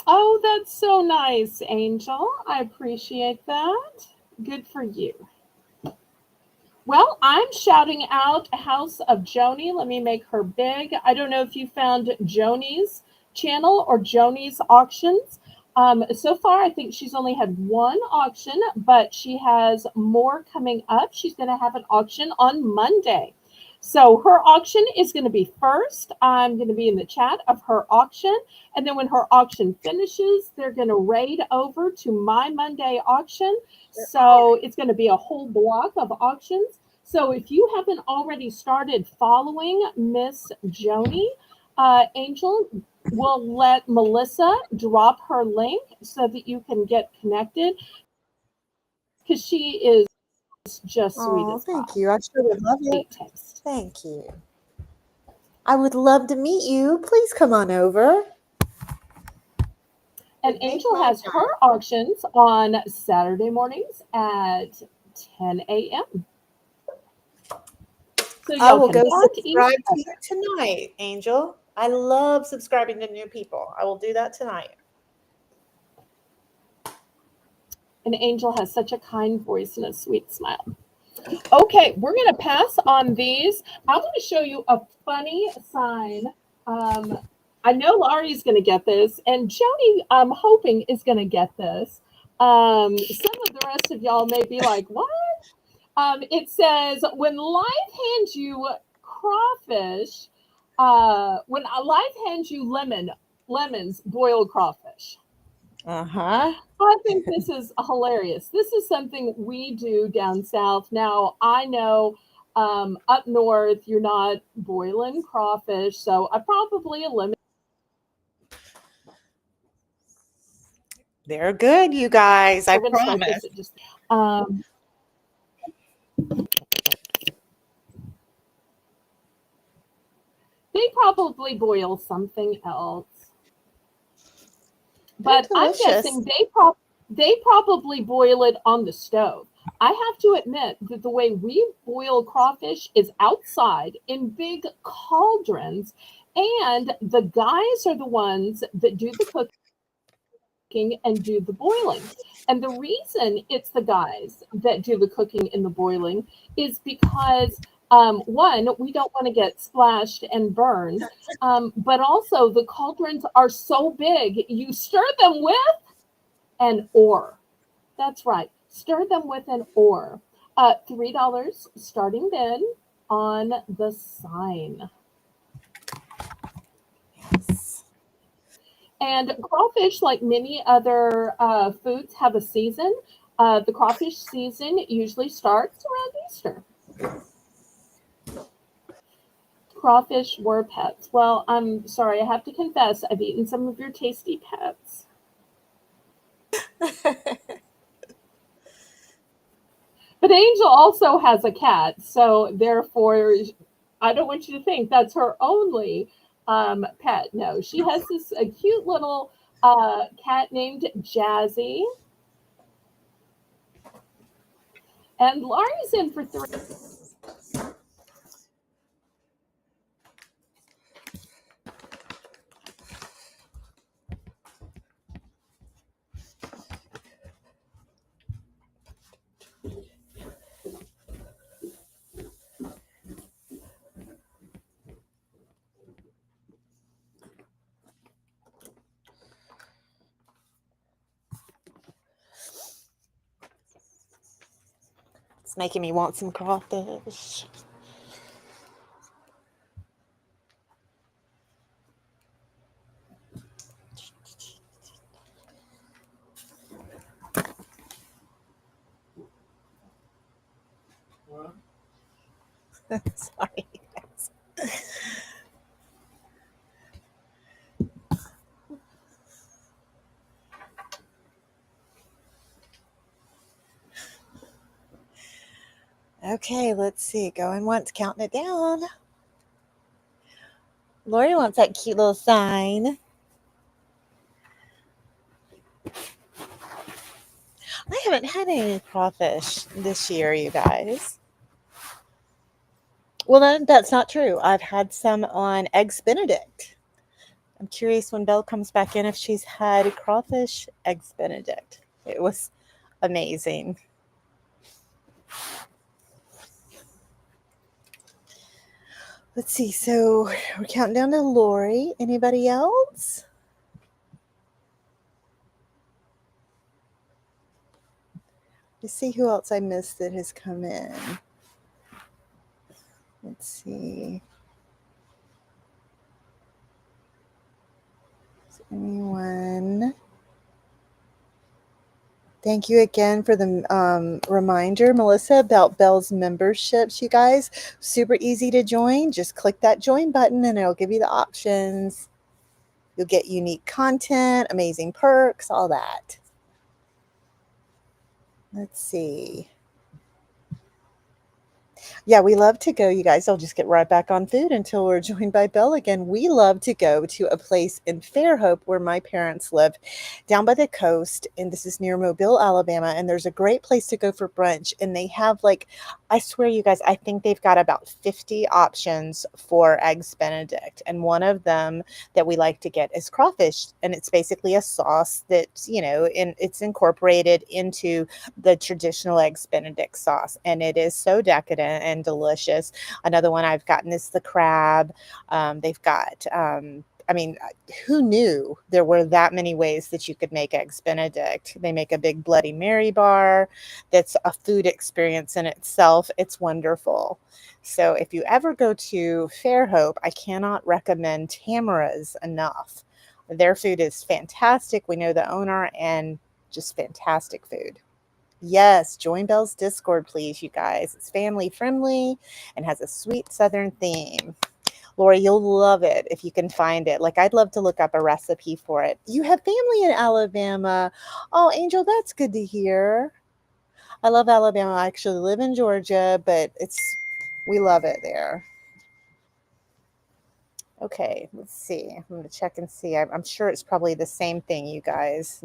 Oh, that's so nice, Angel. I appreciate that. Good for you. Well, I'm shouting out House of Joni. Let me make her big. I don't know if you found Joni's channel or Joni's auctions. So far, I think she's only had one auction, but she has more coming up. She's going to have an auction on Monday. So her auction is going to be first. I'm going to be in the chat of her auction. And then when her auction finishes, they're going to raid over to my Monday auction. So it's going to be a whole block of auctions. So if you haven't already started following Miss Joni, Angel will let Melissa drop her link so that you can get connected because she is just sweet Oh, as pie. thank you. I sure would love it. Great taste. Thank you. I would love to meet you. Please come on over. And Would make Angel my has her auctions on Saturday mornings at 10 a.m. So I y'all will can go talk each subscribe to you other. tonight, Angel. I love subscribing to new people. I will do that tonight. And Angel has such a kind voice and a sweet smile. Okay, we're going to pass on these. I want to show you a funny sign. I know Laurie's going to get this, and Joni, I'm hoping, is going to get this. Some of the rest of y'all may be like, what? It says, when life hands you crawfish, when life hands you lemons, boil crawfish. Uh-huh. I think this is hilarious. This is something we do down south. Now, I know up north you're not boiling crawfish, so I probably eliminate. They're good, you guys. I We're going to start this promise. at just. Um, they probably boil something else, They're but I'm delicious. guessing they probably boil it on the stove. I have to admit that the way we boil crawfish is outside in big cauldrons, and the guys are the ones that do the cooking and do the boiling. And the reason it's the guys that do the cooking and the boiling is because one, we don't want to get splashed and burned, but also the cauldrons are so big, you stir them with an oar. That's right. Stir them with an oar. $3 starting then on the sign. Yes. And crawfish, like many other foods, have a season. The crawfish season usually starts around Easter. Crawfish were pets. Well, I'm sorry, I have to confess, I've eaten some of your tasty pets. But Angel also has a cat, so therefore, I don't want you to think that's her only pet. No, she has this a cute little cat named Jazzy, and Laurie's in for three. It's making me want some crawfish. Sorry. Okay, let's see. Going once, counting it down. Lori wants that cute little sign. I haven't had any crawfish this year, you guys. Well, that's not true. I've had some on Eggs Benedict. I'm curious when Belle comes back in if she's had crawfish eggs Benedict. It was amazing. Let's see. So we're counting down to Lori. Anybody else? Let's see who else I missed that has come in. Let's see. Is anyone? Thank you again for the reminder, Melissa, about Belle's memberships, you guys. Super easy to join. Just click that join button and it'll give you the options. You'll get unique content, amazing perks, all that. Let's see. Yeah, we love to go, you guys. I'll just get right back on food until we're joined by Belle again. We love to go to a place in Fairhope where my parents live, down by the coast. And this is near Mobile, Alabama. And there's a great place to go for brunch. And they have, like, I swear, you guys, I think they've got about 50 options for Eggs Benedict. And one of them that we like to get is crawfish. And it's basically a sauce that's, it's incorporated into the traditional Eggs Benedict sauce. And it is so decadent and delicious. Another one I've gotten is the crab. They've got, I mean, who knew there were that many ways that you could make Eggs Benedict? They make a big Bloody Mary bar that's a food experience in itself. It's wonderful. So if you ever go to Fairhope, I cannot recommend Tamara's enough. Their food is fantastic. We know the owner, and just fantastic food. Yes, join Belle's Discord, please, you guys. It's family friendly and has a sweet Southern theme. Lori, you'll love it if you can find it. Like, I'd love to look up a recipe for it. You have family in Alabama. Oh, Angel, that's good to hear. I love Alabama. I actually live in Georgia, but we love it there. Okay, let's see. I'm going to check and see. I'm sure it's probably the same thing, you guys.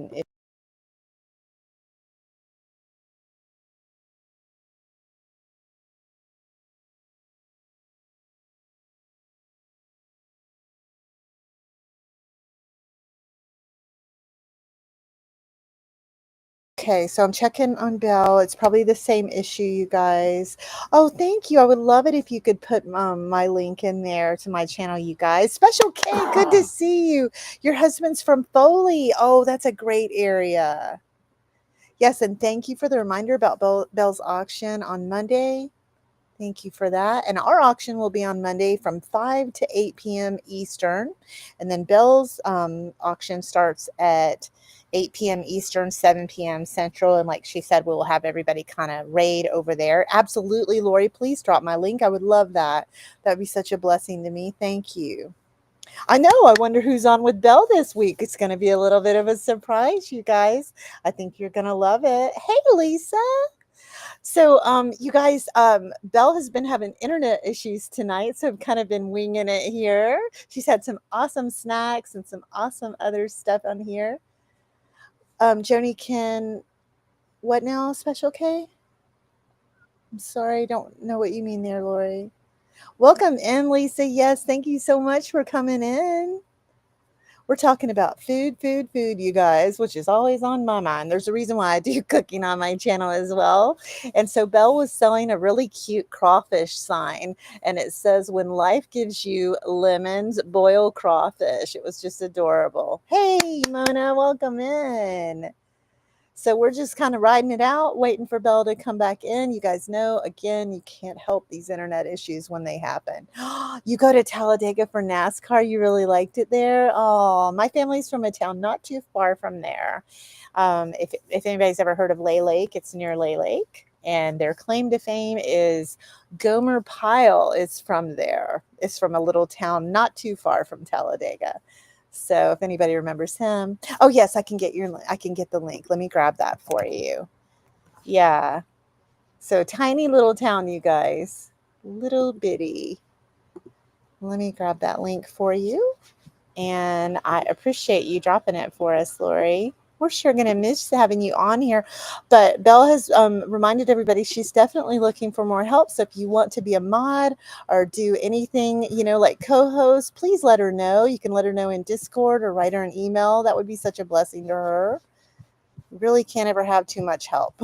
Okay, so I'm checking on Belle. It's probably the same issue, you guys. Oh, thank you. I would love it if you could put my link in there to my channel, you guys. Special K, good to see you. Your husband's from Foley. Oh, that's a great area. Yes, and thank you for the reminder about Belle's auction on Monday. Thank you for that. And our auction will be on Monday from 5 to 8 p.m. Eastern. And then Belle's auction starts at 8 p.m. Eastern, 7 p.m. Central. And like she said, we'll have everybody kind of raid over there. Absolutely, Lori, please drop my link. I would love that. That would be such a blessing to me. Thank you. I know. I wonder who's on with Belle this week. It's going to be a little bit of a surprise, you guys. I think you're going to love it. Hey, Lisa. So, you guys, Belle has been having internet issues tonight, so I've kind of been winging it here. She's had some awesome snacks and some awesome other stuff on here. Joni what now, Special K? I'm sorry, I don't know what you mean there, Lori. Welcome in, Lisa. Yes, thank you so much for coming in. We're talking about food, you guys, which is always on my mind. There's a reason why I do cooking on my channel as well. And so Belle was selling a really cute crawfish sign, and it says, "When life gives you lemons, boil crawfish." It was just adorable. Hey, Mona, welcome in. So we're just kind of riding it out, waiting for Belle to come back in. You guys know, again, you can't help these internet issues when they happen. You go to Talladega for NASCAR. You really liked it there. Oh, my family's from a town not too far from there. If anybody's ever heard of Lay Lake, it's near Lay Lake. And their claim to fame is Gomer Pyle is from there. It's from a little town not too far from Talladega. So if anybody remembers him, oh yes, I can get the link. Let me grab that for you. Yeah. So tiny little town, you guys, little bitty. Let me grab that link for you. And I appreciate you dropping it for us, Lori. We're sure going to miss having you on here. But Belle has reminded everybody she's definitely looking for more help. So if you want to be a mod or do anything, like co-host, please let her know. You can let her know in Discord or write her an email. That would be such a blessing to her. Really can't ever have too much help.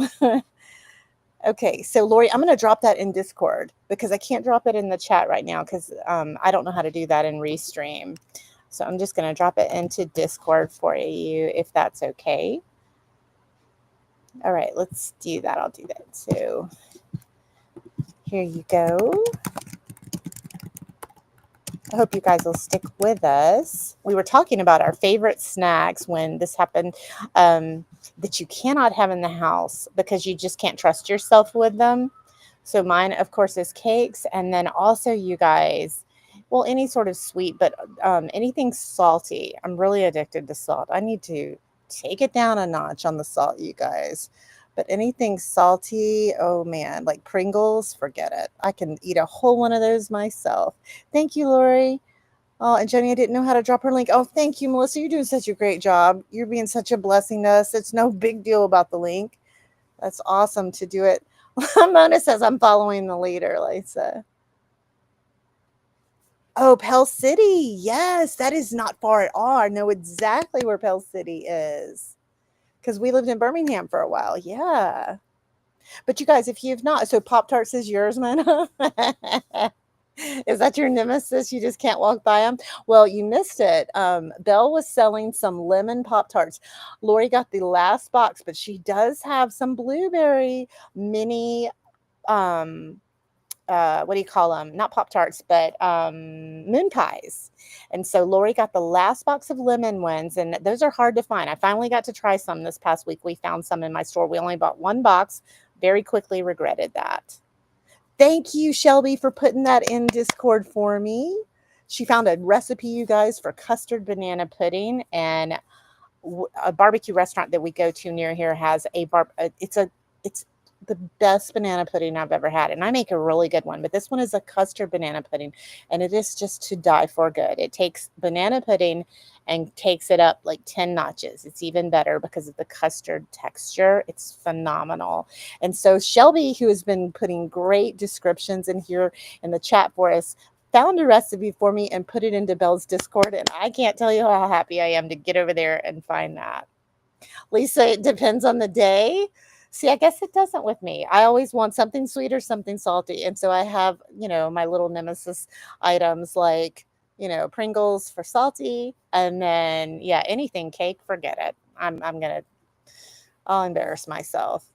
Okay, so Lori, I'm going to drop that in Discord because I can't drop it in the chat right now because I don't know how to do that in Restream. So I'm just going to drop it into Discord for you if that's okay. All right, let's do that. I'll do that. So here you go. I hope you guys will stick with us. We were talking about our favorite snacks when this happened that you cannot have in the house because you just can't trust yourself with them. So mine, of course, is cakes. And then also you guys, well, any sort of sweet, but anything salty. I'm really addicted to salt. I need to take it down a notch on the salt, you guys. But anything salty, oh man, like Pringles, forget it. I can eat a whole one of those myself. Thank you, Lori. Oh, and Jenny, I didn't know how to drop her link. Oh, thank you, Melissa. You're doing such a great job. You're being such a blessing to us. It's no big deal about the link. That's awesome to do it. Mona says I'm following the leader, Lisa. Oh, Pell City. Yes, that is not far at all. I know exactly where Pell City is because we lived in Birmingham for a while. Yeah. But you guys, if you've not, so Pop-Tarts is yours, Mona? Is that your nemesis? You just can't walk by them? Well, you missed it. Belle was selling some lemon Pop-Tarts. Lori got the last box, but she does have some blueberry mini what do you call them? Not Pop-Tarts, but moon pies. And so Lori got the last box of lemon ones, and those are hard to find. I finally got to try some this past week. We found some in my store. We only bought one box. Very quickly regretted that. Thank you, Shelby, for putting that in Discord for me. She found a recipe, you guys, for custard banana pudding, and a barbecue restaurant that we go to near here has it's the best banana pudding I've ever had, and I make a really good one, but this one is a custard banana pudding, and it is just to die for good. It takes banana pudding and takes it up like 10 notches. It's even better because of the custard texture. It's phenomenal. And so Shelby, who has been putting great descriptions in here in the chat for us, found a recipe for me and put it into Belle's Discord, and I can't tell you how happy I am to get over there and find that. Lisa, it depends on the day. See, I guess it doesn't with me. I always want something sweet or something salty. And so I have, my little nemesis items like, Pringles for salty. And then, yeah, anything cake, forget it. I'll embarrass myself.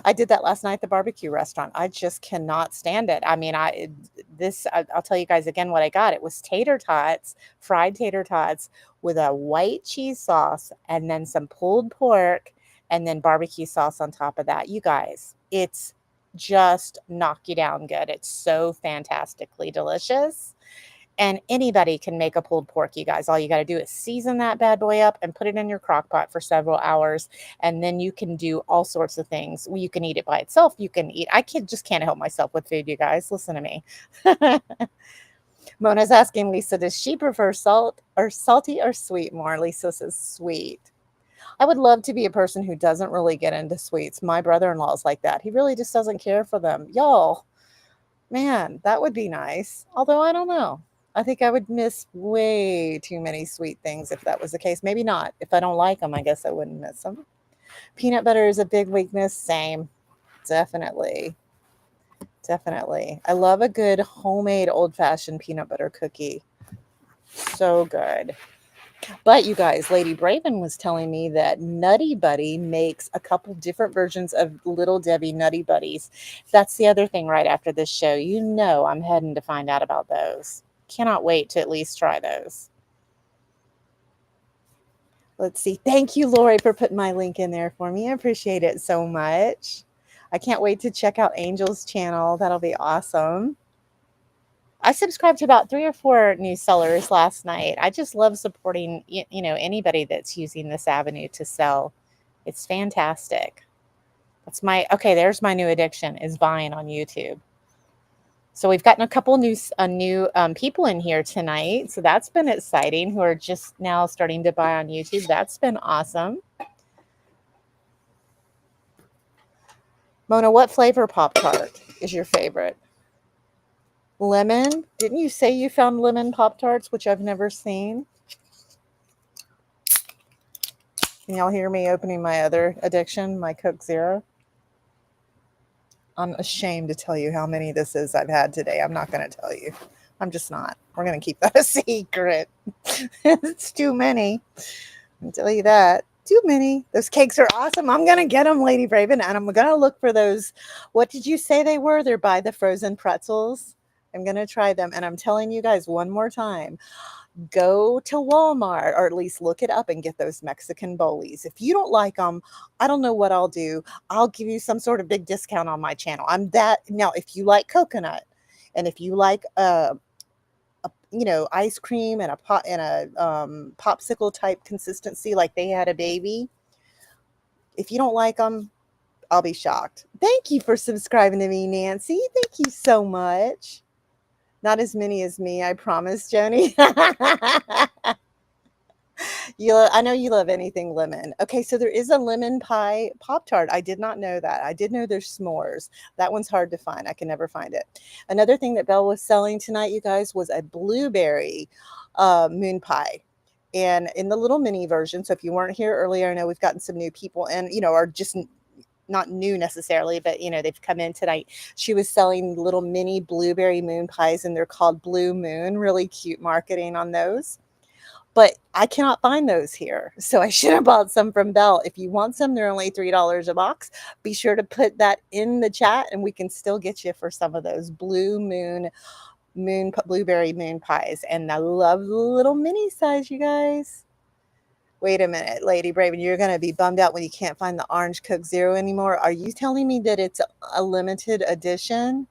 I did that last night at the barbecue restaurant. I just cannot stand it. I mean, I'll tell you guys again what I got. It was tater tots, fried tater tots with a white cheese sauce and then some pulled pork and then barbecue sauce on top of that. You guys, it's just knock you down good. It's so fantastically delicious. And anybody can make a pulled pork, you guys. All you got to do is season that bad boy up and put it in your crock pot for several hours. And then you can do all sorts of things. You can eat it by itself. You can eat. Just can't help myself with food, you guys. Listen to me. Mona's asking Lisa, does she prefer salty or sweet more? Lisa says sweet. I would love to be a person who doesn't really get into sweets. My brother-in-law is like that. He really just doesn't care for them. Y'all, man, that would be nice. Although I don't know. I think I would miss way too many sweet things if that was the case. Maybe not. If I don't like them, I guess I wouldn't miss them. Peanut butter is a big weakness. Same. Definitely. Definitely. I love a good homemade old-fashioned peanut butter cookie. So good. But you guys, Lady Braven was telling me that Nutty Buddy makes a couple different versions of Little Debbie Nutty Buddies. That's the other thing right after this show. I'm heading to find out about those. Cannot wait to at least try those. Let's see. Thank you, Lori, for putting my link in there for me. I appreciate it so much. I can't wait to check out Angel's channel. That'll be awesome. I subscribed to about 3 or 4 new sellers last night. I just love supporting, anybody that's using this avenue to sell. It's fantastic. There's my new addiction is buying on YouTube. So we've gotten a couple new people in here tonight. So that's been exciting, who are just now starting to buy on YouTube. That's been awesome. Mona, what flavor Pop-Tart is your favorite? Lemon? Didn't you say you found lemon Pop-Tarts, which I've never seen? Can y'all hear me opening my other addiction, my Coke Zero? I'm ashamed to tell you how many this is I've had today. I'm not going to tell you. I'm just not. We're going to keep that a secret. It's too many. I'll tell you that. Too many. Those cakes are awesome. I'm going to get them, Lady Braven, and I'm going to look for those. What did you say they were? They're by the frozen pretzels. I'm going to try them. And I'm telling you guys one more time, go to Walmart or at least look it up and get those Mexican bolies. If you don't like them, I don't know what I'll do. I'll give you some sort of big discount on my channel. I'm that now. If you like coconut, and if you like ice cream and a pot and a popsicle type consistency, like they had a baby. If you don't like them, I'll be shocked. Thank you for subscribing to me, Nancy. Thank you so much. Not as many as me, I promise, Joni. I know you love anything lemon. Okay, so there is a lemon pie Pop-Tart. I did not know that. I did know there's s'mores. That one's hard to find. I can never find it. Another thing that Belle was selling tonight, you guys, was a blueberry moon pie. And in the little mini version, so if you weren't here earlier, I know we've gotten some new people and, are just not new necessarily, but they've come in tonight. She was selling little mini blueberry moon pies, and they're called Blue Moon. Really cute marketing on those. But I cannot find those here. So I should have bought some from Belle. If you want some, they're only $3 a box. Be sure to put that in the chat and we can still get you for some of those blueberry moon pies. And I love the little mini size, you guys. Wait a minute, Lady Braven, you're going to be bummed out when you can't find the orange Coke Zero anymore. Are you telling me that it's a limited edition?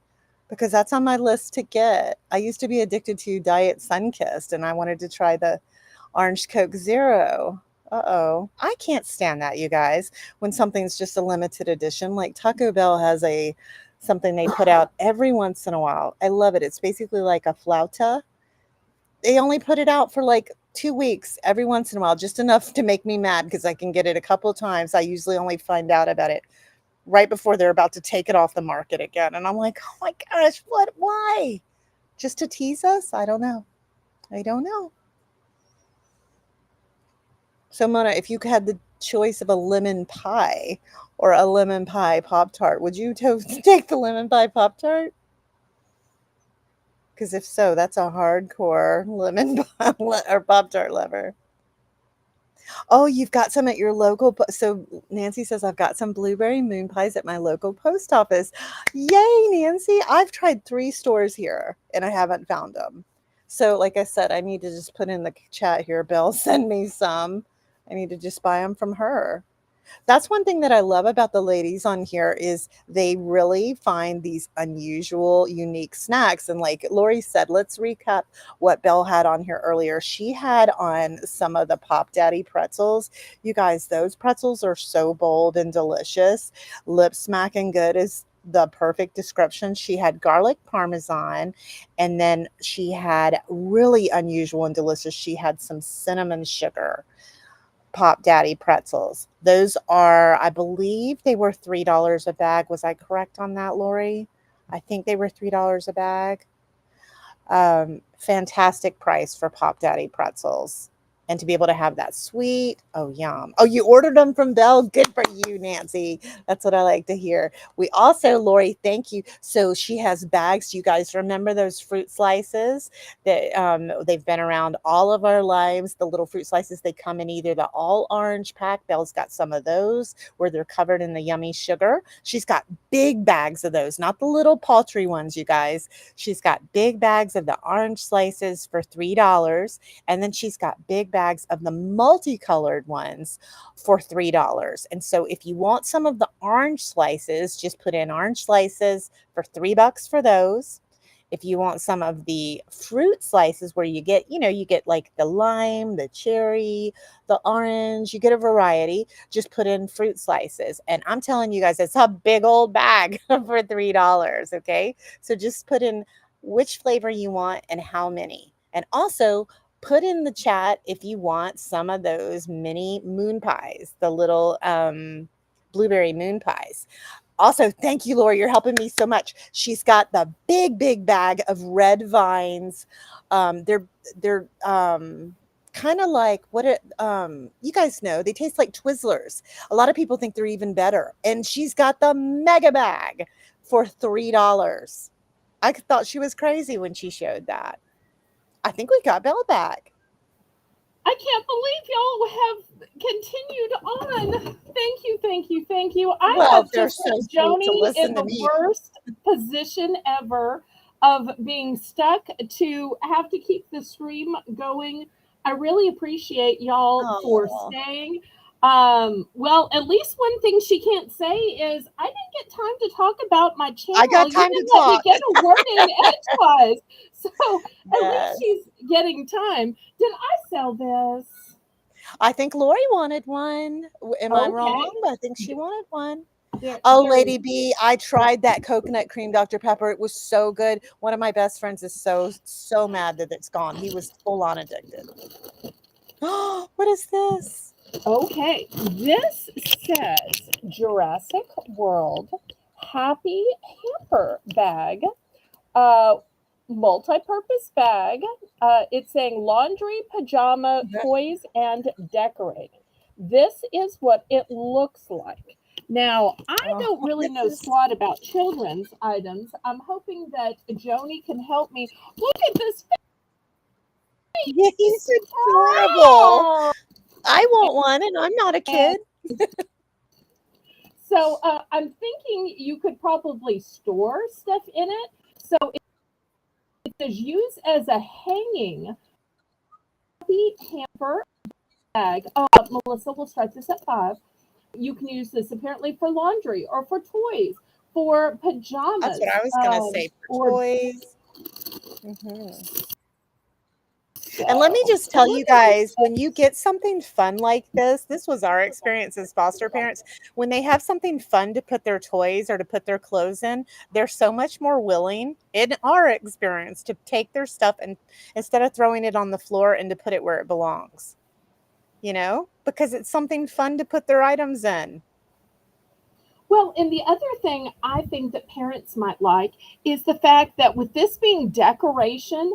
Because that's on my list to get. I used to be addicted to Diet Sunkist, and I wanted to try the orange Coke Zero. Uh-oh. I can't stand that, you guys, when something's just a limited edition. Like Taco Bell has something they put out every once in a while. I love it. It's basically like a flauta. They only put it out for like 2 weeks every once in a while, just enough to make me mad because I can get it a couple times. I usually only find out about it right before they're about to take it off the market again. And I'm like, oh my gosh, why? Just to tease us? I don't know. So Mona, if you had the choice of a lemon pie or a lemon pie Pop-Tart, would you take the lemon pie Pop-Tart? Because if so, that's a hardcore lemon pie or Pop-Tart lover. Oh, you've got some at your local. So Nancy says, I've got some blueberry moon pies at my local post office. Yay, Nancy. I've tried 3 stores here and I haven't found them. So like I said, I need to just put in the chat here, Bill, send me some. I need to just buy them from her. That's one thing that I love about the ladies on here is they really find these unusual, unique snacks. And like Lori said, let's recap what Belle had on here earlier. She had on some of the Pop Daddy pretzels. You guys, those pretzels are so bold and delicious. Lip smacking good is the perfect description. She had garlic parmesan, and then she had really unusual and delicious. She had some cinnamon sugar Pop Daddy pretzels. Those are, I believe they were $3 a bag. Was I correct on that, Lori? I think they were $3 a bag. Fantastic price for Pop Daddy pretzels. And to be able to have that sweet, oh, yum. Oh, you ordered them from Belle? Good for you, Nancy. That's what I like to hear. We also, Lori, thank you. So she has bags. Do you guys remember those fruit slices that they've been around all of our lives? The little fruit slices, they come in either the all orange pack. Belle's got some of those where they're covered in the yummy sugar. She's got big bags of those, not the little paltry ones, you guys. She's got big bags of the orange slices for $3. And then she's got big bags of the multicolored ones for $3. And so if you want some of the orange slices, just put in orange slices for $3 for those. If you want some of the fruit slices where you get, you get like the lime, the cherry, the orange, you get a variety, just put in fruit slices. And I'm telling you guys, it's a big old bag for $3. Okay. So just put in which flavor you want and how many. And also put in the chat if you want some of those mini moon pies, the little blueberry moon pies. Also, thank you, Laura. You're helping me so much. She's got the big bag of red vines. They're kind of like what it you guys know, they taste like Twizzlers. A lot of people think they're even better. And she's got the mega bag for $3. I thought she was crazy when she showed that. I think we got Belle back. I can't believe y'all have continued on. Thank you, thank you, thank you. I Well, have they're just so put sweet to Joni in listen to the me. worst position ever of being stuck to have to keep the stream going. I really appreciate y'all for Oh, staying. Well, at least one thing she can't say is I didn't get time to talk about my I channel. got You time didn't to let me talk. get a word in edgewise. So at least Yes. she's getting time. Did I sell this? I think Lori wanted one. Am I wrong? Okay. I think she wanted one. There, Oh, there Lady B, I tried that coconut cream Dr. Pepper. It was so good. One of my best friends is so mad that it's gone. He was full on addicted. What is this? Okay. This says Jurassic World Happy Hamper Bag. Uh, multi-purpose bag. It's saying laundry, pajama, toys, and decorating. This is what it looks like. Now, I Oh, don't really this know is squat about children's items. I'm hoping that Joni can help me. Look at this yeah, he's face. adorable. I want one, and I'm not a And kid. so I'm thinking you could probably store stuff in it. So it says use as a hanging hamper bag. Melissa, we'll start this at 5. You can use this apparently for laundry or for toys, for That's what pajamas, I was gonna say for or toys. Mhm. And let me so. just tell Look you at this. guys, when you get something fun like this was our experience as foster parents. When they have something fun to put their toys or to put their clothes in, they're so much more willing, in our experience, to take their stuff and instead of throwing it on the floor and to put it where it belongs, because it's something fun to put their items in. Well, and the other thing I think that parents might like is the fact that with this being decoration,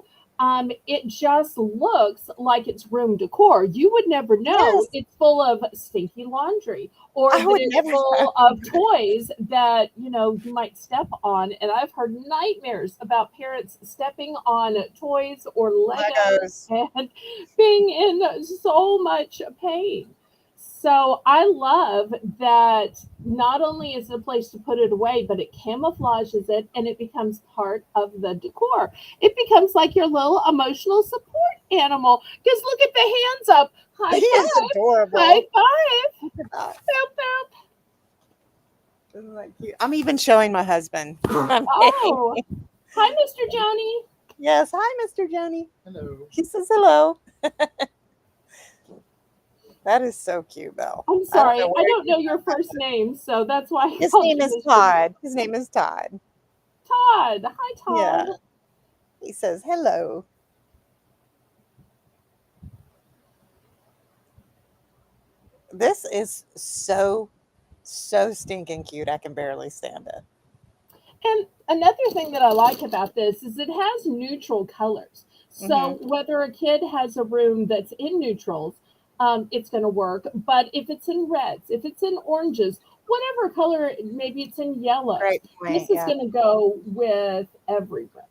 it just looks like it's room decor. You would never know Yes, it's full of stinky laundry or I that would it's never know. full of toys that you might step on. And I've heard nightmares about parents stepping on toys or Legos Legos. and being in so much pain. So I love that not only is it a place to put it away, but it camouflages it and it becomes part of the decor. It becomes like your little emotional support animal. Because look at the hands up. He High is five. High adorable. five. Look at that. Bow, bow. Isn't that cute? I'm even showing my husband. Oh, hi, Mr. Johnny. Yes. Hi, Mr. Johnny. Hello. He says hello. That is so cute, Belle. I'm I don't know sorry. I where don't you know your got first name, so that's why I that. His called name you is Mr. Todd. His name is Todd. Todd. Hi, Yeah. Todd. He says hello. This is so stinking cute. I can barely stand it. And another thing that I like about this is it has neutral colors. Hmm. So whether a kid has a room that's in neutrals, it's going to work. But if it's in reds, if it's in oranges, whatever color, maybe it's in yellows, Great point. this is Yeah. going to go with every room.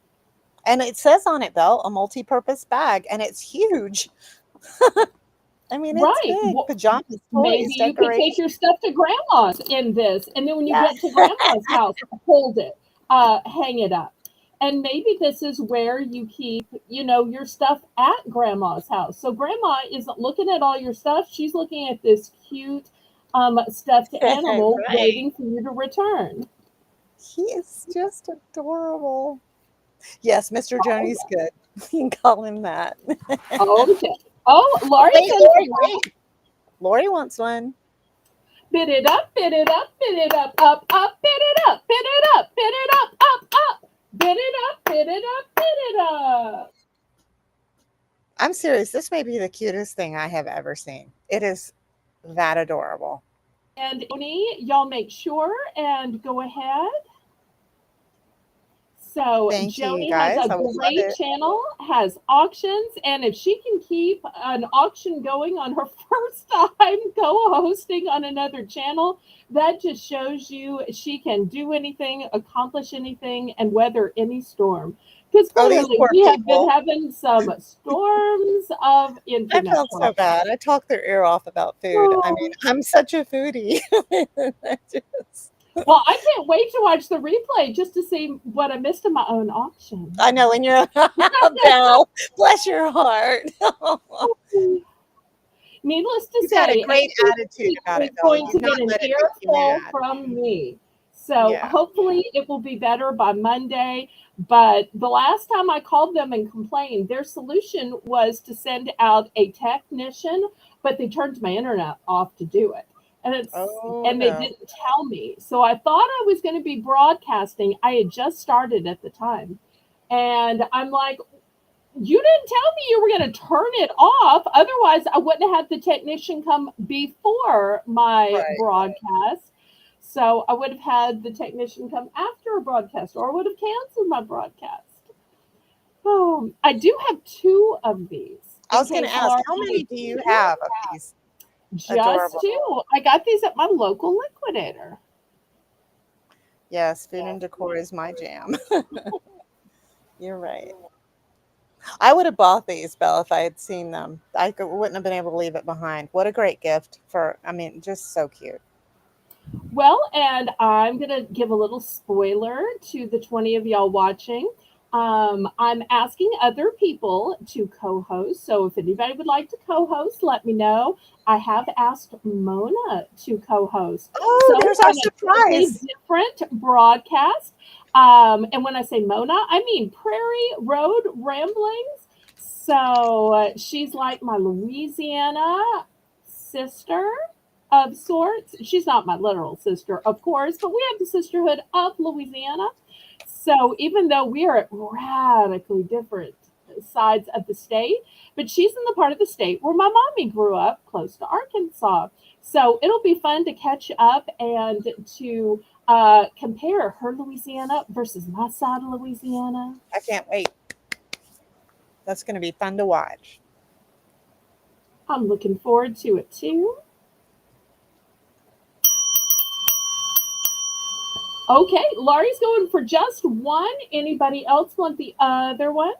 And it says on it, Belle, a multi-purpose bag, and it's huge. I mean, it's Right. big. Well, Pajamas, maybe toys, you could take decoration. your stuff to grandma's in this, and then when you Yeah. get to grandma's house, hold it, hang it up. And maybe this is where you keep, your stuff at grandma's house. So grandma isn't looking at all your stuff; she's looking at this cute stuffed animal Right. waiting for you to return. He is just adorable. Yes, Mr. Oh, Joni's good. You can call him that. okay. Oh, Oh, Laurie's wait, in for Lori, wait. Lori wants one. bid it up, bid it up, bid it up, bid it up, bid it up, bid it up, bid it up, bid it up, bid it up. I'm serious. This may be the cutest thing I have ever seen. It is that adorable. And y'all make sure and go ahead. So Thank you, you Joni has guys. a I would love great it. channel, has auctions, and if she can keep an auction going on her first time co-hosting on another channel, that just shows you she can do anything, accomplish anything, and weather any storm. Because Oh, these clearly poor we have been people. having some storms of I internet felt so problems. bad. I talked their ear off about food. I mean, Oh. I'm such a foodie. I just, Well, I can't wait to watch the replay just to see what I missed in my own auction. I know when you're Belle, bless your heart. Needless to You've had a say, great every attitude week about it, is Belle. going to You've not get an let it make you earful mad. from me. So Yeah. hopefully it will be better by Monday. But the last time I called them and complained, their solution was to send out a technician, but they turned my internet off to do it. Oh And they no. didn't tell me. So I thought I was going to be broadcasting. I had just started at the time. And I'm like, you didn't tell me you were going to turn it off. Otherwise, I wouldn't have had the technician come before my Right. broadcast. So I would have had the technician come after a broadcast, or I would have canceled my broadcast. Oh, I do have two of these I in was going to case ask, Laura how many needs do you them. have of these? Just Adorable. two. I got these at my local liquidator. Yes, food and decor is my jam. You're right. I would have bought these, Belle, if I had seen them. Wouldn't have been able to leave it behind. What a great gift for, I mean, just so cute. Well, and I'm going to give a little spoiler to the 20 of y'all watching. I'm asking other people to co host. So if anybody would like to co host, let me know. I have asked Mona to co host. Oh, So there's our on a totally surprise. different broadcast. And when I say Mona, I mean Prairie Road Ramblings. So she's like my Louisiana sister of sorts. She's not my literal sister, of course, but we have the sisterhood of Louisiana. So even though we are at radically different sides of the state, but she's in the part of the state where my mommy grew up, close to Arkansas. So it'll be fun to catch up and to compare her Louisiana versus my side of Louisiana. I can't wait. That's going to be fun to watch. I'm looking forward to it too. Okay, Laurie's going for just one. Anybody else want the other one?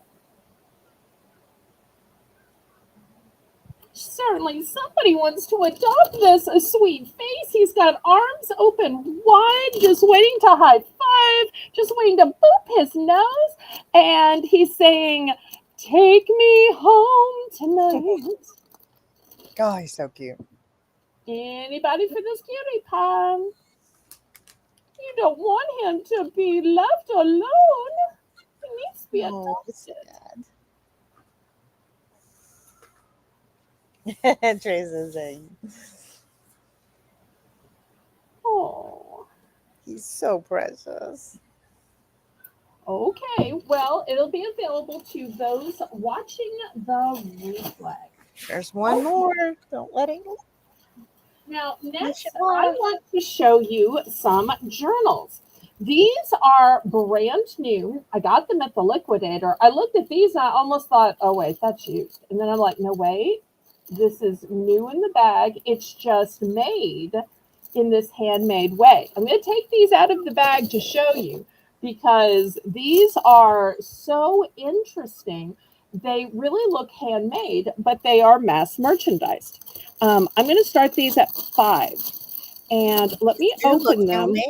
Certainly, somebody wants to adopt this a sweet face. He's got arms open wide, just waiting to high five, just waiting to boop his nose. And he's saying, "Take me home tonight." Oh, he's so cute. Anybody for this cutie pie? You don't want him to be left alone. He needs to be Oh, it's adopted. sad. Trace saying Oh. he's so precious. Okay, well, it'll be available to those watching the replay. There's one Okay, more. Don't let it now miss next, your I mark. want to show you some journals. These are brand new. I got them at the liquidator. I looked at these and I almost thought, oh, wait, that's used. And then I'm like, no, wait, this is new in the bag. It's just made in this handmade way. I'm going to take these out of the bag to show you because these are so interesting. They really look handmade, but they are mass merchandised. I'm going to start these at 5. And let me Do look open them. handmade.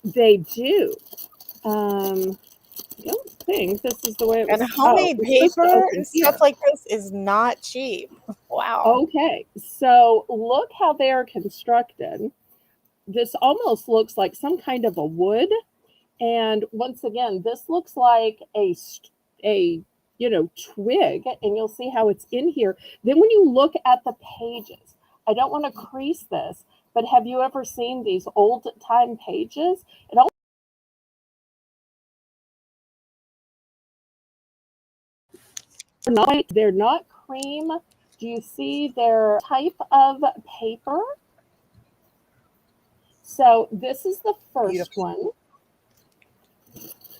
They do. I don't think this is the way it And was. Oh, homemade it's supposed to paper open and stuff here. like this is not cheap. Wow. Okay, so look how they are constructed. This almost looks like some kind of a wood. And once again, this looks like a twig, and you'll see how it's in here. Then when you look at the pages, I don't want to crease this, but have you ever seen these old time pages? It almost they're not cream. Do you see their type of paper? So this is the first Beautiful. one.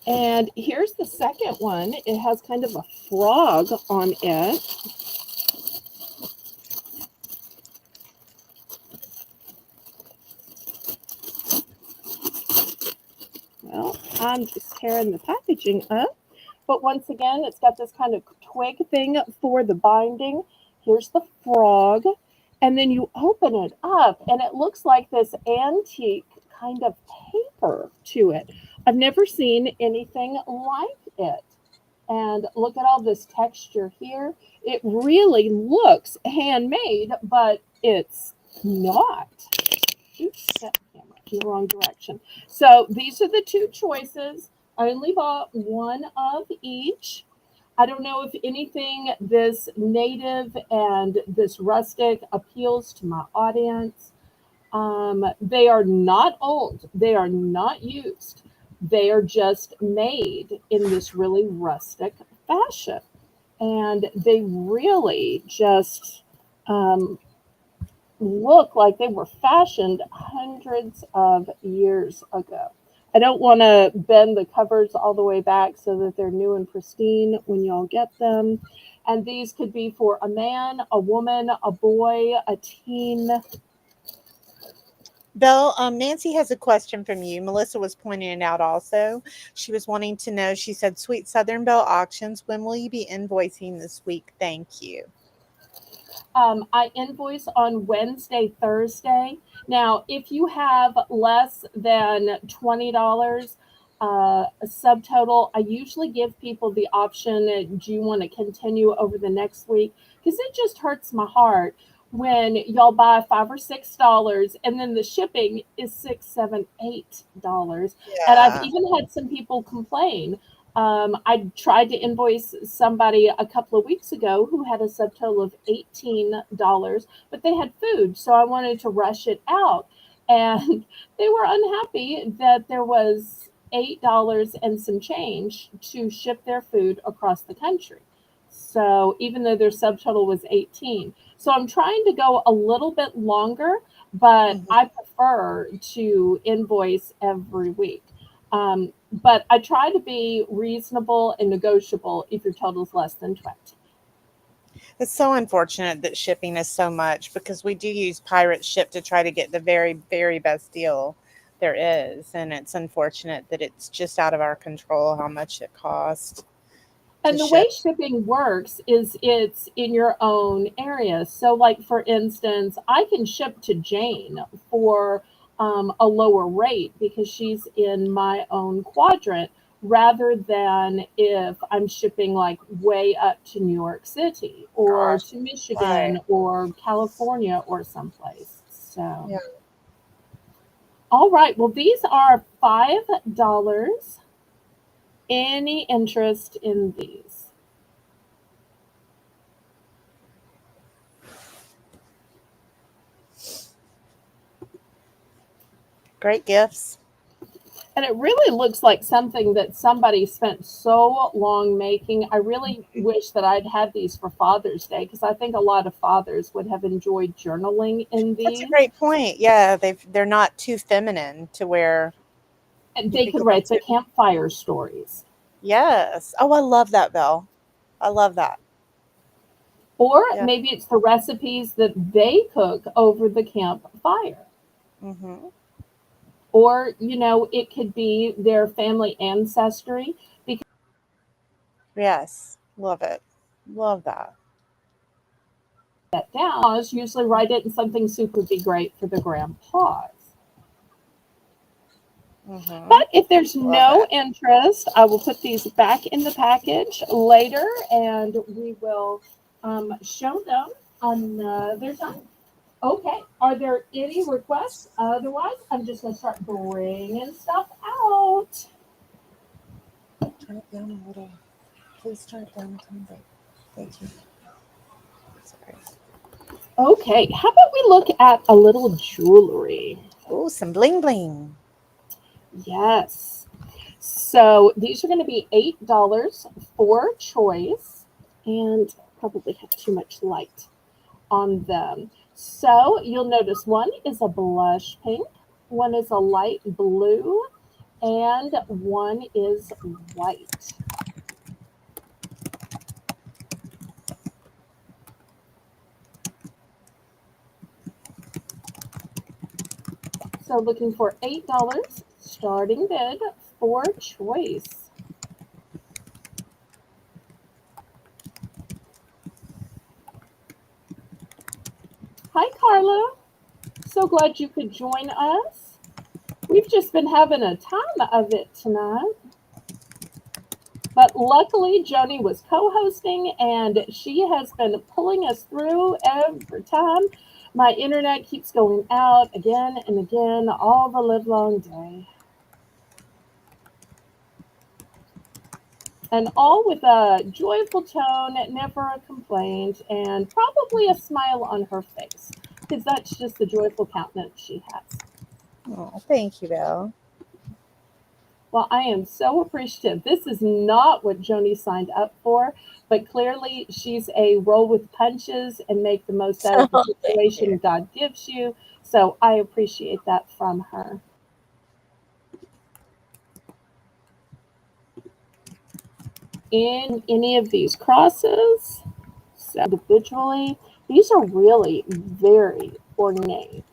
And here's the second one. It has kind of a frog on it. Well, I'm just tearing the packaging up. But once again, it's got this kind of twig thing for the binding. Here's the frog. And then you open it up, and it looks like this antique kind of paper to it. I've never seen anything like it. And look at all this texture here. It really looks handmade, but it's not. Oops, that camera in the wrong direction. So these are the two choices. I only bought one of each. I don't know if anything this native and this rustic appeals to my audience. They are not old, they are not used. They are just made in this really rustic fashion. And they really just um, look like they were fashioned hundreds of years ago. I don't want to bend the covers all the way back so that they're new and pristine when y'all get them. And these could be for a man, a woman, a boy, a teen. Belle, Nancy has a question from you. Melissa was pointing it out also. She was wanting to know, she said, Sweet Southern Belle Auctions, when will you be invoicing this week? Thank you. I invoice on Wednesday, Thursday. Now, if you have less than $20 a subtotal, I usually give people the option, do you want to continue over the next week? Because it just hurts my heart when y'all buy $5 or $6 and then the shipping is $6, $7, $8. And I've Yeah. even had some people complain. I tried to invoice somebody a couple of weeks ago who had a subtotal of $18, but they had food, so I wanted to rush it out. And they were unhappy that there was $8 and some change to ship their food across the country. So even though their subtotal was 18. So I'm trying to go a little bit longer, but Mhm. I prefer to invoice every week. But I try to be reasonable and negotiable if your total is less than 20. It's so unfortunate that shipping is so much because we do use pirate ship to try to get the very, very best deal there is. And it's unfortunate that it's just out of our control how much it costs to And the way ship. shipping works is it's in your own area. So, like for instance, I can ship to Jane for a lower rate because she's in my own quadrant rather than if I'm shipping like way up to New York City or Gosh, to right. Michigan or California or someplace. So, Yeah. all right. Well, these are $5. Any interest in these? Great gifts. And it really looks like something that somebody spent so long making. I really wish that I'd had these for Father's Day because I think a lot of fathers would have enjoyed journaling in That's a these. great point. Yeah, they're not too feminine to where And you they could could go write the into. campfire stories. Yes. Oh, I love that, Belle. I love that. Or Yeah. maybe it's the recipes that they cook over the campfire. Mhm. Or, it could be their family ancestry because Yes. Love it. Love that. that down usually write it in something super be great for the grandpas. Mhm. But if there's Love no it. interest, I will put these back in the package later and we will show them another time. Okay, are there any requests? Otherwise, I'm just going to start bringing stuff out. Turn it down a little. Please turn it down a tiny bit. Thank you. Sorry. Okay, how about we look at a little jewelry? Oh, some bling bling. Yes. So these are going to be $8 for choice and probably have too much light on them. So you'll notice one is a blush pink. one is a light blue, and one is white. So looking for $8, starting bid for choice. Hi, Carla. So glad you could join us. We've just been having a time of it tonight. But luckily, Joni was co hosting and she has been pulling us through every time. My internet keeps going out again and again all the livelong day. And all with a joyful tone, never a complaint, and probably a smile on her face, because that's just the joyful countenance she has. Oh, thank you, Belle. Well, I am so appreciative. This is not what Joni signed up for, but clearly she's a roll with punches and make the most out of the Oh, thank you. situation God gives you. So I appreciate that from her. In any of these crosses, so individually, these are really very ornate.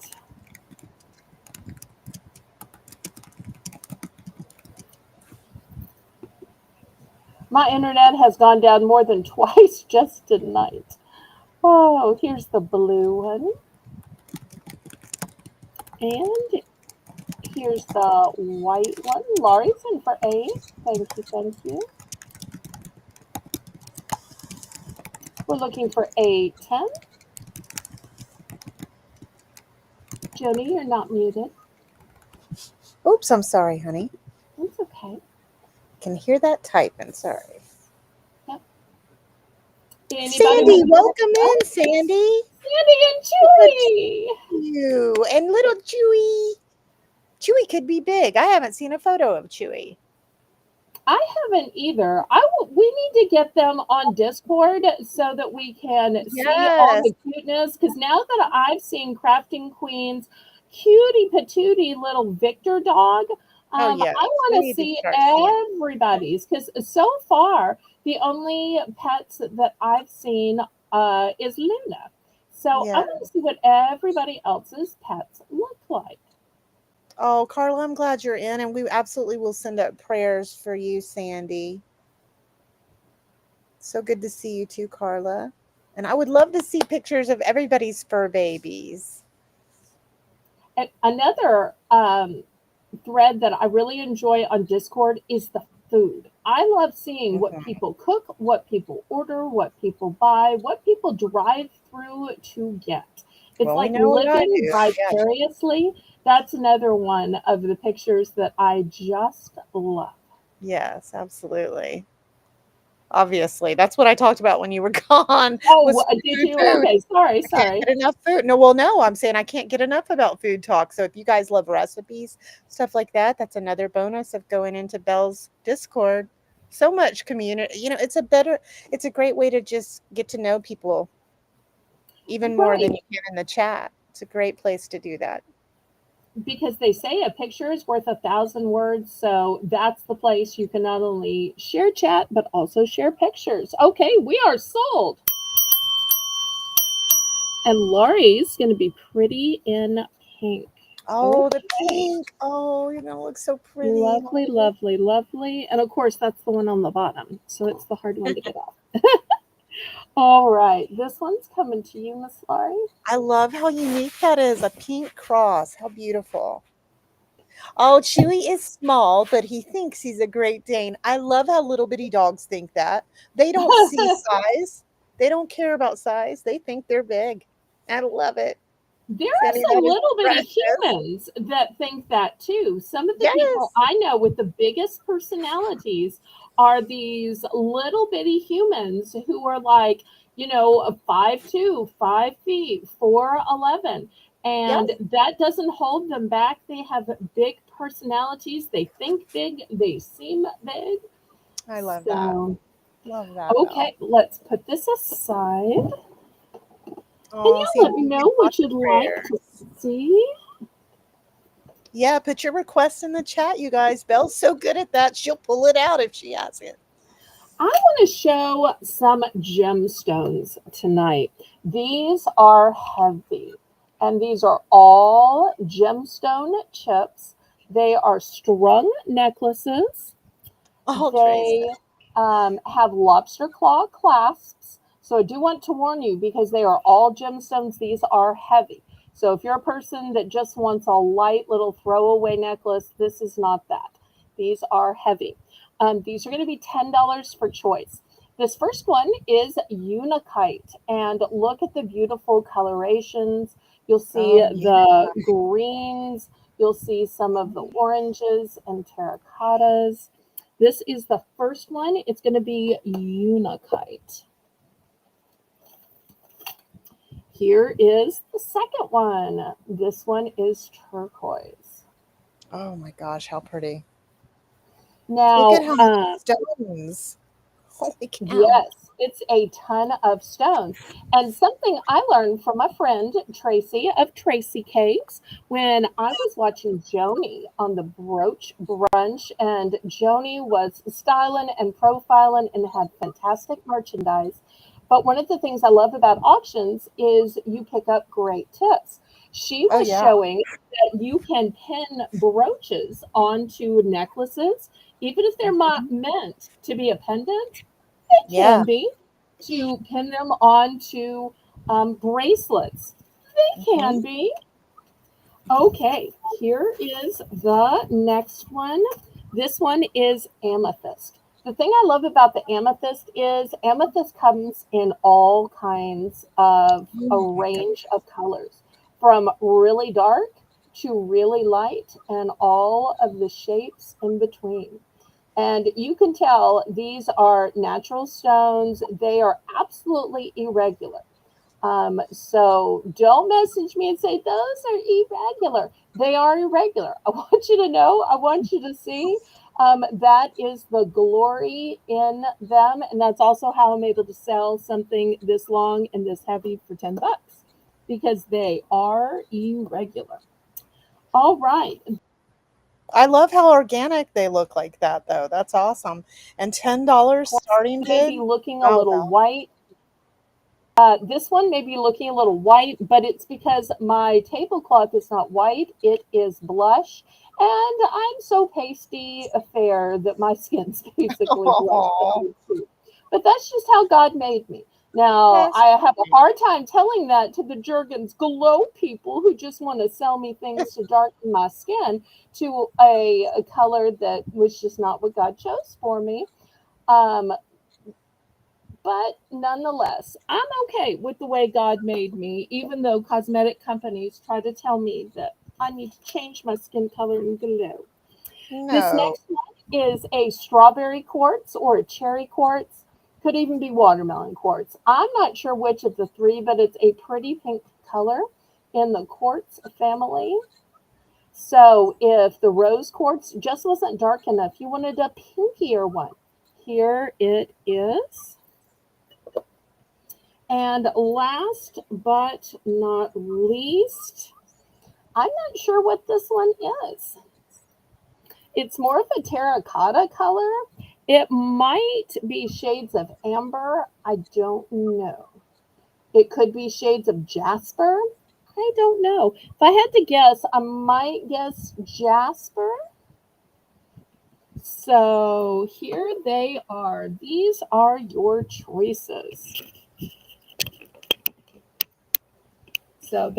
My internet has gone down more than twice just tonight. Oh, here's the blue one. And here's the white one. Laurie's in for 8. Thank you, thank you. We're looking for a 10. Joni, you're not muted. Oops, I'm sorry, honey. It's okay. Can hear that typing. Sorry. Yep. Anybody Sandy, want to? welcome Oh, in, Sandy. Sandy and Look at Chewy. you and little Chewy. Chewy could be big. I haven't seen a photo of Chewy. I haven't either. We need to get them on Discord so that we can see all Yes. the cuteness. Because now that I've seen Crafting Queen's cutie patootie little Victor dog, Oh, I yes. We want to need to see start seeing. everybody's. Because so far, the only pets that I've seen is Luna. So I Yeah. want to see what everybody else's pets look like. Oh, Carla, I'm glad you're in, and we absolutely will send up prayers for you, Sandy. So good to see you too, Carla. And I would love to see pictures of everybody's fur babies. And another thread that I really enjoy on Discord is the food. I love seeing what Mhm. people cook, what people order, what people buy, what people drive through to get. It's Well, we like know what I living do. Yeah. vicariously. That's another one of the pictures that I just love. Yes, absolutely. Obviously, that's what I talked about when you were gone Oh, was did food, you? food. Okay, sorry, I can't sorry. get enough food. No, well, no, I'm saying I can't get enough about food talk. So if you guys love recipes, stuff like that, that's another bonus of going into Belle's Discord. So much community. It's a great way to just get to know people even more than Right. you can in the chat. It's a great place to do that. Because they say a picture is worth 1,000 words. So that's the place you can not only share chat, but also share pictures. Okay, we are sold. And Laurie's going to be pretty in pink. Oh, the Okay. pink. Oh, you're gonna look so pretty. Lovely, lovely, lovely. And of course, that's the one on the bottom. So it's the hard one to get off. All right. This one's coming to you, Miss Laurie. I love how unique that is. A pink cross. How beautiful. Oh, Chewy is small, but he thinks he's a Great Dane. I love how little bitty dogs think that. They don't see size. They don't care about size. They think they're big. I love it. There Sandy, are some that is little bitty precious. humans that think that too. Some of the people Yes. I know with the biggest personalities are these little bitty humans who are like, 5'2", 5 feet, 4'11", Yes. and that doesn't hold them back. They have big personalities. They think big. They seem big. I love that. So, Love that, Belle. okay, let's put this aside. Can Oh, you let Sandy, me you know get what lots you'd of like to prayers. see? Yeah, put your request in the chat, you guys. Belle's so good at that. She'll pull it out if she has it. I want to show some gemstones tonight. These are heavy, and these are all gemstone chips. They are strung necklaces. Oh, Teresa. They have lobster claw clasps. So I do want to warn you because they are all gemstones. These are heavy. So if you're a person that just wants a light little throwaway necklace, this is not that. These are heavy. These are going to be $10 for choice. This first one is Unikite, and look at the beautiful colorations. You'll see Oh, the greens, you'll see some of the oranges and terracottas. This is the first one. It's going to be Unikite. Here is the second one. This one is turquoise. oh my gosh, how pretty. Look at Now, how many stones. Holy cow. yes, it's a ton of stones. And something I learned from my friend Tracy of Tracy Cakes when I was watching Joni on the Brooch Brunch, and Joni was styling and profiling and had fantastic merchandise. But one of the things I love about auctions is you pick up great tips. She Oh, was yeah. showing that you can pin brooches onto necklaces, even if they're not Mhm. meant to be a pendant, they Yeah. can be, to pin them onto bracelets. They Hmm. can be. Okay, here is the next one. This one is amethyst. The thing I love about the amethyst comes in all kinds of a Oh my God. range of colors, from really dark to really light, and all of the shapes in between. And you can tell these are natural stones. They are absolutely irregular. So don't message me and say those are irregular. They are irregular. I want you to know, I want you to see that is the glory in them. And that's also how I'm able to sell something this long and this heavy for $10 because they are irregular. All right. I love how organic they look like that, though. That's awesome. And $10 starting May be bid? looking a Oh, little well. white. This one may be looking a little white, but it's because my tablecloth is not white, it is blush. And I'm so pasty fair that my skin's basically blush Oh, colored too. But that's just how God made me. Now, that's I have a sweet. hard time telling that to the Jergens Glow people who just want to sell me things to darken my skin to a color that was just not what God chose for me. Um, but nonetheless, I'm okay with the way God made me, even though cosmetic companies try to tell me that I need to change my skin color and glow. This No. next one is a strawberry quartz or a cherry quartz. Could even be watermelon quartz. I'm not sure which of the three, but it's a pretty pink color in the quartz family. So if the rose quartz just wasn't dark enough, you wanted a pinkier one. Here it is. And last but not least, I'm not sure what this one is. It's more of a terracotta color. It might be shades of amber. I don't know. It could be shades of jasper. I don't know. If I had to guess, I might guess jasper. So here they are. These are your choices. So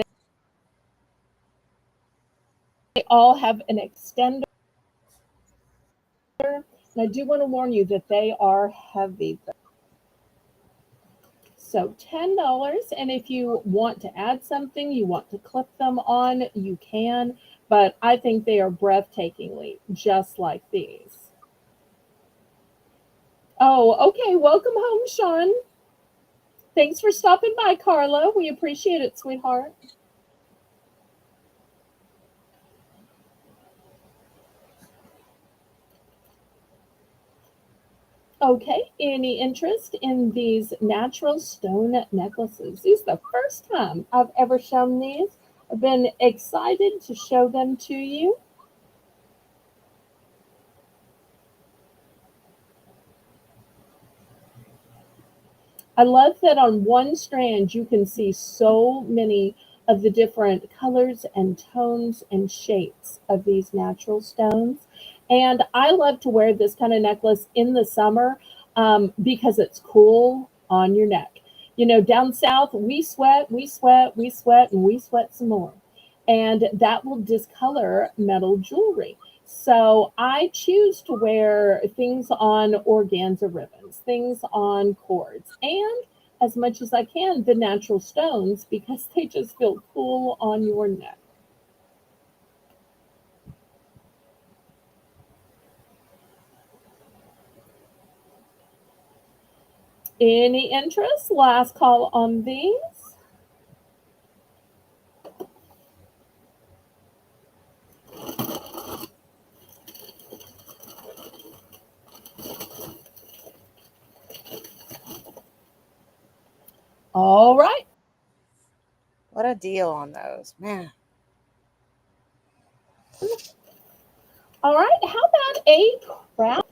they all have an extender. And I do want to warn you that they are heavy. So $10. And if you want to add something, you want to clip them on, you can. But I think they are breathtakingly just like these. Oh, okay. Welcome home, Sean. Thanks for stopping by, Carla. We appreciate it, sweetheart. Okay, any interest in these natural stone necklaces? This is the first time I've ever shown these. I've been excited to show them to you. I love that on one strand you can see so many of the different colors and tones and shapes of these natural stones. And I love to wear this kind of necklace in the summer because it's cool on your neck. You know, down south, we sweat, we sweat, we sweat, and we sweat some more. And that will discolor metal jewelry. So I choose to wear things on organza ribbons, things on cords, and as much as I can, the natural stones because they just feel cool on your neck. Any interest? Last call on these. All right. What a deal on those, man. All right. How about a crown?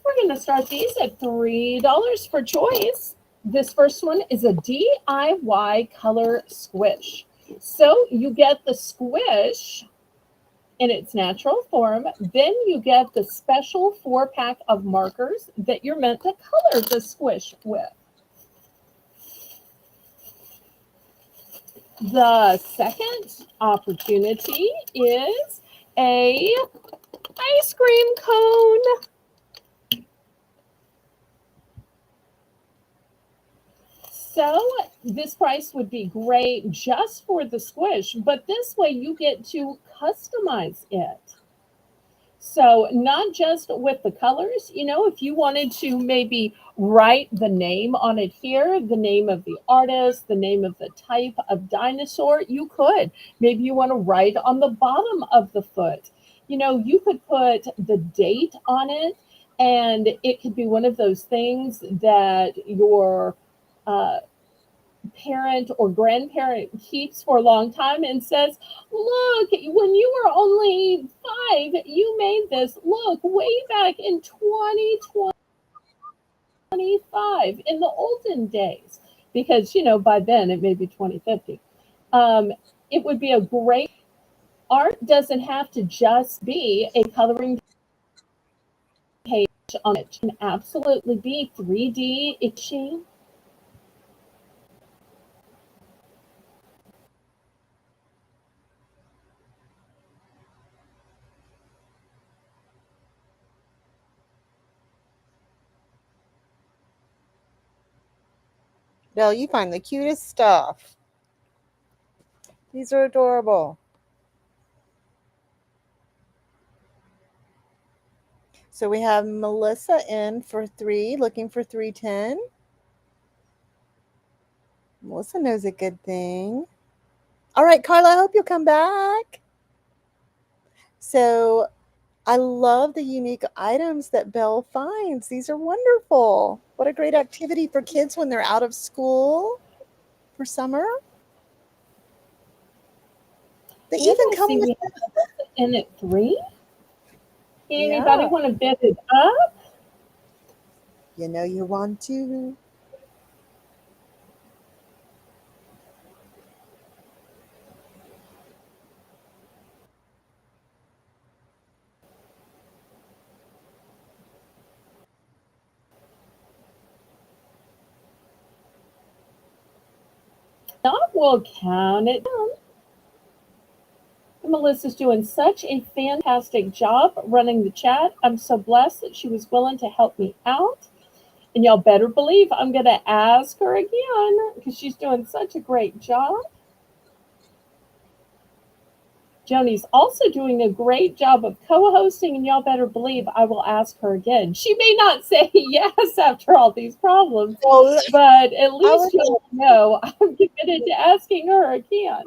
We're going to start these at $3 for choice. This first one is a DIY color squish. So you get the squish in its natural form. Then you get the special 4-pack of markers that you're meant to color the squish with. The second opportunity is a ice cream cone. So this price would be great just for the squish, but this way you get to customize it. So not just with the colors, you know, if you wanted to maybe write the name on it here, the name of the artist, the name of the type of dinosaur, you could. Maybe you want to write on the bottom of the foot. You know, you could put the date on it, and it could be one of those things that your uh, parent or grandparent keeps for a long time and says, look, when you were only 5, you made this. Look, way back in 2025, in the olden days, because, you know, by then it may be 2050. It would be a great art doesn't have to just be a coloring page on it. It can absolutely be 3D itching. Bill, you find the cutest stuff. These are adorable. So we have Melissa in for 3, looking for 310. Melissa knows a good thing. All right, Carla, I hope you'll come back. So I love the unique items that Belle finds. These are wonderful. What a great activity for kids when they're out of school for summer. They And even I come see with, we have in at 3. Anybody yeah, want to bid it up? you know you want to. Not, we'll count it down. Melissa's doing such a fantastic job running the chat. I'm so blessed that she was willing to help me out. And y'all better believe I'm going to ask her again because she's doing such a great job. Joni's also doing a great job of co-hosting, and y'all better believe I will ask her again. She may not say yes after all these problems, Well, but at I least would y'all know I'm committed to asking her again.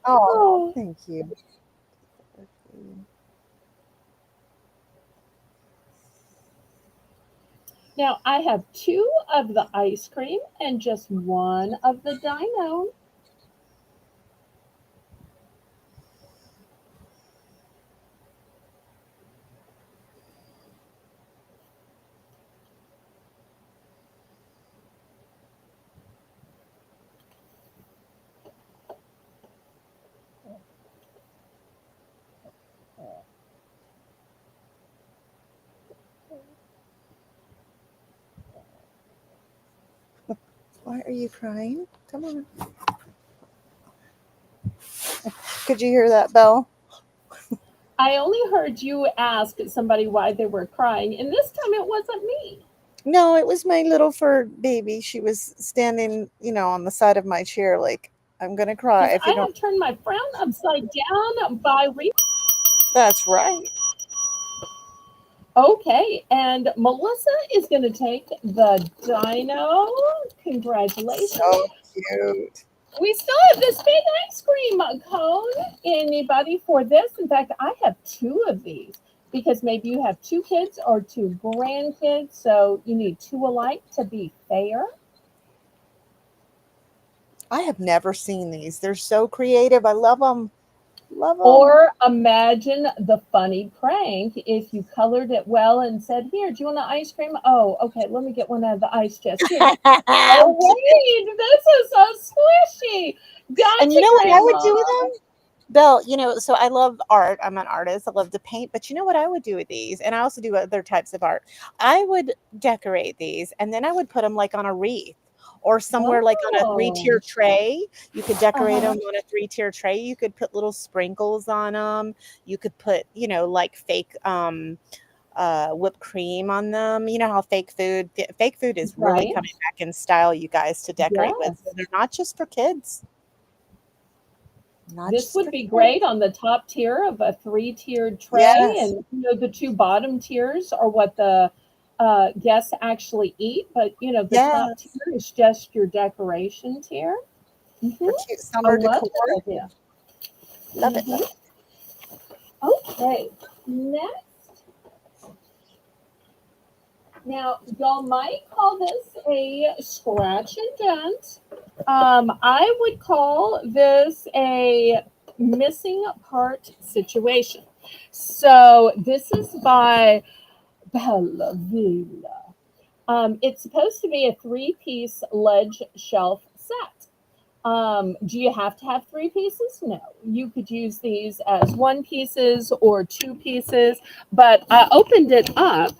Oh, Oh. thank you. Now I have 2 of the ice cream and just 1 of the dino. Why are you crying? Come on. Could you hear that, Belle? I only heard you ask somebody why they were crying, and this time it wasn't me. No, it was my little fur baby. She was standing, on the side of my chair, like, I'm gonna cry Because if you I don't. have turned my frown upside down by That's right. Okay, and Melissa is going to take the dino. So Congratulations. cute. We still have this big ice cream cone. Anybody for this? In fact, I have two of these because maybe you have two kids or two grandkids, so you need two alike to be fair. I have never seen these. They're so creative. I love them. Love them. Or imagine the funny prank if you colored it well and said, "Here, do you want an ice cream? Oh, okay, let me get one out of the ice chest. Here. Oh, wait, this is so squishy. And you Gotcha, know what I would Grandma. do with them? Belle, so I love art. I'm an artist. I love to paint. But you know what I would do with these? And I also do other types of art. I would decorate these and then I would put them like on a wreath or somewhere like on a three-tier Oh, tray. You could decorate uh-huh, them on a three-tier tray. You could put little sprinkles on them. You could put, like fake whipped cream on them. You know how fake food is really right. coming back in style, you guys, to decorate with. So Yes. they're not just for kids. Not This just would for be great kids. on the top tier of a three-tiered tray. Yes. And, the two bottom tiers are what the guests actually eat. But, the top Yes. tier is just your decoration tier. Hmm. For cute I summer love decor. that idea. Love it, love Hmm. it. Okay. Next. Now, y'all might call this a scratch and dent. I would call this a missing part situation. So, this is by Bella Villa. It's supposed to be a three-piece ledge shelf set. Do you have to have three pieces? No. You could use these as one pieces or two pieces, but I opened it up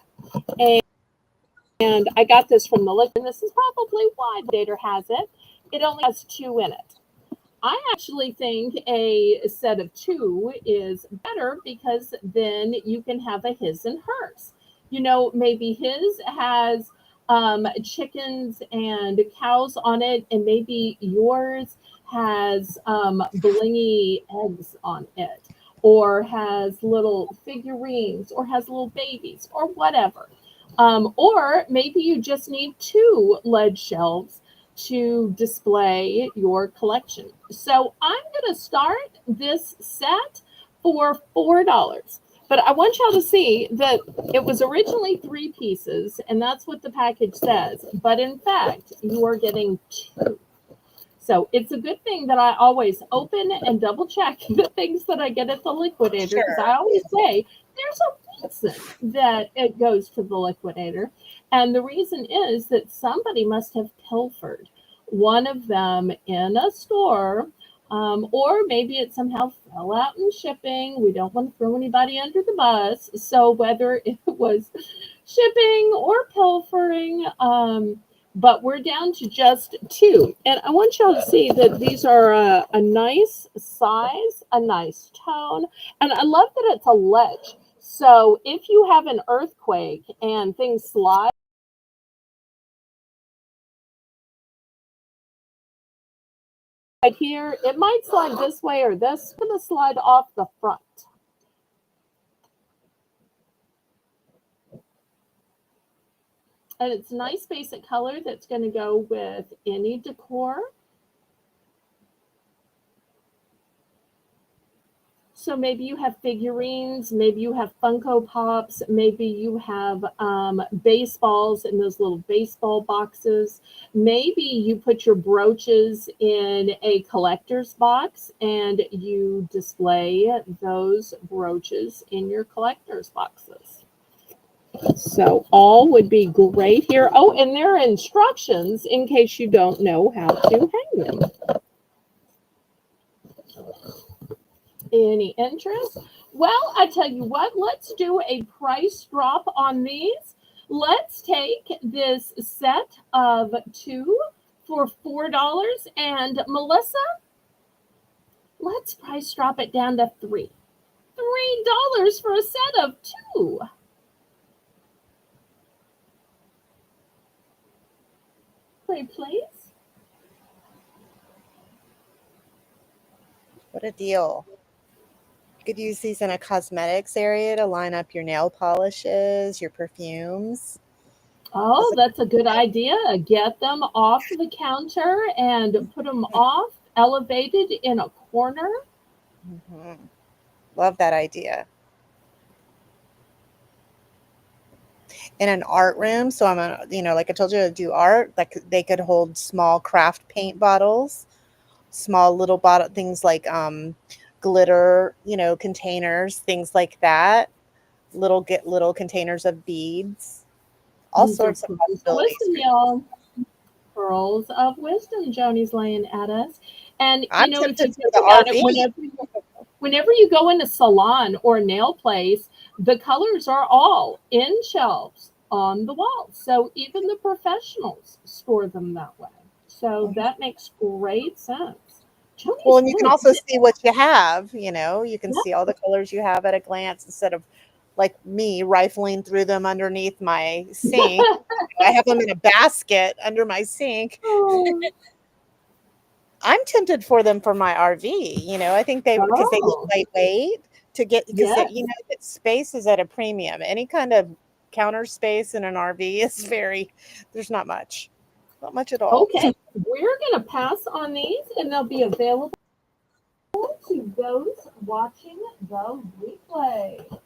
and I got this from the liquor, and this is probably why Dater has it. It only has two in it. I actually think a set of two is better because then you can have a his and hers. Maybe his has chickens and cows on it, and maybe yours has blingy eggs on it, or has little figurines, or has little babies, or whatever. Or maybe you just need two lead shelves to display your collection. So I'm going to start this set for $4. But I want y'all to see that it was originally three pieces, and that's what the package says. But in fact, you are getting two. So it's a good thing that I always open and double check the things that I get at the liquidator because I Sure. always say there's a reason that it goes to the liquidator. And the reason is that somebody must have pilfered one of them in a store, or maybe it somehow fell out in shipping. We don't want to throw anybody under the bus. So whether it was shipping or pilfering, but we're down to just two. And I want y'all to see that these are a nice size, a nice tone, and I love that it's a ledge. So if you have an earthquake and things slide right here, it might slide this way or this. It's going to slide off the front. And it's a nice basic color that's going to go with any decor. So maybe you have figurines, maybe you have Funko Pops, maybe you have baseballs in those little baseball boxes. Maybe you put your brooches in a collector's box and you display those brooches in your collector's boxes. So all would be great here. Oh, and there are instructions in case you don't know how to hang them. Any interest? Well, I tell you what, let's do a price drop on these. Let's take this set of two for $4. And Melissa, let's price drop it down to $3 for a set of two. Pretty please. What a deal. You could use these in a cosmetics area to line up your nail polishes, your perfumes. Oh, that's a good idea. Get them off the counter and put them off, elevated in a corner. Mhm. Love that idea. In an art room, so like I told you, to do art, like they could hold small craft paint bottles, small little bottle things like glitter, containers, things like that. Get little containers of beads, all These are sorts of pearls of possibilities wisdom, for you. y'all. Pearls of wisdom, Joni's laying at us. And I'm if tempted you for think the about it, RV. whenever you go in a salon or a nail place, the colors are all in shelves on the walls. So even the professionals store them that way. So Mhm. that makes great sense. Well, Joni's and you can good. also see what you have, you can Yep. see all the colors you have at a glance instead of like me rifling through them underneath my sink. I have them in a basket under my sink. Oh, I'm tempted for them for my RV. I think because they look oh, lightweight because yes. that space is at a premium. Any kind of counter space in an RV is there's not much at all. Okay. We're going to pass on these and they'll be available to those watching the replay.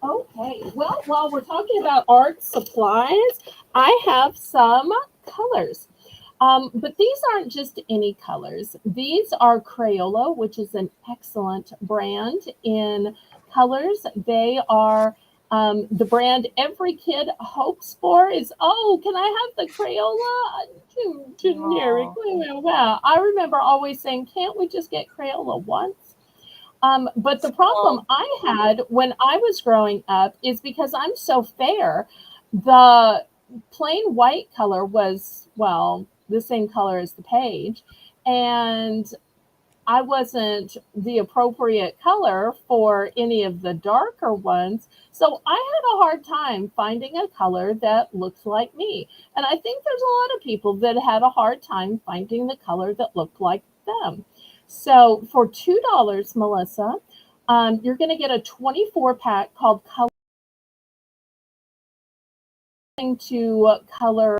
Okay, well, while we're talking about art supplies, I have some colors. But these aren't just any colors. These are Crayola, which is an excellent brand in colors. They are the brand every kid hopes for is, oh, can I have the Crayola? Too generic. Oh, Wow. I remember always saying, can't we just get Crayola once? But the problem oh, I had when I was growing up is because I'm so fair, the plain white color was, well, the same color as the page. And I wasn't the appropriate color for any of the darker ones. So I had a hard time finding a color that looks like me. And I think there's a lot of people that had a hard time finding the color that looked like them. So for $2, Melissa, you're going to get a 24 pack called Coloring to Color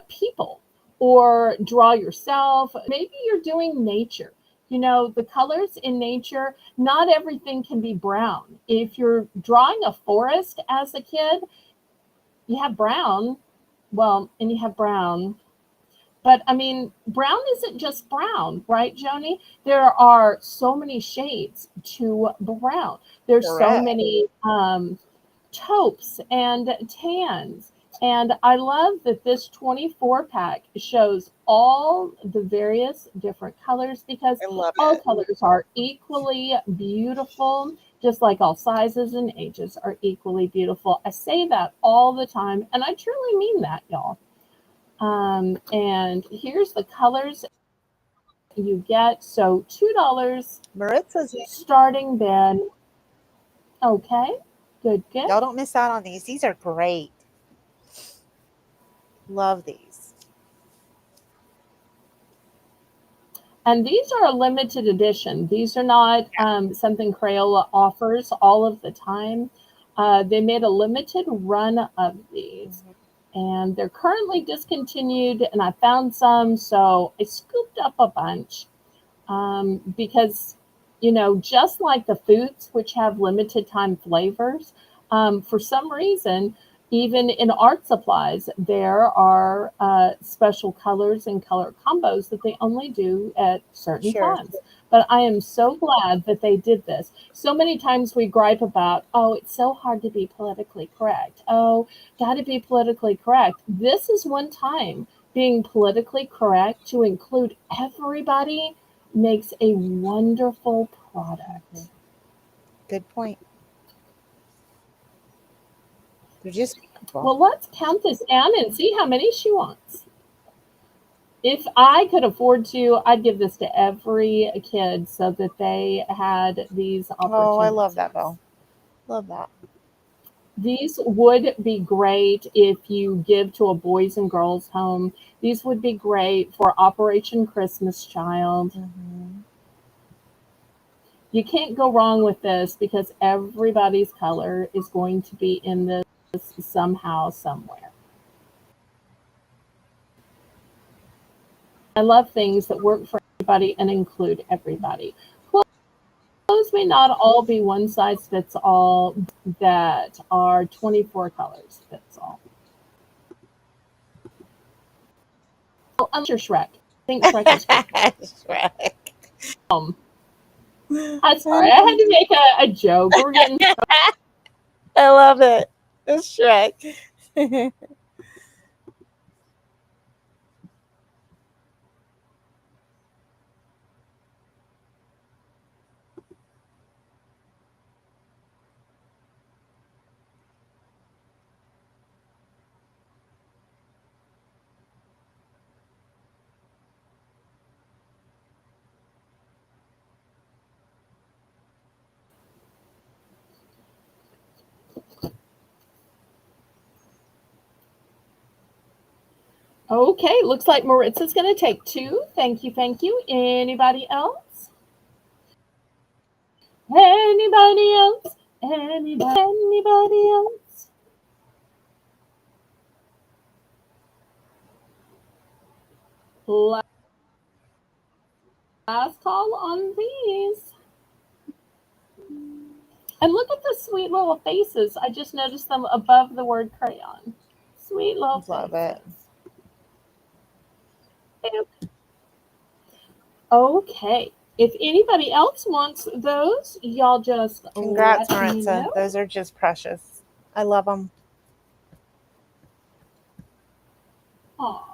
People or draw yourself. Maybe you're doing nature. The colors in nature, not everything can be brown. If you're drawing a forest as a kid, you have brown, well, and you have brown. But I mean, brown isn't just brown, right, Joni? There are so many shades to brown. There's so correct. many taupes and tans. And I love that this 24 pack shows all the various different colors because I love all it. colors are equally beautiful, just like all sizes and ages are equally beautiful. I say that all the time, and I truly mean that, y'all. And here's the colors you get. So $2 Maritza's in. starting bid. Okay, good, good. Y'all don't miss out on these. These are great. Love these. And these are a limited edition. These are not something Crayola offers all of the time. They made a limited run of these. Mhm. And they're currently discontinued. And I found some, so I scooped up a bunch because, just like the foods, which have limited time flavors, for some reason, even in art supplies, there are special colors and color combos that they only do at certain Sure. times. But I am so glad that they did this. So many times we gripe about, oh, it's so hard to be politically correct. Oh, got to be politically correct. This is one time being politically correct to include everybody makes a wonderful Mhm. product. Good point. They're just beautiful. Well, let's count this down and see how many she wants. If I could afford to, I'd give this to every kid so that they had these Oh, I love opportunities. that, Belle. Love that. These would be great if you give to a boys and girls home. These would be great for Operation Christmas Child. Hmm. You can't go wrong with this because everybody's color is going to be in this somehow, somewhere. I love things that work for everybody and include everybody. Clothes may not all be one size fits all, that are 24 colors fits all. Oh, unless you're Shrek. I think Shrek is cool. Shrek. Um, I'm sorry, I had to make a joke. We're getting I love it. It's Shrek. okay. Looks like Maritza's going to take two. Thank you, thank you. Anybody else? Anybody else? Anybody else? Last call on these. And look at the sweet little faces. I just noticed them above the word crayon. Sweet little Love it. faces. Okay. If anybody else wants those, y'all just Congrats, let me Maritza. know. Those are just precious. I love them. Aw.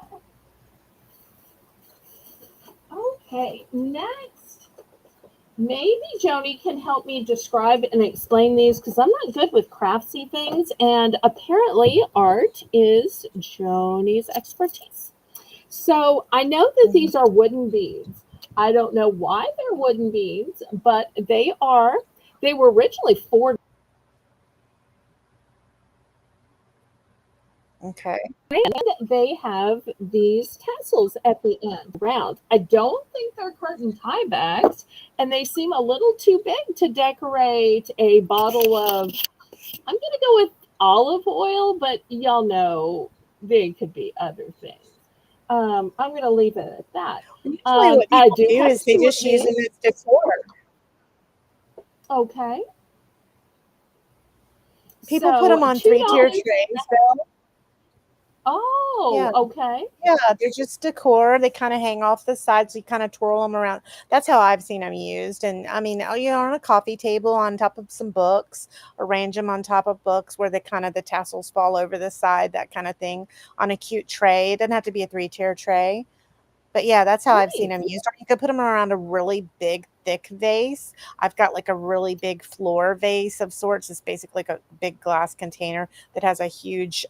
Okay, next. Maybe Joni can help me describe and explain these because I'm not good with craftsy things, and apparently art is Joni's expertise. So I know that Hmm. these are wooden beads. I don't know why they're wooden beads, but they are. They were originally Okay. and they have these tassels at the end round. I don't think they're curtain tie backs, and they seem a little too big to decorate a bottle of. I'm going to go with olive oil, but y'all know they could be other things. I'm going to leave it at that. Usually, what I people do do have is they two of just use these. them as decor. Okay, People put so them on three-tier $2. trays, Bill. Oh, Yeah. okay. Yeah, they're just decor. They kind of hang off the sides. So you kind of twirl them around. That's how I've seen them used. And I mean, on a coffee table on top of some books, arrange them on top of books where the tassels fall over the side, that kind of thing, on a cute tray. It doesn't have to be a three-tier tray. But yeah, that's how I've seen them Nice. used. Or you could put them around a really big, thick vase. I've got like a really big floor vase of sorts. It's basically like a big glass container that has a huge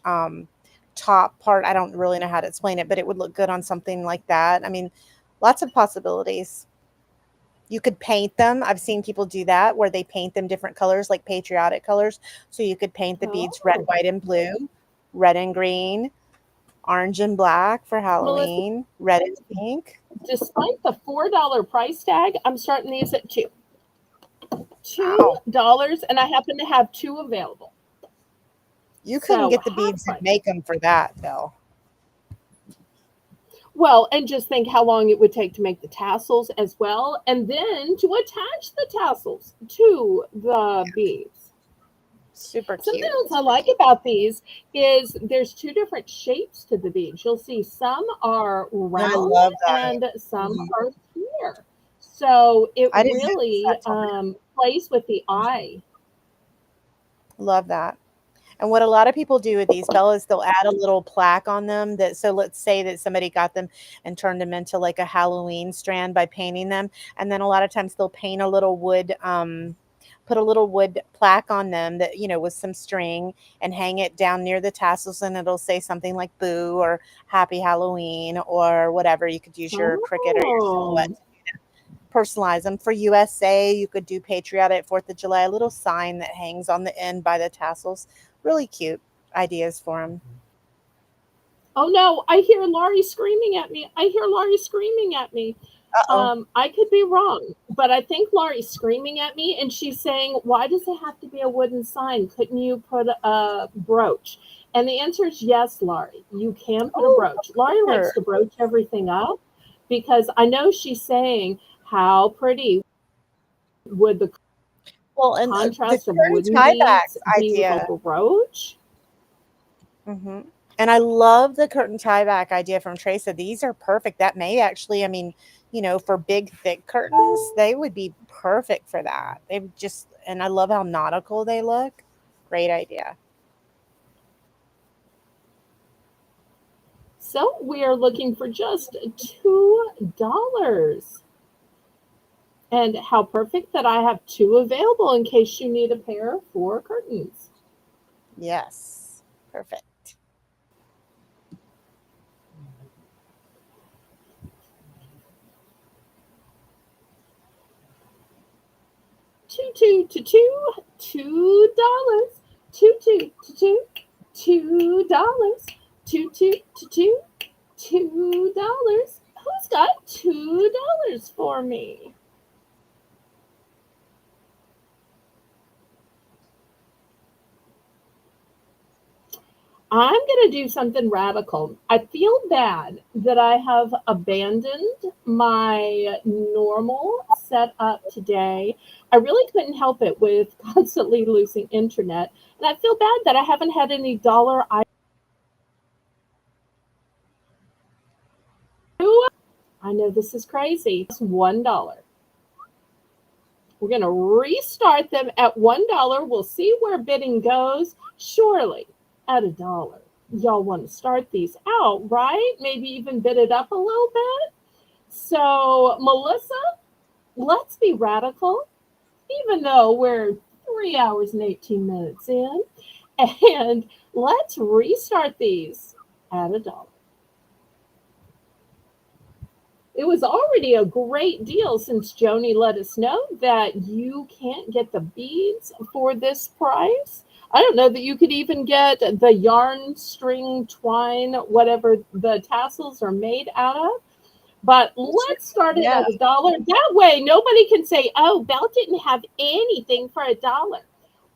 top part. I don't really know how to explain it, but it would look good on something like that. I mean, lots of possibilities. You could paint them. I've seen people do that where they paint them different colors, like patriotic colors. So you could paint the beads red, Oh, white, and blue, red and green, orange and black for Melissa, Halloween, red and pink. despite the $4 price tag, I'm starting these at two. two Wow. dollars, and I happen to have two available. You couldn't So get the half beads and price. make them for that, though. Well, and just think how long it would take to make the tassels as well, and then to attach the tassels to the beads. Super Something else cute. I like about these is there's two different shapes to the beads. You'll see some are I round love that. and some Mhm. are square. So it I didn't notice really that till now. plays with the Mhm. eye. Love that. And what a lot of people do with these, Bella, is they'll add a little plaque on them that, so let's say that somebody got them and turned them into like a Halloween strand by painting them. And then a lot of times they'll paint a little wood put a little wood plaque on them that, with some string, and hang it down near the tassels, and it'll say something like boo or happy Halloween or whatever. You could use your Cricut or your Oh. silhouette to personalize them. For USA, you could do patriotic 4th of July, a little sign that hangs on the end by the tassels. Really cute ideas for them. Oh no, I hear Laurie screaming at me. I hear Laurie screaming at me. Uh-oh. I could be wrong, but I think Laurie's screaming at me and she's saying, why does it have to be a wooden sign? Couldn't you put a brooch? And the answer is yes, Laurie, you can put a Oh, brooch. Laurie likes sure. to brooch everything up because I know she's saying, how pretty would the Well, and the contrast of curtain wooden tie back beads be with a idea. brooch? Hmm. And I love the curtain tie back idea from Teresa. These are perfect. That may actually, I mean, for big, thick curtains, they would be perfect for that. They would just, and I love how nautical they look. Great idea. So we are looking for just $2. And how perfect that I have two available in case you need a pair for curtains. Yes. Perfect. $2. $2. $2. Who's got $2 for me? I'm going to do something radical. I feel bad that I have abandoned my normal setup today. I really couldn't help it with constantly losing internet. And I feel bad that I haven't had any dollar items. I know this is crazy. It's $1. We're going to restart them at $1. We'll see where bidding goes. Surely at $1. Y'all want to start these out, right? Maybe even bid it up a little bit. So, Melissa, let's be radical, even though we're 3 hours and 18 minutes in. And let's restart these at $1. It was already a great deal since Joni let us know that you can't get the beads for this price. I don't know that you could even get the yarn, string, twine, whatever the tassels are made out of. But let's start it Yeah. at $1. That way, nobody can say, oh, Belle didn't have anything for $1.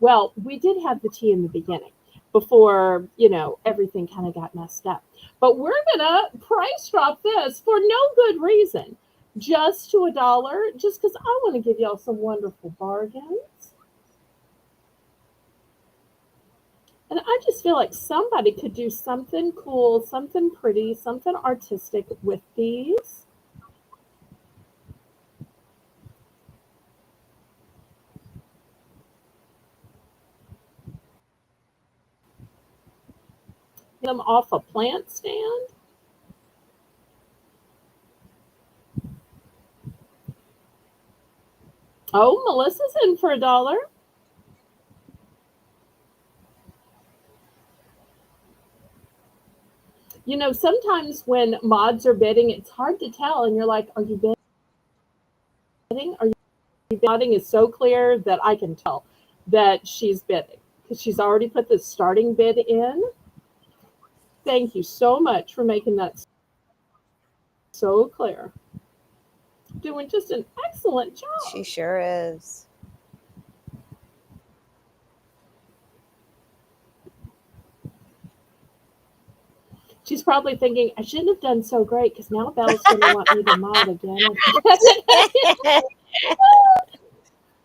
Well, we did have the tea in the beginning before, everything kind of got messed up. But we're going to price drop this for no good reason, just to $1, just because I want to give y'all some wonderful bargains. And I just feel like somebody could do something cool, something pretty, something artistic with these. Them off a plant stand. Oh, Melissa's in for $1. Sometimes when mods are bidding, it's hard to tell, and you're like, are you bidding? Are you bidding? Modding is so clear that I can tell that she's bidding because she's already put the starting bid in. Thank you so much for making that so clear. Doing just an excellent She job. sure is. She's probably thinking, I shouldn't have done so great because now Belle's going to want me to mod again.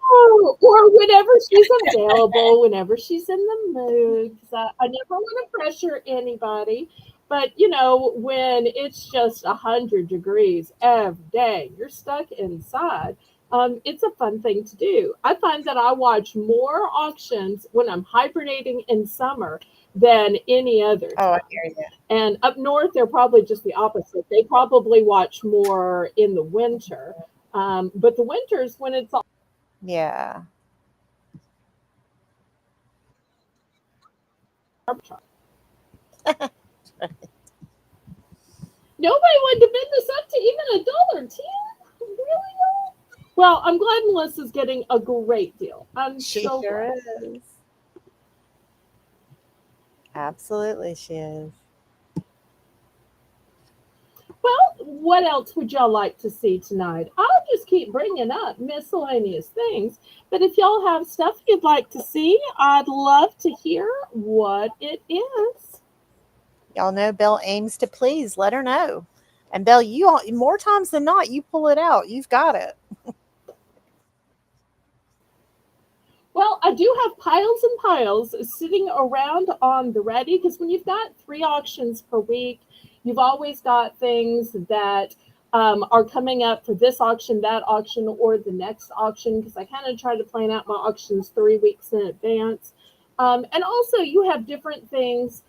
Oh, or whenever she's available, whenever she's in the mood. 'Cause I never want to pressure anybody. But when it's just 100 degrees every day, you're stuck inside. It's a fun thing to do. I find that I watch more auctions when I'm hibernating in summer than any other Oh, I time. hear you. And up north, they're probably just the opposite. They probably watch more in the winter. But the winters when it's Yeah. arbitrage. Nobody wanted to bid this up to even $1.10. Really? Well, I'm glad Melissa's getting a great deal. I'm She so sure glad. is. Absolutely, she is. Well, what else would y'all like to see tonight? I'll just keep bringing up miscellaneous things. But if y'all have stuff you'd like to see, I'd love to hear what it is. Y'all know Belle aims to please. Let her know. And Belle, more times than not, you pull it out. You've got it. Well, I do have piles and piles sitting around on the ready because when you've got 3 auctions per week, you've always got things that are coming up for this auction, that auction, or the next auction because I kind of try to plan out my auctions 3 weeks in advance. And also, you have different things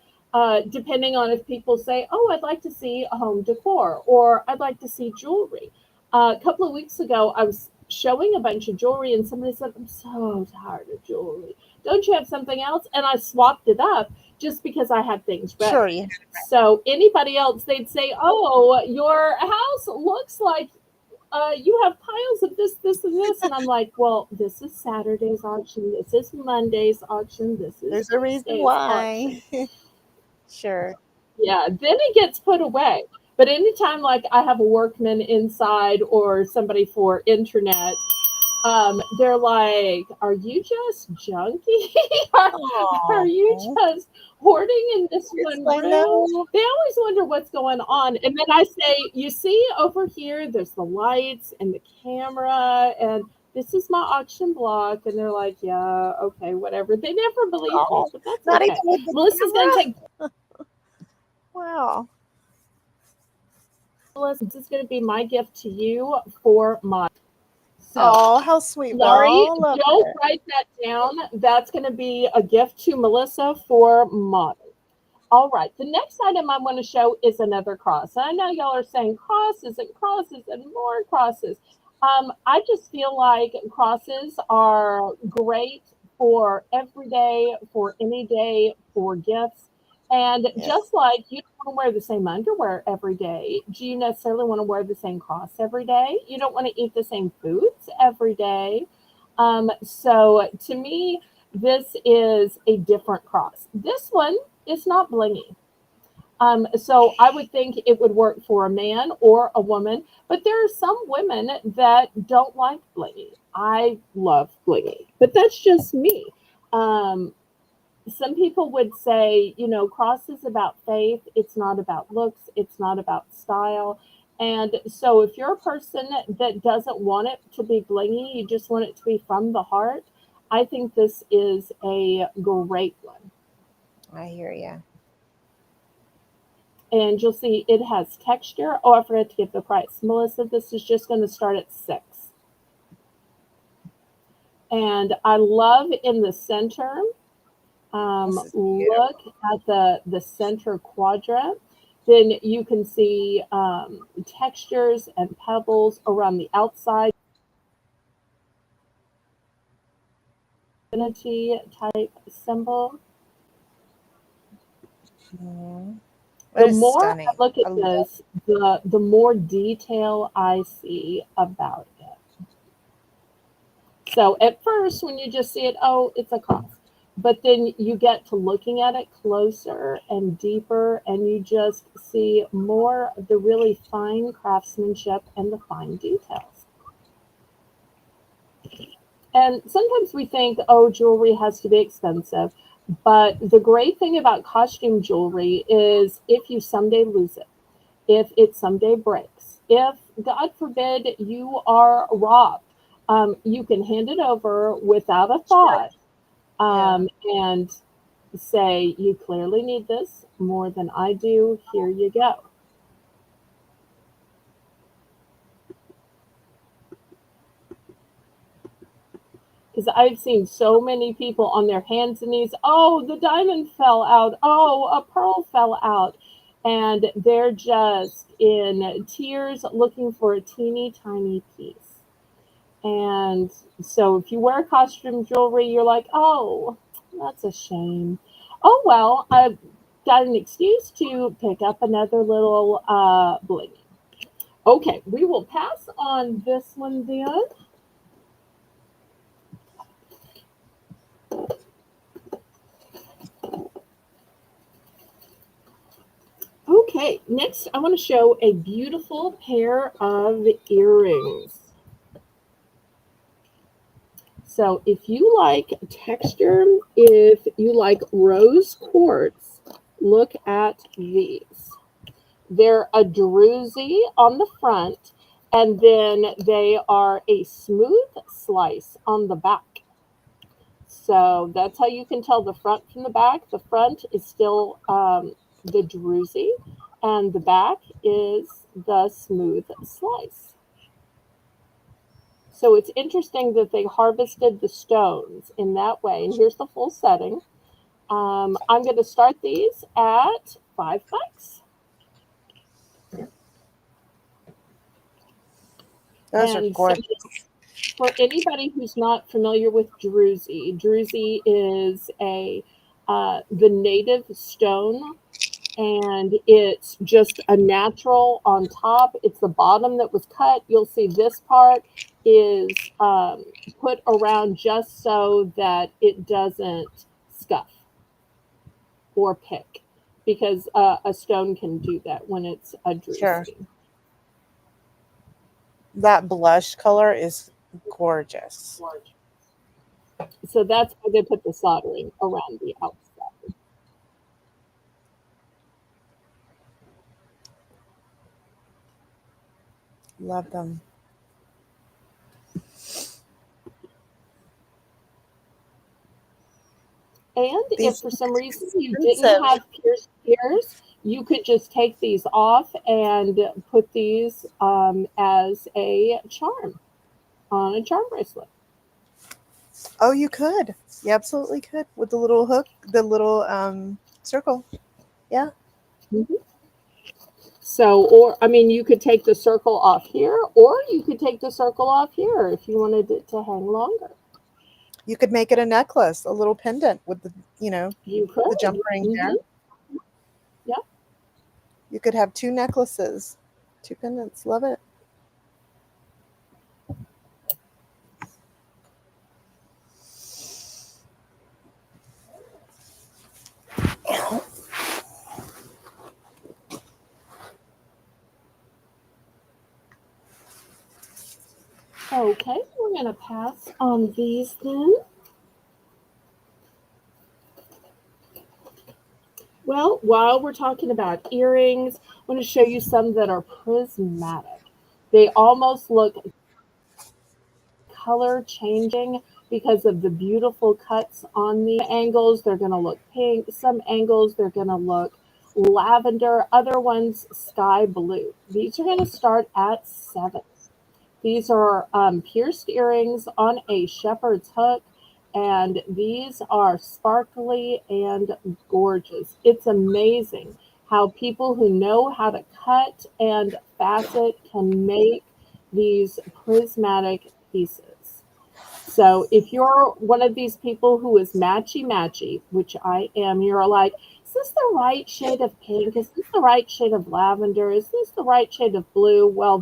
depending on if people say, oh, I'd like to see a home decor or I'd like to see jewelry. A couple of weeks ago, I was showing a bunch of jewelry, and somebody said, I'm so tired of jewelry. Don't you have something else? And I swapped it up just because I had things Sure, ready. So anybody else, they'd say, oh, your house looks like you have piles of this, this, and this. And I'm like, well, this is Saturday's auction. This is Monday's auction. This is there's a reason Tuesday's auction. why. Sure. Yeah, then it gets put away. But anytime like I have a workman inside or somebody for internet, they're like, "Are you just junky? are you Oh, just hoarding in this yes, one I room?" know. They always wonder what's going on, and then I say, "You see over here, there's the lights and the camera, and this is my auction block." And they're like, "Yeah, okay, whatever." They never believe me, Oh, but that's not even okay. with the Melissa's gonna camera. take Wow. Melissa, this is gonna be my gift to you for my. So Oh, how sweet, Laurie, Belle. Love don't it. write that down. That's going to be a gift to Melissa for model. All right. The next item I want to show is another cross. I know y'all are saying crosses and crosses and more crosses. I just feel like crosses are great for every day, for any day, for gifts. And Yeah. just like you don't want to wear the same underwear every day, do you necessarily want to wear the same cross every day? You don't want to eat the same foods every day. So to me, this is a different cross. This one is not blingy. So I would think it would work for a man or a woman, but there are some women that don't like blingy. I love blingy, but that's just me. Um, some people would say, cross is about faith. It's not about looks. It's not about style. And so if you're a person that doesn't want it to be blingy, you just want it to be from the heart, I think this is a great one. I hear you. And you'll see it has texture. Oh, I forgot to give the price. Melissa, this is just going to start at 6. And I love in the center, This is look beautiful. at the center quadrant. Then you can see textures and pebbles around the outside, infinity type symbol. Mhm. It The is more I stunning. look I at love this, the more detail I see about it. So at first, when you just see it, oh, it's a cross. But then you get to looking at it closer and deeper, and you just see more of the really fine craftsmanship and the fine details. And sometimes we think, oh, jewelry has to be expensive. But the great thing about costume jewelry is if you someday lose it, if it someday breaks, if, God forbid, you are robbed, you can hand it over without a sure. thought Yeah. and say, you clearly need this more than I do. Here you go. Because I've seen so many people on their hands and knees. Oh, the diamond fell out. Oh, a pearl fell out. And they're just in tears looking for a teeny tiny piece. And so if you wear costume jewelry, you're like, oh, that's a shame. Oh, well, I've got an excuse to pick up another little bling. Okay, we will pass on this one then. Okay, next I want to show a beautiful pair of earrings. So if you like texture, if you like rose quartz, look at these. They're a druzy on the front, and then they are a smooth slice on the back. So that's how you can tell the front from the back. The front is still the druzy, and the back is the smooth slice. So it's interesting that they harvested the stones in that way. And here's the full setting. I'm going to start these at $5. Those are And so gorgeous. for anybody who's not familiar with druzy, druzy is a the native stone, and it's just a natural on top. It's the bottom that was cut. You'll see this part is put around just so that it doesn't scuff or pick, because a stone can do that when it's a Sure. druzy. That blush color is gorgeous. So that's why they put the soldering around the outside. Love them. And if These for look some reason you didn't expensive. have pierced ears, you could just take these off and put these as a charm on a charm bracelet. Oh, you could. You absolutely could with the little hook, the little circle. Yeah. Mhm. So, or I mean, you could take the circle off here, or you could take the circle off here if you wanted it to hang longer. You could make it a necklace, a little pendant with You the jump could. ring there. Yeah. You could have two necklaces, two pendants. Love it. Okay, we're going to pass on these then. Well, while we're talking about earrings, I want to show you some that are prismatic. They almost look color changing because of the beautiful cuts on the angles. They're going to look pink. Some angles, they're going to look lavender. Other ones, sky blue. These are going to start at 7. These are pierced earrings on a shepherd's hook, and these are sparkly and gorgeous. It's amazing how people who know how to cut and facet can make these prismatic pieces. So if you're one of these people who is matchy matchy, which I am, you're like, is this the right shade of pink? Is this the right shade of lavender? Is this the right shade of blue? Well,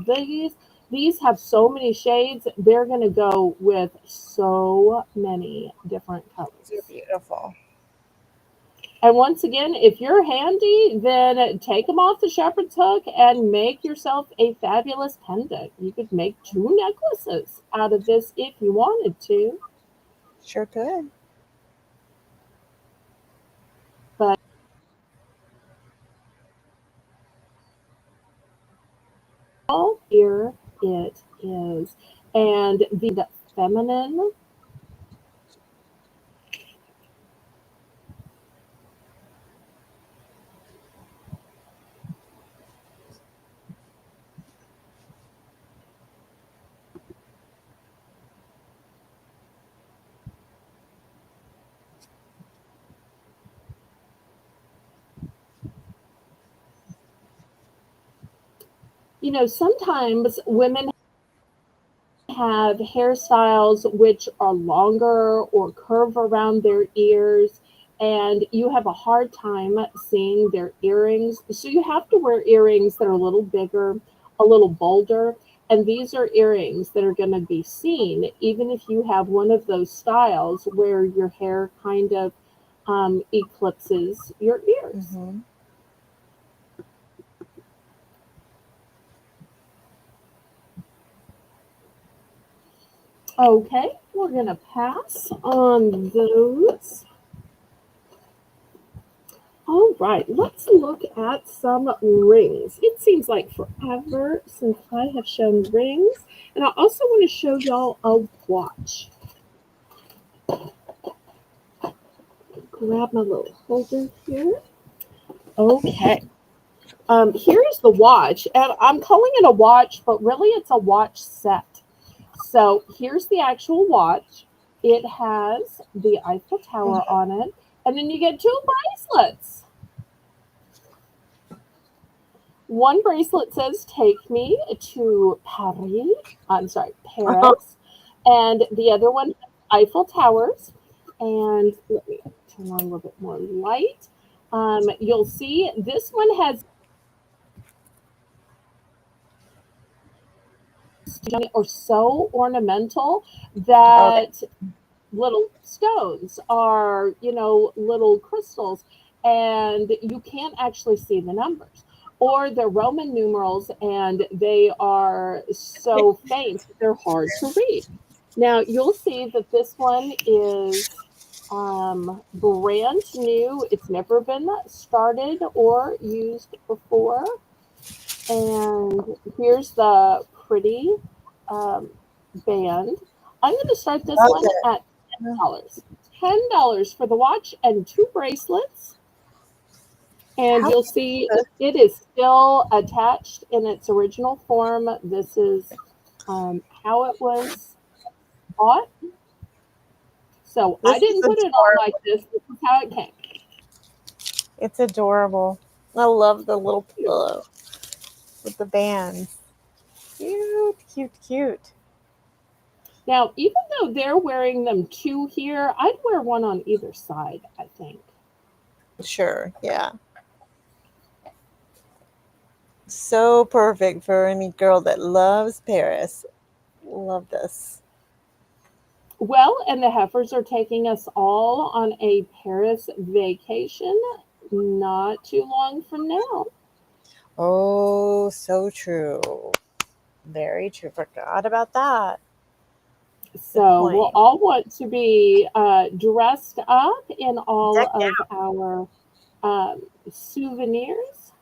these have so many shades. They're going to go with so many different They're colors. beautiful. And once again, if you're handy, then take them off the shepherd's hook and make yourself a fabulous pendant. You could make 2 necklaces out of this if you wanted to. Sure could. But all here it is. And the feminine, sometimes women have hairstyles which are longer or curve around their ears. and you have a hard time seeing their earrings. So you have to wear earrings that are a little bigger, a little bolder. And these are earrings that are going to be seen, even if you have one of those styles where your hair kind of eclipses your ears. Mm-hmm. Okay, we're going to pass on those. All right, let's look at some rings. It seems like forever since I have shown rings. And I also want to show y'all a watch. Grab my little holder here. Okay. Here is the watch, and I'm calling it a watch, but really it's a watch set. So here's the actual watch. It has the Eiffel Tower on it, and then you get two bracelets. One bracelet says "Take me to Paris." I'm sorry, Paris, and the other one has Eiffel Towers. And let me turn on a little bit more light. You'll see this one has or so ornamental Okay. that little stones are, little crystals, and you can't actually see the numbers. Or they're Roman numerals and they are so faint, they're hard to read. Now, you'll see that this one is brand new. It's never been started or used before. And here's the pretty um, band. I'm going to start this one Okay. at $10. $10 for the watch and two bracelets. And How you'll cute see is it is still attached in its original form. This is how it was bought. So I this? This is didn't put it on like adorable. this. This is how it came. It's adorable. I love the little pillow with the bands. Cute, cute, cute. Now, even though they're wearing them two here, I'd wear one on either side, I think. Sure, yeah. So perfect for any girl that loves Paris. Love this. Well, and the heifers are taking us all on a Paris vacation not too long from now. Oh, so true. Very true. Forgot about that. Good So we'll point. all want to be dressed up in all Decked of out. our souvenirs.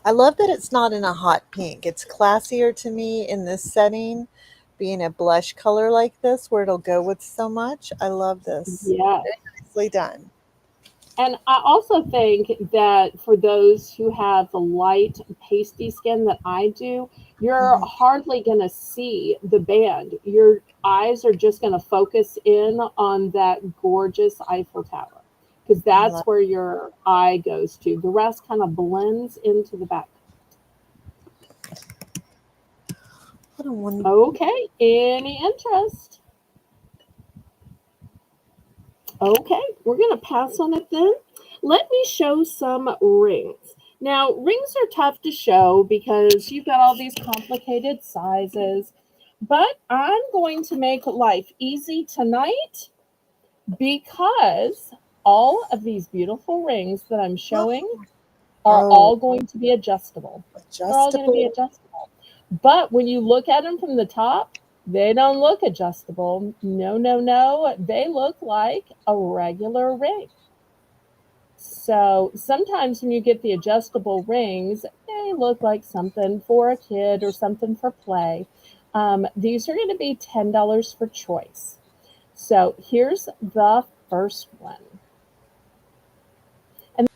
I love that it's not in a hot pink. It's classier to me in this setting, being a blush color like this, where it'll go with so much. I love this. Yes. Very nicely done. And I also think that for those who have the light pasty skin that I do, you're Hmm. hardly going to see the band. Your eyes are just going to focus in on that gorgeous Eiffel Tower because I that's love. where your eye goes to. The rest kind of blends into the back. What a wonderful. Okay, any interest? Okay, we're going to pass on it then. Let me show some rings. Now, rings are tough to show because you've got all these complicated sizes, but I'm going to make life easy tonight because all of these beautiful rings that I'm showing are Oh, all going to be adjustable. They're all going to be adjustable. adjustable. But when you look at them from the top, they don't look adjustable. No, no, no. They look like a regular ring. So sometimes when you get the adjustable rings, they look like something for a kid or something for play. These are going to be $10 for choice. So here's the first one. And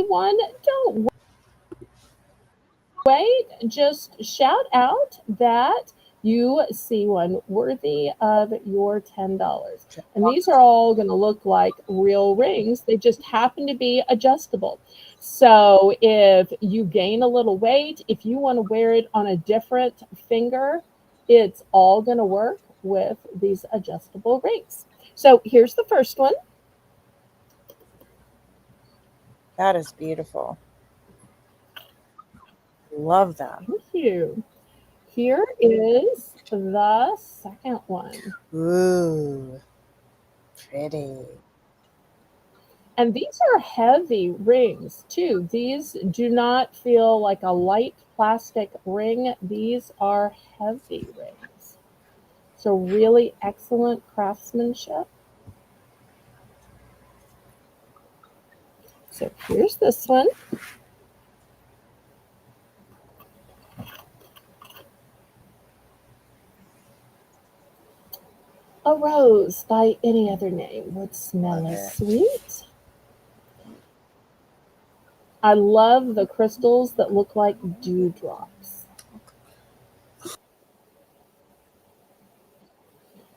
one, don't wait, just shout out that you see one worthy of your $10. And these are all going to look like real rings. They just happen to be adjustable. So if you gain a little weight, if you want to wear it on a different finger, it's all going to work with these adjustable rings. So here's the first one. That is beautiful. Love that. Thank you. Here is the second one. Ooh, pretty. And these are heavy rings too. These do not feel like a light plastic ring. These are heavy rings. So really excellent craftsmanship. So here's this one. A rose by any other name would smell as sweet. I love the crystals that look like dewdrops.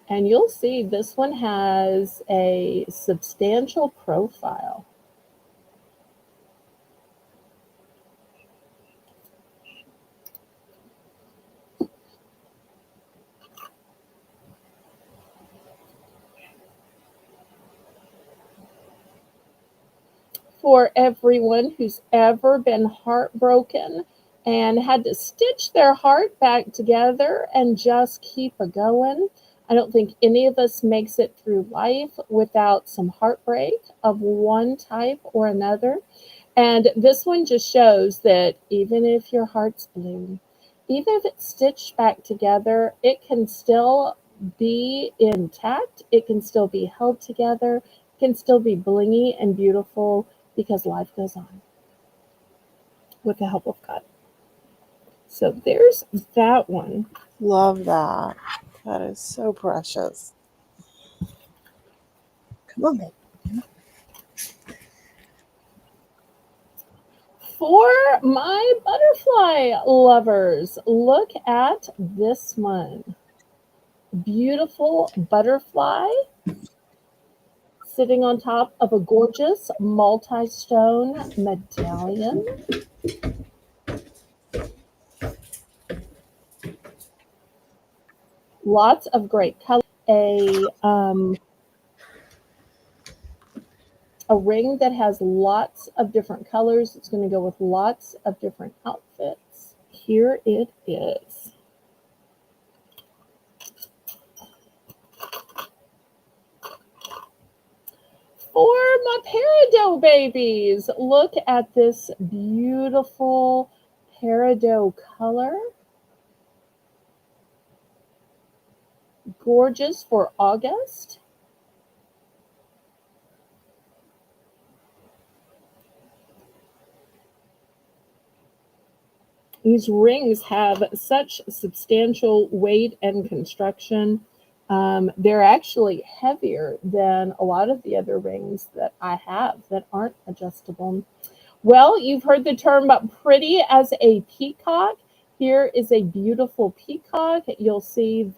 And you'll see this one has a substantial profile. For everyone who's ever been heartbroken and had to stitch their heart back together and just keep a going. I don't think any of us makes it through life without some heartbreak of one type or another. And this one just shows that even if your heart's blue, even if it's stitched back together, it can still be intact. It can still be held together. It can still be blingy and beautiful because life goes on with the help of God. So there's that one. Love that. That is so precious. Come on, babe. For my butterfly lovers, look at this one. Beautiful butterfly sitting on top of a gorgeous multi-stone medallion. Lots of great color. A ring that has lots of different colors. It's going to go with lots of different outfits. Here it is. For my peridot babies, look at this beautiful peridot color. Gorgeous for August. These rings have such substantial weight and construction. They're actually heavier than a lot of the other rings that I have that aren't adjustable. Well, you've heard the term pretty as a peacock. Here is a beautiful peacock. You'll see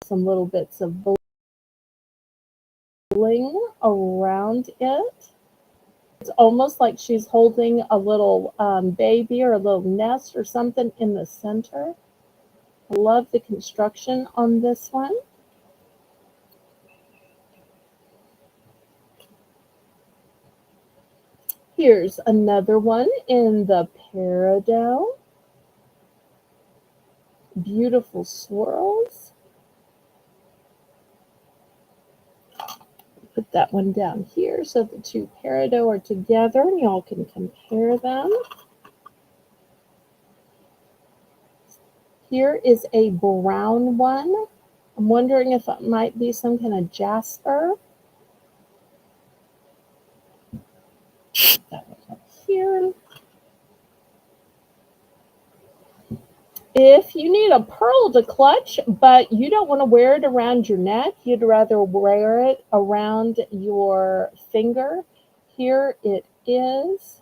some little bits of bling around it. It's almost like she's holding a little baby or a little nest or something in the center. I love the construction on this one. Here's another one in the peridot. Beautiful swirls. Put that one down here so the two peridot are together and y'all can compare them. Here is a brown one. I'm wondering if it might be some kind of jasper. That one up here. If you need a pearl to clutch, but you don't want to wear it around your neck, you'd rather wear it around your finger, here it is.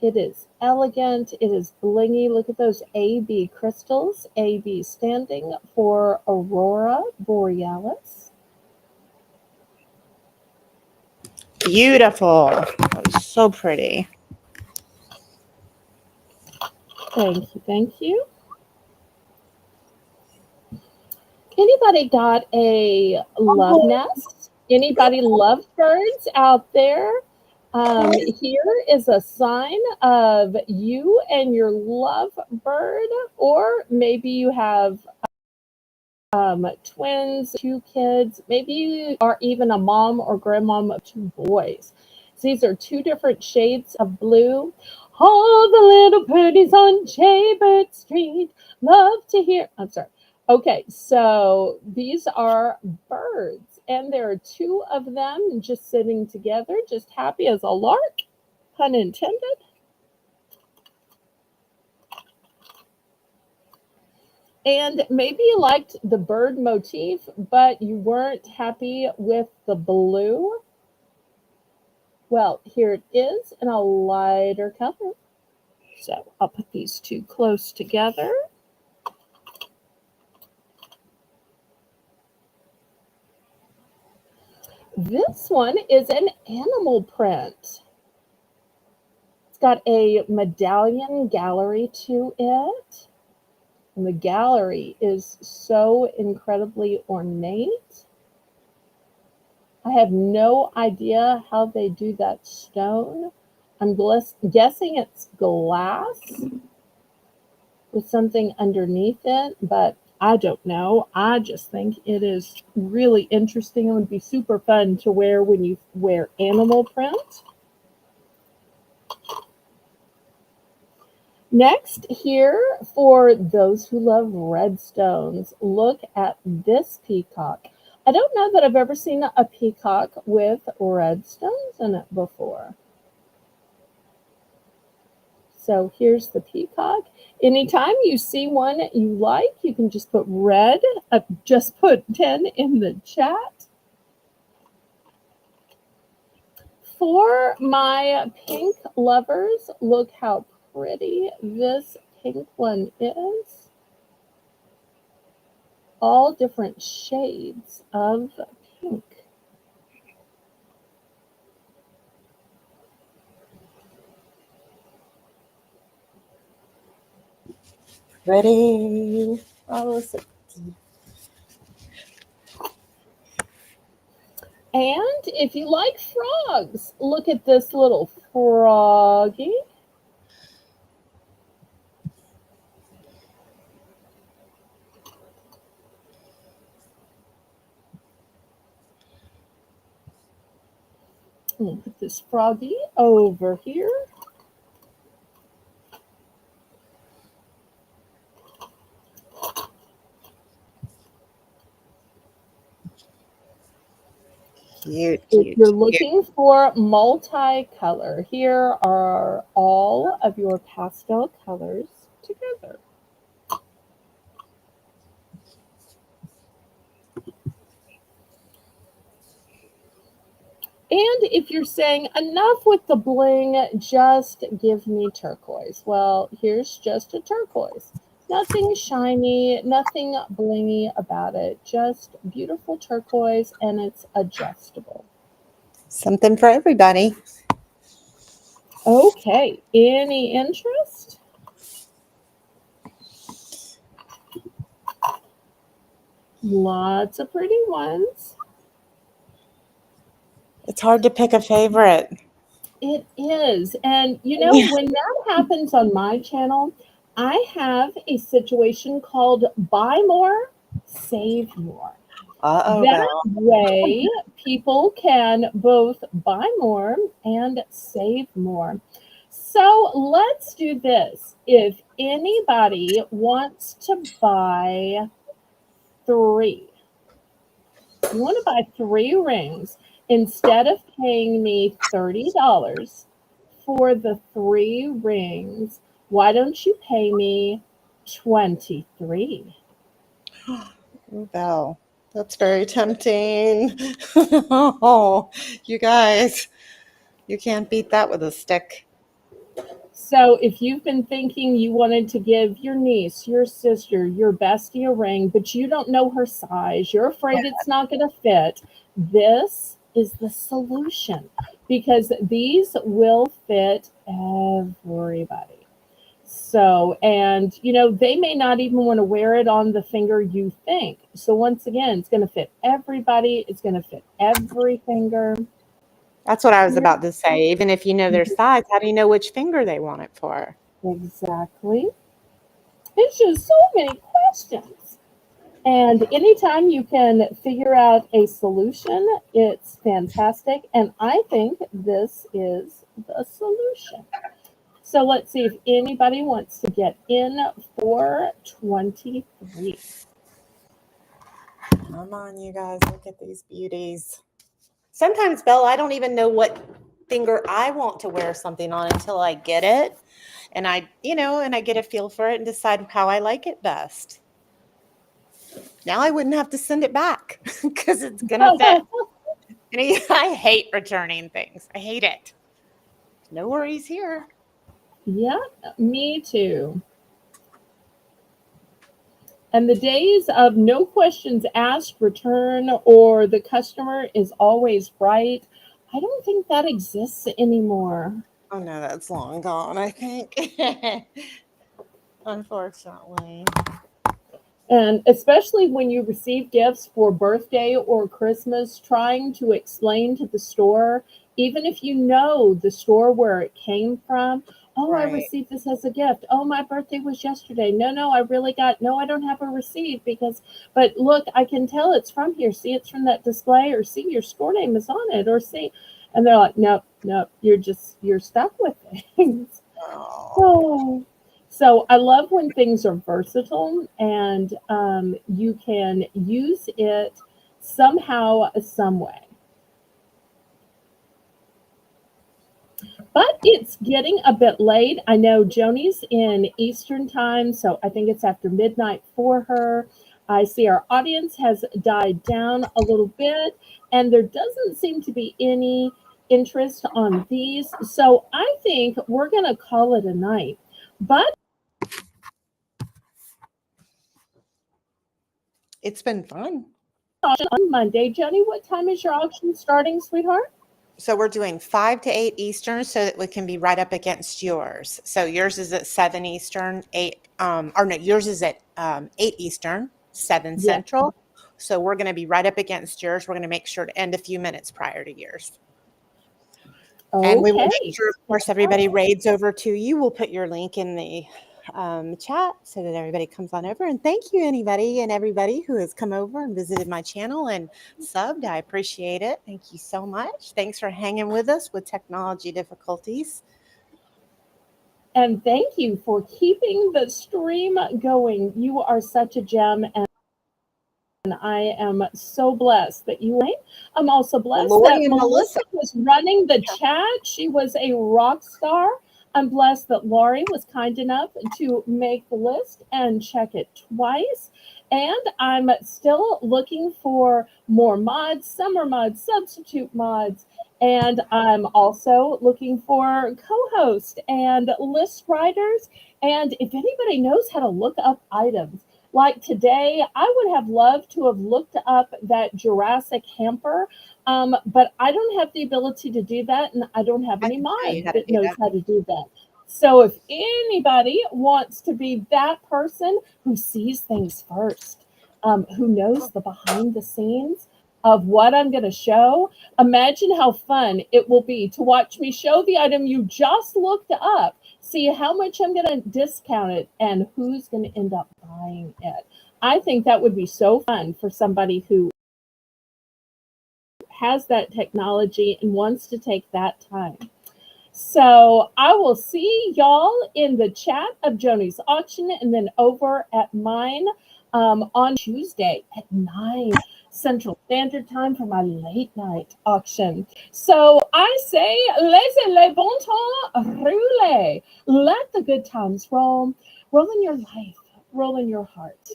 It is elegant. It is blingy. Look at those AB crystals. AB standing for Aurora Borealis. Beautiful. That was so pretty. Thank you. Thank you. Anybody got a love nest? Anybody love birds out there? Here is a sign of you and your love bird, or maybe you have twins, two kids, maybe you are even a mom or grandmom of two boys. So these are two different shades of blue. All the little birdies on Jaybird Street love to hear. I'm sorry. Okay, so these are birds, and there are two of them just sitting together, just happy as a lark, pun intended. And maybe you liked the bird motif, but you weren't happy with the blue. Well, here it is in a lighter color. So I'll put these two close together. This one is an animal print. It's got a medallion gallery to it. And the gallery is so incredibly ornate. I have no idea how they do that stone. I'm guessing it's glass with something underneath it, but I don't know. I just think it is really interesting. It would be super fun to wear when you wear animal print. Next, here, for those who love redstones, look at this peacock. I don't know that I've ever seen a peacock with redstones in it before. So here's the peacock. Anytime you see one you like, you can just put red, just put 10 in the chat. For my pink lovers, look how pretty this pink one is. All different shades of pink. Pretty. Oh, so And if you like frogs, look at this little froggy. I'm gonna put this froggy over here. cute, If cute, you're cute. looking for multicolor, here are all of your pastel colors together. And if you're saying enough with the bling, just give me turquoise. Well, here's just a turquoise. Nothing shiny, nothing blingy about it. Just beautiful turquoise, and it's adjustable. Something for everybody. Okay, any interest? Lots of pretty ones. It's hard to pick a favorite. It is. And you know, when that happens on my channel, I have a situation called buy more, save more. Uh-oh, That Belle. way, people can both buy more and save more. So let's do this. If anybody wants to buy three, you want to buy three rings, instead of paying me $30 for the three rings, why don't you pay me 23? Ooh, Belle. That's very tempting. Oh, you guys, you can't beat that with a stick. So if you've been thinking you wanted to give your niece, your sister, your bestie a ring, but you don't know her size, you're afraid it's not going to fit, this is the solution because these will fit everybody. So, and they may not even want to wear it on the finger you think. So, once again, it's going to fit everybody, it's going to fit every finger. That's what I was Yeah, about to say. Even if you know their size, how do you know which finger they want it for? exactly. It's just so many questions. And anytime you can figure out a solution, it's fantastic. And I think this is the solution. So let's see if anybody wants to get in for 23. Come on, you guys, look at these beauties. Sometimes, Belle, I don't even know what finger I want to wear something on until I get it. And I get a feel for it and decide how I like it best. Now I wouldn't have to send it back because it's going to fit. And I hate returning things. I hate it. No worries here. Yeah, me too. And the days of no questions asked, return, or the customer is always right, I don't think that exists anymore. Oh no, that's long gone, I think. Unfortunately. And especially when you receive gifts for birthday or Christmas, trying to explain to the store, even if you know the store where it came from, oh, I Right. received this as a gift. Oh, my birthday was yesterday. No, I really no, I don't have a receipt but look, I can tell it's from here. See, it's from that display, or see, your store name is on it, or see. And they're like, nope, you're stuck with things. Oh. Oh, so I love when things are versatile and you can use it somehow, some way. But it's getting a bit late. I know Joni's in Eastern time, so I think it's after midnight for her. I see our audience has died down a little bit, and there doesn't seem to be any interest on these. So I think we're going to call it a night. But It's been fun. on Monday. Jenny, what time is your auction starting, sweetheart? So we're doing 5 to 8 Eastern so that we can be right up against yours. So yours is at 7 Eastern, 8 or no, yours is at 8 Eastern, 7 Yes. Central. So we're going to be right up against yours. We're going to make sure to end a few minutes prior to yours. And we will make Okay. sure, of course, everybody raids over to you. We'll put your link in the chat so that everybody comes on over. And thank you, anybody and everybody who has come over and visited my channel and subbed. I appreciate it. Thank you so much. Thanks for hanging with us with technology difficulties. And thank you for keeping the stream going. You are such a gem, and I am so blessed that you. I'm also Well, blessed Lori that and Melissa. Melissa was running the chat. She was a rock star. I'm blessed that Laurie was kind enough to make the list and check it twice. And I'm still looking for more mods, summer mods, substitute mods. And I'm also looking for co host and list writers. And if anybody knows how to look up items, like today, I would have loved to have looked up that Jurassic hamper, but I don't have the ability to do that, and I don't have I any can show you mod how to that do knows that. how to do that. So if anybody wants to be that person who sees things first, who knows the behind the scenes of what I'm going to show, imagine how fun it will be to watch me show the item you just looked up, see how much I'm going to discount it, and who's going to end up buying it. I think that would be so fun for somebody who has that technology and wants to take that time. So I will see y'all in the chat of Joni's auction and then over at mine on Tuesday at 9 Central Standard Time for my late night auction. So I say, laissez les bon temps rouler. Let the good times roll. Roll in your life, roll in your heart,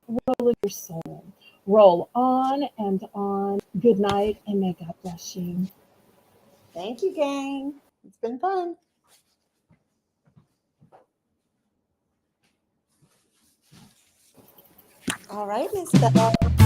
roll in your soul. Roll on and on. Good night, and may God bless you. Thank you, gang. It's been fun. All right, Miss Belle.